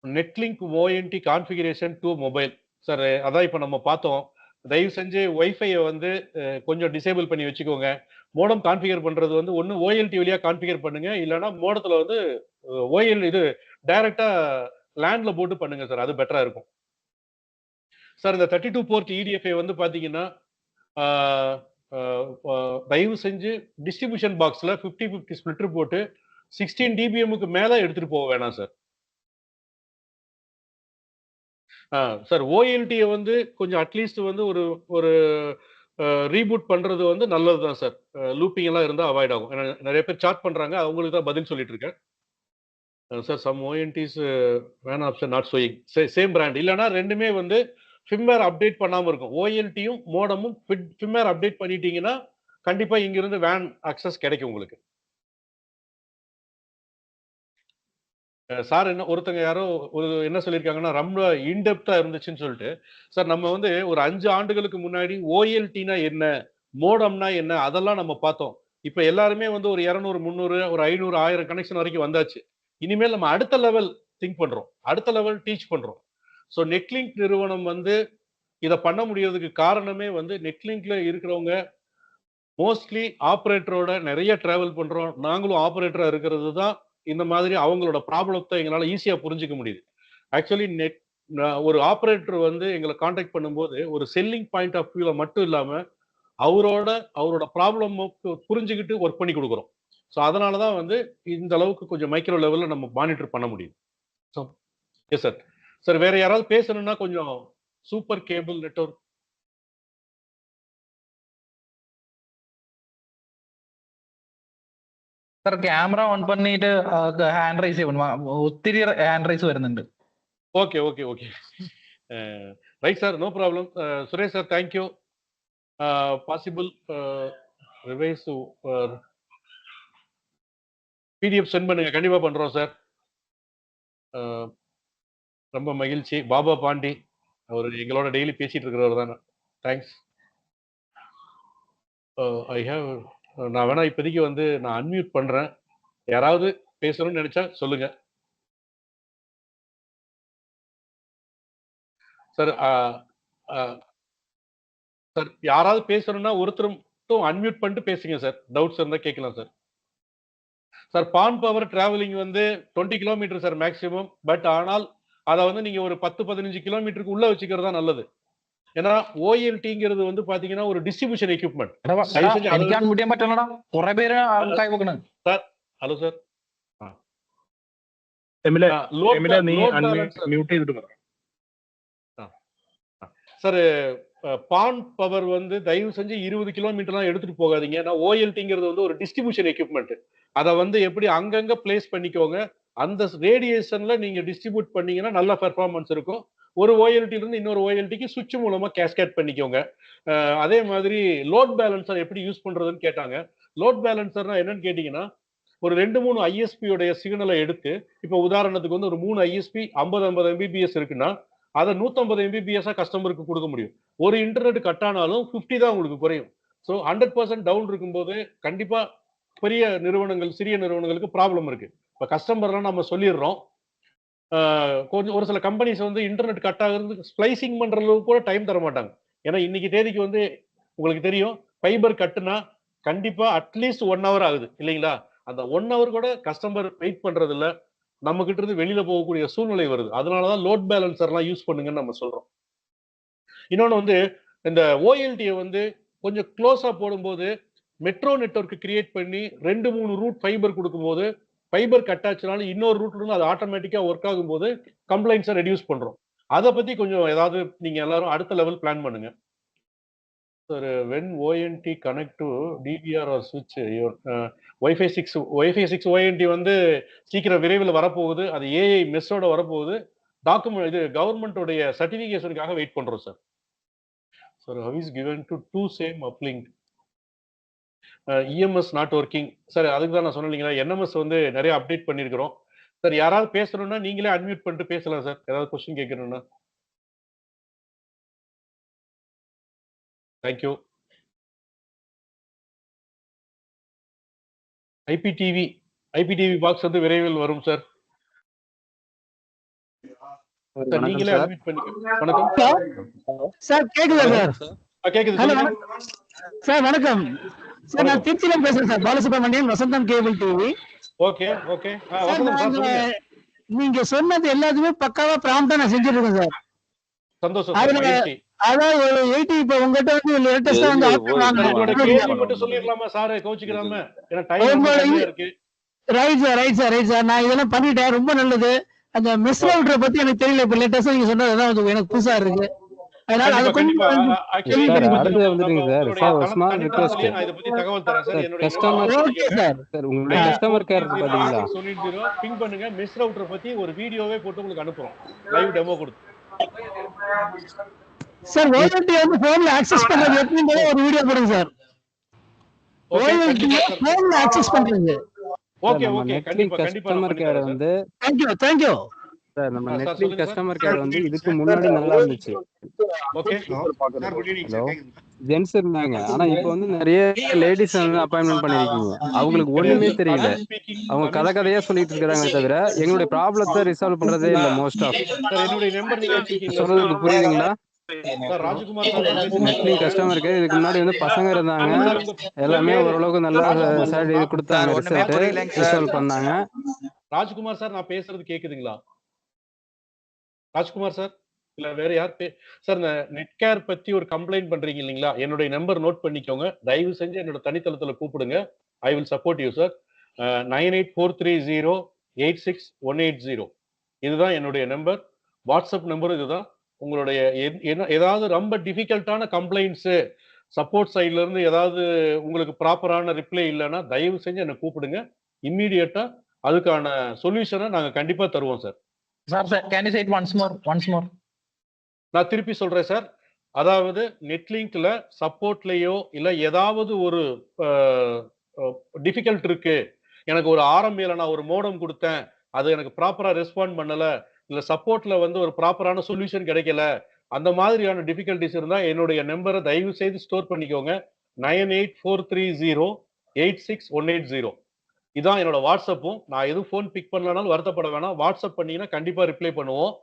S1: Netlink ONT configuration to mobile sir, அதான் இப்ப நம்ம பார்த்தோம். தயவு செஞ்சு வைஃபையை வந்து கொஞ்சம் டிசேபிள் பண்ணி வச்சுக்கோங்க. மோடம் கான்ஃபிகர் பண்றது வந்து ஒன்னு OLT வழியா கான்ஃபிகர் பண்ணுங்க, இல்லைன்னா மோடத்துல வந்து இது டைரக்டா லேண்ட்ல போட்டு பண்ணுங்க சார். அது பெட்டரா இருக்கும் சார். இந்த 32 போர்ட் EDFA வந்து பாத்தீங்கன்னா தயவு செஞ்சு டிஸ்ட்ரிபியூஷன் பாக்ஸ்ல 50-50 ஸ்பிளிட்டர் போட்டு 16 dBmக்கு மேல எடுத்துட்டு போக வேணாம் சார். சார் OLT வந்து கொஞ்சம் அட்லீஸ்ட் வந்து ஒரு ரீபூட் பண்றது வந்து நல்லதுதான் சார். லூப்பிங் எல்லாம் இருந்தா அவாய்ட் ஆகும். நிறைய பேர் சாட் பண்றாங்க, அவங்களுக்கு தான் பதில் சொல்லிட்டு இருக்கேன் சார். சம் ONTs வேன் option not showing same brand, இல்லைன்னா ரெண்டுமே வந்து ஃபிர்ம்வேர் அப்டேட் பண்ணாம இருக்கும். OLTயும் மோடமும் ஃபிர்ம்வேர் அப்டேட் பண்ணிட்டீங்கன்னா கண்டிப்பா இங்க இருந்து வேன் அக்சஸ் கிடைக்கும் உங்களுக்கு. சார் ஒருத்தங்க யாரோ என்ன சொல்லியிருக்காங்கன்னா ரொம்ப இன்டெப்தா இருந்துச்சுன்னு சொல்லிட்டு. சார் நம்ம வந்து ஒரு 5 ஆண்டுகளுக்கு முன்னாடி OLTனா என்ன, மோடம்னா என்ன, அதெல்லாம் நம்ம பார்த்தோம். இப்ப எல்லாருமே வந்து ஒரு 200, 300, ஒரு 500, 1000 கனெக்ஷன் வரைக்கும் வந்தாச்சு. இனிமேல் நம்ம அடுத்த லெவல் திங்க் பண்றோம், அடுத்த லெவல் டீச் பண்றோம். ஸோ நெட்லிங்க் நிறுவனம் வந்து இதை பண்ண முடியறதுக்கு காரணமே வந்து நெட்லிங்க்ல இருக்கிறவங்க மோஸ்ட்லி ஆபரேட்டரோட நிறைய டிராவல் பண்றோம். நாங்களும் ஆபரேட்டரா இருக்கிறது தான் இந்த மாதிரி அவங்களோட ப்ராப்ளத்தை எங்களால ஈஸியா புரிஞ்சுக்க முடியுது. ஆக்சுவலி ஒரு ஆபரேட்டர் வந்து எங்களை கான்டாக்ட் பண்ணும்போது ஒரு செல்லிங் பாயிண்ட் ஆஃப் வியூல மட்டும் இல்லாம அவரோட ப்ராப்ளம் புரிஞ்சுக்கிட்டு ஒர்க் பண்ணி கொடுக்குறோம். ஸோ அதனாலதான் வந்து இந்த அளவுக்கு கொஞ்சம் மைக்ரோ லெவல்ல நம்ம மானிட்டர் பண்ண முடியும். So yes sir. சார் வேற யாராவது பேசணும்னா கொஞ்சம் super cable network.
S2: Sir camera on പണിട്ട് ഹാൻഡ് റൈസ് ചെയ്യണം. ഒത്തിരി ഹാൻഡ് റൈസ് വരുന്നുണ്ട്.
S1: Okay right sir, no problem. Suresh sir, thank you. Possible revise PDF sent பண்ணுங்க, கண்டிப்பா பண்றோம் சார். ரொம்ப மகிழ்ச்சி. பாபா பாண்டி அவர் எங்களோட டெய்லி பேசிட்டு இருக்கிறவர் தானே. தேங்க்ஸ். ஐ ஹேவ் நான் வேணா இப்போதைக்கு வந்து நான் அன்மியூட் பண்றேன். யாராவது பேசணும்னு நினைச்சா சொல்லுங்க சார். சார் யாராவது பேசணும்னா ஒருத்தர் மட்டும் அன்மியூட் பண்ணிட்டு பேசுங்க சார். டவுட்ஸ் இருந்தா கேட்கலாம் sir. Sir PON power travelling வந்து 20 கிலோமீட்டர் சார் மேக்ஸிமம். பட் ஆனால் அதை வந்து நீங்க ஒரு 10-15 கிலோமீட்டருக்கு உள்ள வச்சுக்கிறது தான் நல்லது. ஏன்னா ஓஎல்டிங்கிறது வந்து பாத்தீங்கன்னா ஒரு distribution equipment. Sir hello sir, sir PON power வந்து தயவு செஞ்சு 20 கிலோமீட்டர்லாம் எடுத்துட்டு போகாதீங்க. ஏன்னா ஓஎல்டிங்கிறது வந்து ஒரு டிஸ்ட்ரிபியூஷன் எக்யூப்மெண்ட். அதை வந்து எப்படி அங்கங்க பிளேஸ் பண்ணிக்கோங்க. அந்த ரேடியேஷன்ல நீங்க டிஸ்ட்ரிபியூட் பண்ணீங்கன்னா நல்ல பெர்ஃபார்மன்ஸ் இருக்கும். ஒரு ஓஎல்டில இருந்து இன்னொரு ஓஎல்டிக்கு சுவிட்ச் மூலமா கேஸ்கேட் பண்ணிக்கோங்க. அதே மாதிரி லோட் பேலன்சர் எப்படி யூஸ் பண்றதுன்னு கேட்டாங்க. லோட் பேலன்சர்னா என்னன்னு கேட்டீங்கன்னா, ஒரு 2-3 ஐஎஸ்பியோடைய சிக்னலை எடுத்து, இப்போ உதாரணத்துக்கு வந்து ஒரு 3 ஐஎஸ்பி 50 MBPS இருக்குன்னா அதை 150 MBPS கஸ்டமருக்கு கொடுக்க முடியும். ஒரு இன்டர்நெட் கட் ஆனாலும் 50 தான் உங்களுக்கு குறையும். ஸோ 100% டவுன் இருக்கும்போது கண்டிப்பா பெரிய நிறுவனங்கள் சிறிய நிறுவனங்களுக்கு ப்ராப்ளம் இருக்கு. இப்போ கஸ்டமர்லாம் நம்ம சொல்லிடுறோம். கொஞ்சம் ஒரு சில கம்பெனிஸ் வந்து இன்டர்நெட் கட் ஆகுறது ஸ்ப்ளைசிங் பண்ற அளவுக்கு கூட டைம் தர மாட்டாங்க. ஏன்னா இன்னைக்கு தேதிக்கு வந்து உங்களுக்கு தெரியும், ஃபைபர் கட்டுனா கண்டிப்பா அட்லீஸ்ட் 1 hour ஆகுது இல்லைங்களா? அந்த 1 hour கூட கஸ்டமர் வெயிட் பண்றது இல்ல. நம்ம கிட்ட இருந்து வெளியில போகக்கூடிய சூழ்நிலை வருது. அதனாலதான் லோட் பேலன்சர்லாம் யூஸ் பண்ணுங்கன்னு நம்ம சொல்றோம். இன்னொன்னு வந்து இந்த ஓஎல்டியை வந்து கொஞ்சம் க்ளோஸா போடும்போது மெட்ரோ நெட்வொர்க் கிரியேட் பண்ணி 2-3 ரூட் ஃபைபர் கொடுக்கும்போது ஃபைபர் கட் ஆச்சுனாலும் இன்னொரு ரூட்ல இருந்து அது ஆட்டோமேட்டிக்கா ஒர்க் ஆகும்போது கம்ப்ளைண்ட்ஸை ரெடியூஸ் பண்றோம். அதை பத்தி கொஞ்சம் ஏதாவது நீங்க எல்லாரும் அடுத்த லெவல் பிளான் பண்ணுங்க sir. When ONT connect to DVR or சுவிட்ச் வைஃபை 6 ஓஎன்டி வந்து சீக்கிரம் விரைவில் வரப்போகுது. அது ஏஐ மெஸ்ஸோட வரப்போகுது. டாக்குமெண்ட் இது கவர்மெண்டோடைய சர்டிபிகேஷனுக்காக வெயிட் பண்றோம் sir. Sir how is given to 2 same uplink EMS not working sir. அதுக்கு தான் நான் சொன்னீங்களா, என்எம்எஸ் வந்து நிறைய அப்டேட் பண்ணியிருக்கிறோம் சார். யாராவது பேசணும்னா நீங்களே அன்மியூட் பண்ணிட்டு பேசலாம் சார். ஏதாவது கொஸ்டின் கேட்கணும்னா. தேங்க்யூ. ஐபிடிவி பாக்ஸ் வந்து விரைவில் வரும் சார். சார் நீங்களே அன்மியூட் பண்ணிக்கோங்க. வணக்கம்
S7: சார். கேக்குதா சார்?
S1: கேக்குது.
S7: ஹலோ சார், வணக்கம் சார். நான் திருச்சியில பேசுறேன் சார். பாலசுப்ரமணியன், வசந்தம் கேபிள் டிவி.
S1: Okay okay.
S7: நீங்க சொன்னது எல்லாத்துமே பக்காவா ப்ராம்ப்டா நான் செஞ்சுட்டு இருக்கேன் சார்.
S1: சந்தோஷம்.
S7: அதாவது ஒரு 80 இப்ப உங்ககிட்ட வந்து லேட்டஸ்டா வந்து
S1: கேள்வி மட்டும் சொல்லிரலாமா சார்? கோச்சிக்கலாம? ஏன்னா டைம் இருக்கு.
S7: Right sir. நான் இதெல்லாம் பண்ணிட்டேன். ரொம்ப நல்லது. அந்த மெஸ் ரவுட்டரை பத்தி எனக்கு தெரியல. இப்ப லேட்டஸ்டா நீங்க சொன்னது அதான் எனக்கு புதுசா இருக்கு. அதனால அது கொஞ்சம்
S8: அடுத்து வந்துட்டீங்க சார். சார் ஒரு ஸ்மால் ரிக்வெஸ்ட்.
S1: நான் இத பத்தி தகவல் தரேன் சார். என்னோட
S8: கஸ்டமர்
S7: ஓகே சார்.
S8: சார் உங்களுடைய கஸ்டமர் கேர் பாத்தீங்களா?
S1: சொல்லிடுறோம். பிங் பண்ணுங்க. மெஸ் ரவுட்டர் பத்தி ஒரு வீடியோவே போட்டு உங்களுக்கு அனுப்புறோம். லைவ் டெமோ கொடுத்து.
S7: சார் ஓஎல்டி வந்து போன்ல அக்சஸ் பண்றது எப்படிங்கற ஒரு வீடியோ போடுங்க சார். ஓஎல்டி போன்ல அக்சஸ் பண்றது.
S1: ஓகே கண்டிப்பா
S8: கஸ்டமர் கேர் வந்து
S7: थैंक यू
S8: சார். நம்ம நெட்லிங்க் கஸ்டமர் கேர் வந்து இதுக்கு முன்னாடி நல்லா இருந்துச்சு.
S1: Okay
S9: sir good evening sir.
S8: Gents இருந்தாங்க. ஆனா இப்போ வந்து நிறைய லேடிஸ் வந்து அப்பாயின்மெண்ட் பண்ணிருக்கீங்க. அவங்களுக்கு ஒண்ணுமே தெரியல. அவங்க கதையா சொல்லிட்டு இருக்காங்க தவிர எங்களுடைய ப்ராப்ளத்தை ரிசால்வ் பண்றதே இல்ல. மோஸ்ட் ஆஃப்
S1: என்னோட நம்பர் நீங்க வச்சிருக்கீங்க.
S8: சொல்றது புரியுதுங்களா?
S1: சார் ராஜகுமார் சார்
S8: நெட்லிங்க் கஸ்டமர் கேர் இதுக்கு முன்னாடி வந்து பசங்க இருந்தாங்க. எல்லாமே ஓரளவுக்கு நல்லா சேலரி கொடுத்தாங்க. ரிசல்ட் ரிசால்வ் பண்ணாங்க.
S1: ராஜ்குமார் சார் நான் பேசுறது கேக்குதுங்களா? ராஜ்குமார் சார் இல்ல வேற யார் சார்? இந்த நெட்கேர் பத்தி ஒரு கம்ப்ளைண்ட் பண்றீங்க இல்லீங்களா? என்னோட நம்பர் நோட் பண்ணிக்கோங்க. தயவு செஞ்சு என்னோட தனித்தளத்துல கூப்பிடுங்க. I will support you sir. 9843086180 இதுதான் என்னுடைய நம்பர். வாட்ஸ்அப் நம்பர் இதுதான். உங்களுடைய ஏதாவது ரொம்ப டிஃபிகல்ட்டான கம்ப்ளைண்ட்ஸ் சப்போர்ட் சைட்ல இருந்து ஏதாவது உங்களுக்கு ப்ராப்பரான ரிப்ளை இல்லைன்னா தயவு செஞ்சு என்ன கூப்பிடுங்க. இம்மீடியட்டா அதுக்கான சொல்யூஷனை நாங்க கண்டிப்பா தருவோம் sir.
S2: Sir, can you say it once more?
S1: நான் திருப்பி சொல்றேன் சார். அதாவது நெட்லிங்க்ல சப்போர்ட்லயோ இல்ல ஏதாவது ஒரு டிஃபிகல்ட் இருக்கு, எனக்கு ஒரு ஆர்எம்ஏல நான் ஒரு மோடம் கொடுத்தேன், அது எனக்கு ப்ராப்பரா ரெஸ்பாண்ட் பண்ணல, இல்ல சப்போர்ட்ல வந்து ஒரு ப்ராப்பரான சொல்யூஷன் கிடைக்கல, அந்த மாதிரியான டிஃபிகல்டிஸ் இருந்தா என்னுடைய நம்பரை தயவு செய்து ஸ்டோர் பண்ணிக்கோங்க. 9843086180. இதான் என்னோட வாட்ஸ்அப்பும். நான் எதுவும் ஃபோன் பிக் பண்ணலனாலும் வருத்தப்பட வேணாம். வாட்ஸ்அப் பண்ணீங்கன்னா கண்டிப்பா ரிப்ளை பண்ணுவோம்.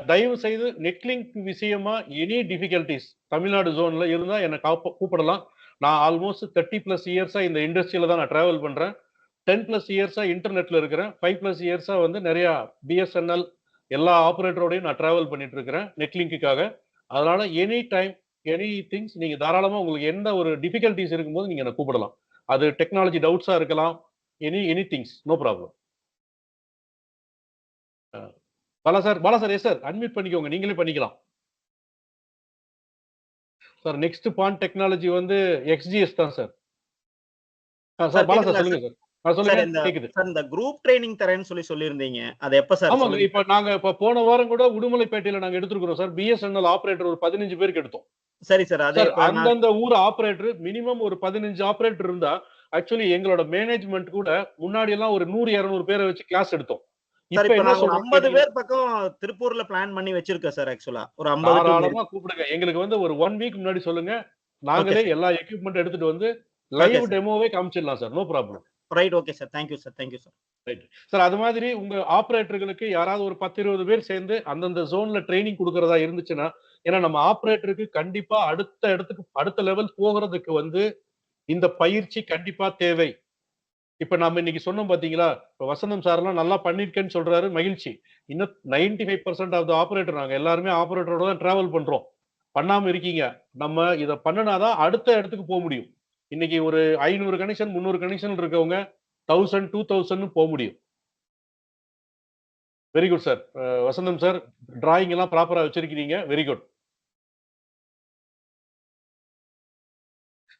S1: தயவு செய்து நெட்லிங்க் விஷயமா எனி டிஃபிகல்டிஸ் தமிழ்நாடு ஜோன்ல இருந்தா என்ன கூப்பிடலாம். நான் ஆல்மோஸ்ட் 30+ இயர்ஸா இந்த இண்டஸ்ட்ரியில தான் நான் டிராவல் பண்றேன். 10+ இயர்ஸா இன்டர்நெட்ல இருக்கிறேன். 5+ இயர்ஸா வந்து நிறைய பிஎஸ்என்எல் எல்லா ஆபரேட்டரோடையும் நான் டிராவல் பண்ணிட்டு இருக்கிறேன் நெட்லிங்க்குக்காக. அதனால எனி டைம் எனி திங்ஸ் நீங்க தாராளமா உங்களுக்கு எந்த ஒரு டிஃபிகல்டிஸ் இருக்கும்போது நீங்க என்ன கூப்பிடலாம். அது டெக்னாலஜி டவுட்ஸா இருக்கலாம். Any things no problem. Bala sir yes sir unmute பண்ணிக்கோங்க, நீங்களே பண்ணிக்கலாம் சார். நெக்ஸ்ட் பான் டெக்னாலஜி வந்து எக்ஸ்ஜிஎஸ் தான் சார். சார் பாலா சார் சொல்லுங்க சார். சொல்லுங்க கேக்குது
S3: சார். இந்த குரூப் ட்ரைனிங் தரேன்னு சொல்லியிருந்தீங்க, அது எப்ப சார்?
S1: ஆமாங்க, இப்ப நாங்க போன வாரம் கூட உடுமலைப்பேட்டையில நாங்க எடுத்துக்கிறோம் சார். பிஎஸ்என்எல் ஆபரேட்டர் ஒரு 15 பேருக்கு எடுத்தோம்.
S3: சரி சார். அது
S1: அந்தந்த ஊர் ஆபரேட்டர் மினிமம் ஒரு 15 ஆபரேட்டர் இருந்தா ஆக்சுவலி எங்களோட மேனேஜ்மெண்ட் கூட முன்னாடி எல்லாம் ஒரு 100-200 பேரை வச்சு கிளாஸ் எடுத்தோம்.
S3: இப்ப என்ன 50 பேர் பக்கம் திருப்பூர்ல பிளான் பண்ணி வச்சிருக்கேன் சார். ஆக்சுவலா ஒரு 50
S1: தாராளமா கூப்பிடுங்க. எங்களுக்கு வந்து ஒரு 1 வீக் முன்னாடி சொல்லுங்க, நாங்களே எல்லா எக்யூப்மெண்ட் எடுத்துட்டு வந்து லைவ் டெமோவே காமிச்சிடலாம் sir. No problem.
S3: Right, okay sir. Thank you sir. Thank you sir.
S1: Right sir. அது மாதிரி உங்க ஆபரேட்டர்களுக்கு யாராவது ஒரு 10-20 பேர் சேர்ந்து அந்தந்த ஜோன்ல ட்ரைனிங் கொடுக்கறதா இருந்துச்சுன்னா, ஏன்னா நம்ம ஆபரேட்டருக்கு கண்டிப்பா அடுத்த லெவல் போகிறதுக்கு வந்து இந்த பயிற்சி கண்டிப்பா தேவை. இப்ப நம்ம இன்னைக்கு சொன்னோம் பாத்தீங்களா, இப்ப வசந்தம் சார் எல்லாம் நல்லா பண்ணிருக்கேன்னு சொல்றாரு, மகிழ்ச்சி. இன்னும் 95% ஆஃப் த ஆபரேட்டர் நாங்க எல்லாருமே ஆபரேட்டரோட தான் டிராவல் பண்றோம். பண்ணாம இருக்கீங்க. நம்ம இத பண்ணுனாதான் அடுத்த இடத்துக்கு போக முடியும். இன்னைக்கு ஒரு 500 கனெக்ஷன் 300 கனெக்ஷன் இருக்கவங்க 1000 2000 போக முடியும். Very good sir. Vasantham sir drawing எல்லாம் ப்ராப்பரா வச்சிருக்கீங்க. Very good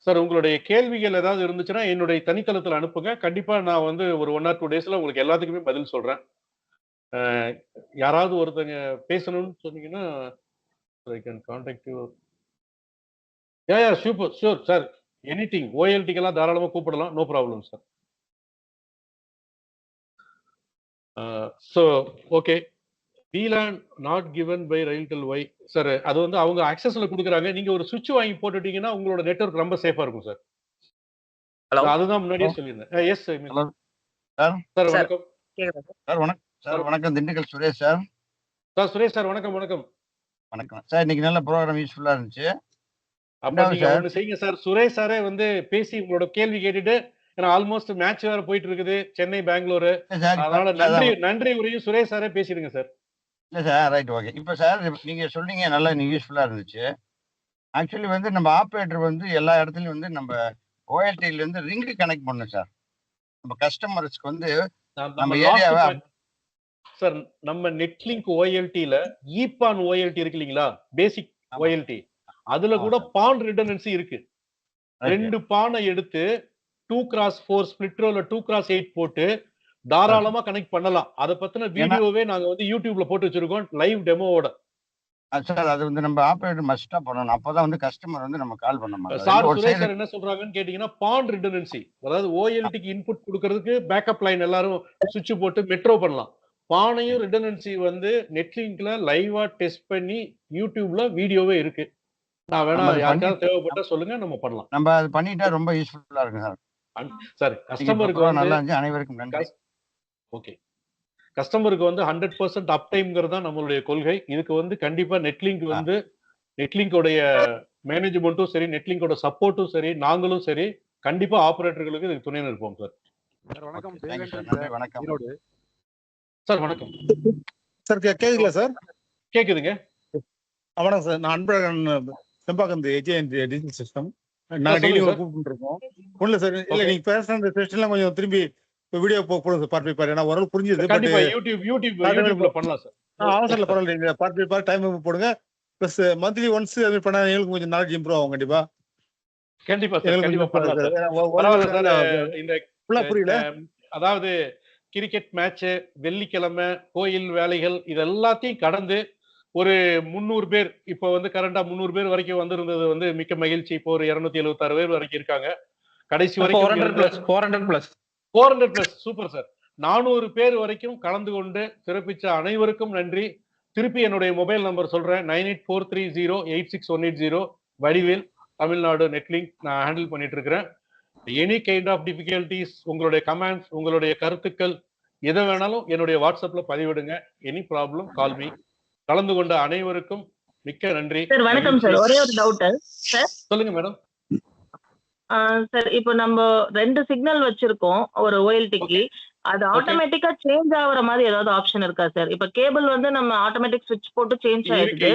S1: sir. உங்களுடைய கேள்விகள் ஏதாவது இருந்துச்சுன்னா என்னுடைய தனித்தளத்தில் அனுப்புங்க. கண்டிப்பா நான் வந்து ஒரு 1 or 2 டேஸ்ல உங்களுக்கு எல்லாத்துக்குமே பதில் சொல்றேன். யாராவது ஒருத்தங்க பேசணும்னு சொன்னீங்கன்னா I can contact you. Super sure sir. Anything ஓஎல்டிக்கெல்லாம் தாராளமா கூப்பிடலாம். No problem sir. So okay. VLAN not given by RailTel why sir. அது வந்து அவங்க அக்சஸ்ல கொடுக்குறாங்க. நீங்க ஒரு சுவிட்ச் வாங்கி போட்டுட்டீங்கன்னா உங்களோட நெட்வொர்க் ரொம்ப சேஃபா இருக்கும் சார். அதுதான் முன்னாடியே சொல்லியிருந்தேன். Yes sir. வணக்கம்
S9: சார். வணக்கம் திண்டுக்கல் சுரேஷ் சார்.
S1: சுரேஷ் சார் வணக்கம்.
S9: வணக்கம் சார். இன்னைக்கு நல்ல ப்ரோக்ராம் யூஸ்ஃபுல்லா இருந்துச்சு.
S1: அப்ப நீங்க ஒண்ணு செய்யுங்க சார். சுரேஷ் சாரே வந்து பேசி உங்களோட கேள்வி கேட்டுட்டு, ஏன்னா ஆல்மோஸ்ட் மேட்ச் வேற போயிட்டு இருக்குது சென்னை பெங்களூரு. அதனால நன்றி உரையும் சுரேஷ் சாரே பேசிடுங்க சார்.
S9: இல்ல சார். Right, okay. இப்ப சார் நீங்க சொன்னீங்க நல்லா யூஸ்ஃபுல்லா இருந்துச்சு. ஆக்சுவலி வந்து நம்ம ஆப்ரேட்டர் வந்து எல்லா இடத்துலயும் வந்து நம்ம ஓஎல்டில இருந்து ரிங் கனெக்ட் பண்ணணும் சார். நம்ம கஸ்டமர்ஸ்க்கு வந்து நம்ம ஏரியாவை
S1: சார் நம்ம நெட்லிங்க் ஓஎல்டில ஈபான் ஓஎல்டி இருக்கு இல்லீங்களா, பேசிக் ஓஎல்டி. அதுல கூட பான் ரிடண்டன்சி இருக்கு. 2 பானை எடுத்து 2x4 ஸ்பிளிட்டரோல 2x8 போட்டு தாராளமா கனெக்ட் பண்ணலாம். அத பத்தின வீடியோவே நாங்க வந்து யூடியூப்ல போட்டு வச்சிருக்கோம் லைவ் டெமோவோட.
S9: சார் அது வந்து நம்ம ஆபரேட்டர் மஸ்டா பண்ணணும். அப்பதான் வந்து கஸ்டமர் வந்து நம்ம கால் பண்ண மாட்டாங்க.
S1: சார் சுரேஷ் சார் என்ன சொல்றாங்கன்னு கேட்டீங்கன்னா பான் ரிடண்டன்சி, அதாவது ஓஎல்டிக்கு இன்புட் கொடுக்கிறதுக்கு பேக்கப் லைன் எல்லாரும் சுவிட்ச் போட்டு மெட்ரோ பண்ணலாம். பானையும் ரிடண்டன்சி வந்து நெட்லிங்க்ல லைவா டெஸ்ட் பண்ணி யூடியூப்ல வீடியோவே இருக்கு. நான் வேணா யாருக்காவது தேவைப்பட்டா சொல்லுங்க, நம்ம பண்ணலாம்.
S9: நம்ம அது பண்ணிட்டா ரொம்ப யூஸ்ஃபுல்லா இருக்கும் சார்.
S1: சார் கஸ்டமருக்கு வந்து
S9: நல்லா இருந்துச்சு. அனைவருக்கும் நன்றி.
S1: ஓகே. கஸ்டமருக்கு வந்து 100% அப் டைம்ங்கிறது தான் நம்மளுடைய கொள்கை. இதுக்கு வந்து கண்டிப்பா நெட்லிங்க் வந்து நெட்லிங்கோடைய மேனேஜ்மெண்ட்டும் சரி, நெட்லிங்கோட சப்போர்ட்டும் சரி, நாங்களும் சரி கண்டிப்பா ஆபரேட்டர்களுக்கு இதுக்கு துணை நிற்போம் சார்.
S10: வணக்கம்.
S9: வணக்கம்
S1: சார். வணக்கம்
S10: சார். கேக்குதுங்களா சார்?
S1: கேக்குதுங்க.
S10: வணக்கம் சார். நான் அன்பழகன், செம்பாக்கம் டிஜிட்டல் சிஸ்டம். நாங்க டெய்லி கூப்பிட்டு இருக்கோம். ஒண்ணுல சார். இல்ல நீங்க பேசுற செஷன்லாம் கொஞ்சம் திரும்பி வீடியோ போடுங்க சார். Part by part. ஏன்னா ஓரளவு புரிஞ்சுது.
S1: கண்டிப்பா யூடியூப்ல பண்ணலாம் சார்.
S10: அவசரத்துல பரவாயில்ல. பார்ட் பை பார்ட் டைம் போடுங்க. பிளஸ் மந்த்லி ஒன்ஸ் அது பண்ணா எங்களுக்கு கொஞ்சம் நாலேஜ் இம்ப்ரூவ் ஆகும். கண்டிப்பா
S1: பண்ணலாம் சார். இந்த
S10: புரியல.
S1: அதாவது கிரிக்கெட் மேட்ச், வெள்ளிக்கிழமை, கோயில் வேலைகள் இது எல்லாத்தையும் கடந்து ஒரு 300 பேர் இப்போ வந்து கரண்டா 300 பேர் வரைக்கும் வந்திருந்தது வந்து மிக்க மகிழ்ச்சி. இப்போ ஒரு 276 பேர் வரைக்கும் இருக்காங்க. கடைசி வரைக்கும் 400 பிளஸ் சூப்பர் சார். 400 பேர் வரைக்கும் கலந்து கொண்டு சிறப்பிச்ச அனைவருக்கும் நன்றி. திருப்பி என்னுடைய மொபைல் நம்பர் சொல்றேன், 9843086180. வடிவேல், தமிழ்நாடு நெட்லிங்க். நான் ஹேண்டில் பண்ணிட்டு இருக்கிறேன். எனி கைண்ட் ஆஃப் டிஃபிகல்டிஸ், உங்களுடைய கமெண்ட்ஸ், உங்களுடைய கருத்துக்கள் எதை வேணாலும் என்னுடைய வாட்ஸ்அப்ல பதிவிடுங்க. Any problem call me. கலந்து கொண்ட அனைவருக்கும் மிக்க நன்றி.
S11: சார் வணக்கம் சார். ஒரே ஒரு டவுட் சார்.
S1: சொல்லுங்க மேடம்.
S11: சார் இப்போ நம்ம 2 சிக்னல் வச்சிருக்கோம் ஒரு OLTக்கு. அது ஆட்டோமேட்டிக்கா சேஞ்ச் ஆகுற மாதிரி ஏதாவது ஆப்ஷன் இருக்கா சார்? இப்ப கேபிள் வந்து நம்ம ஆட்டோமேட்டிக் ஸ்விட்ச் போட்டு சேஞ்ச் ஆயிடுது.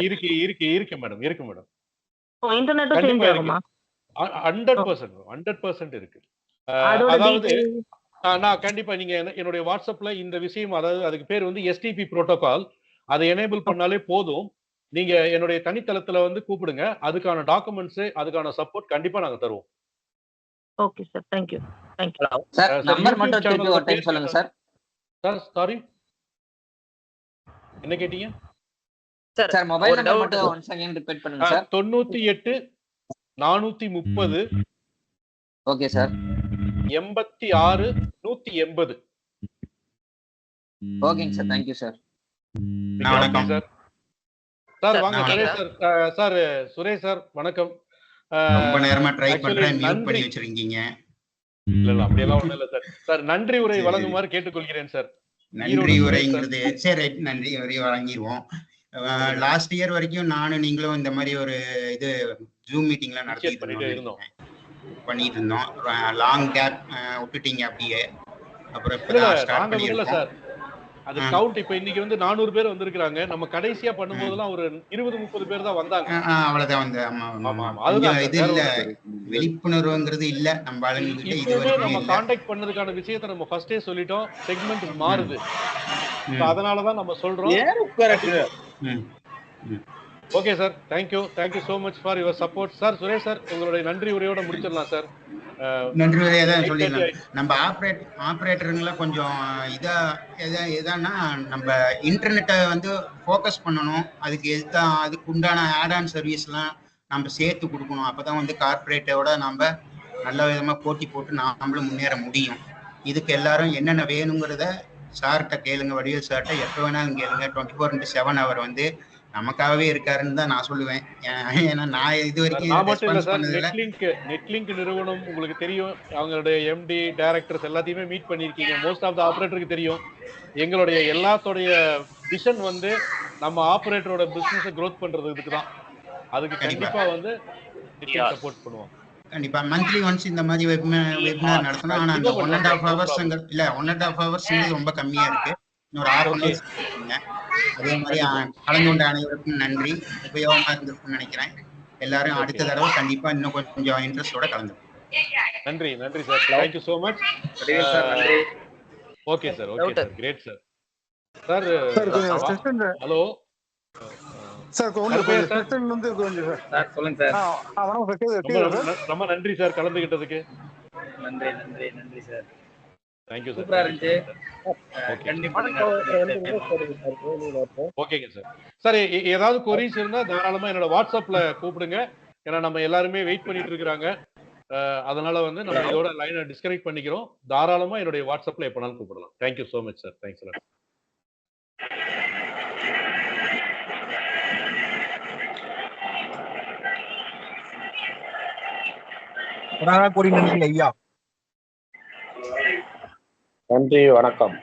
S1: இருக்கு மேடம், இருக்கு மேடம்.
S11: ஓ, இன்டர்நெட்டும் சேஞ்ச் ஆகுமா?
S1: 100% இருக்கு. அதாவது நான் கண்டிப்பா நீங்க என்னுடைய வாட்ஸ்அப்ல இந்த விஷயம், அதாவது அதுக்கு பேர் வந்து STP புரோட்டோகால். அதை எனேபிள் பண்ணாலே போதும். நீங்க என்னுடைய தனித்தளத்துல வந்து கூப்பிடுங்க. அதுக்கான டாக்குமெண்ட்ஸ், அதுக்கான சப்போர்ட் கண்டிப்பா நாங்க தருவோம்.
S11: Okay sir. Thank you.
S4: Sir number மட்டும் திருப்பி ஒரு டைம் சொல்லுங்க சார்.
S1: சார் சாரி, என்ன கேட்டீங்க
S4: சார்? மொபைல் நம்பர் மட்டும் ஒன்ஸ் அகைன் ரிப்பீட் பண்ணுங்க சார்.
S1: 98 430.
S4: Okay sir.
S1: 86 180.
S4: ஓகேங்க சார். Thank you sir.
S9: வணக்கம்
S1: சார். சார் வாங்க Suresh sir. Sir Suresh sir வணக்கம்.
S9: ரொம்ப நேரமா ட்ரை பண்றேன், மியூட் பண்ணி வச்சிருக்கீங்க.
S1: இல்ல அப்படி எல்லாம் ஒண்ணும் இல்ல சார். சார் நன்றி உரை வழங்குமாறு கேட்டுக்கொள்கிறேன் சார்.
S9: நன்றி உரைங்கிறது சரி, நன்றி உரை வழங்கிடுவோம். லாஸ்ட் இயர் வரைக்கும் நானும் நீங்களும் இந்த மாதிரி ஒரு இது ஜூம் மீட்டிங்ல பண்ணிட்டு இருந்தோம். லாங் கேப் விட்டுட்டீங்க அப்படியே. அப்புறம் ஸ்டார்ட் பண்ணிருக்கோம்
S1: சார். அது கவுண்ட் இப்ப இன்னைக்கு வந்து 400 பேர் வந்திருக்காங்க. நம்ம கடைசியா பண்ணும்போதெல்லாம் ஒரு 20-30 பேர் தான் வந்தாங்க.
S9: அவ்வளவுதான் வந்து. அதுதான் இது இல்ல, விழிப்புணர்வுங்கிறது இல்ல நம்ம ஆளுங்ககிட்ட.
S1: இதுவரை நம்ம கான்டாக்ட் பண்ணதுக்கான விஷயத்தை நம்ம ஃபர்ஸ்டே சொல்லிட்டோம். செக்மெண்ட் மாறுது, அதனாலதான் நம்ம சொல்றோம். Okay sir. Thank you so much for your support. Sir Suresh sir, உங்களுடைய நன்றி உரையோட முடிச்சிடலாம் சார்.
S9: நன்றி உரையை தான் சொல்லிடலாம். நம்ம ஆப்ரேட்டருங்களை கொஞ்சம் எதான்னா நம்ம இன்டர்நெட்டை வந்து ஃபோக்கஸ் பண்ணணும். அதுக்கு உண்டான ஆட் ஆன் சர்வீஸ்லாம் நம்ம சேர்த்து கொடுக்கணும். அப்போதான் வந்து கார்பரேட்டோட நம்ம நல்ல விதமாக போட்டி போட்டு நம்மளும் முன்னேற முடியும். இதுக்கு எல்லாரும் என்னென்ன வேணுங்கிறத சார்கிட்ட கேளுங்க, வடிவேல் சார்கிட்ட எப்போ வேணாலும் கேளுங்க. 24/7 அவர் வந்து நமக்காகவே இருக்காருன்னு தான் நான் சொல்லுவேன். ஏன்னா நான் இது வரைக்கும்
S1: நெட்லிங்க் நிறுவனம் உங்களுக்கு தெரியும். அவங்களுடைய MD டைரக்டர்ஸ் எல்லாத்தையுமே மீட் பண்ணிருக்கீங்க. மோஸ்ட் ஆஃப் த ஆபரேட்டருக்கு தெரியும். எங்களுடைய எல்லாத்தோடைய விஷன் வந்து நம்ம ஆபரேட்டரோட பிசினஸ் க்ரோத் பண்றதுக்கு தான். அதுக்கு கண்டிப்பா வந்து சப்போர்ட் பண்ணுவோம்.
S9: கண்டிப்பா மந்த்லி ஒன்ஸ் இந்த மாதிரி வெபினார் நடத்தணும். ஆனா அந்த 1.5 hours இல்ல, 1.5 hours ரொம்ப கம்மியா இருக்கு. இன்னொரு 1/2 hour இருக்குங்க. அதே மாதிரி கலந்து கொண்ட அனைவருக்கும் நன்றி. உபயோகமா இருந்திருக்கும்னு நினைக்கிறேன். எல்லாரும் அடுத்த தடவை கண்டிப்பா இன்னும் கொஞ்சம் இன்ட்ரெஸ்டோட கலந்து.
S1: நன்றி sir. Thank you so much. Okay sir. Great sir. Sir hello
S10: sir, session வந்து கொஞ்சம்
S4: சார் சொல்லுங்க சார்.
S1: ரொம்ப நன்றி சார் கலந்துகிட்டதுக்கு.
S4: நன்றி சார்.
S1: Thank you sir.
S4: சூப்பரா இருந்துச்சு.
S1: ஓகேங்க சார். சார் ஏதாவது கொரிஸ் இருந்தா தாராளமா என்னோட வாட்ஸ்அப்ல கூப்பிடுங்க. ஏன்னா நம்ம எல்லாருமே வெயிட் பண்ணிட்டு இருக்கிறாங்க. அதனால வந்து நம்ம இதோட லைனை டிஸ்கனெக்ட் பண்ணிக்கிறோம். தாராளமா என்னுடைய வாட்ஸ்அப்ல எப்பனாலும் கூப்பிடலாம். Thank you so much sir. Thanks sir.
S5: ஐயா
S6: நன்றி, வணக்கம்.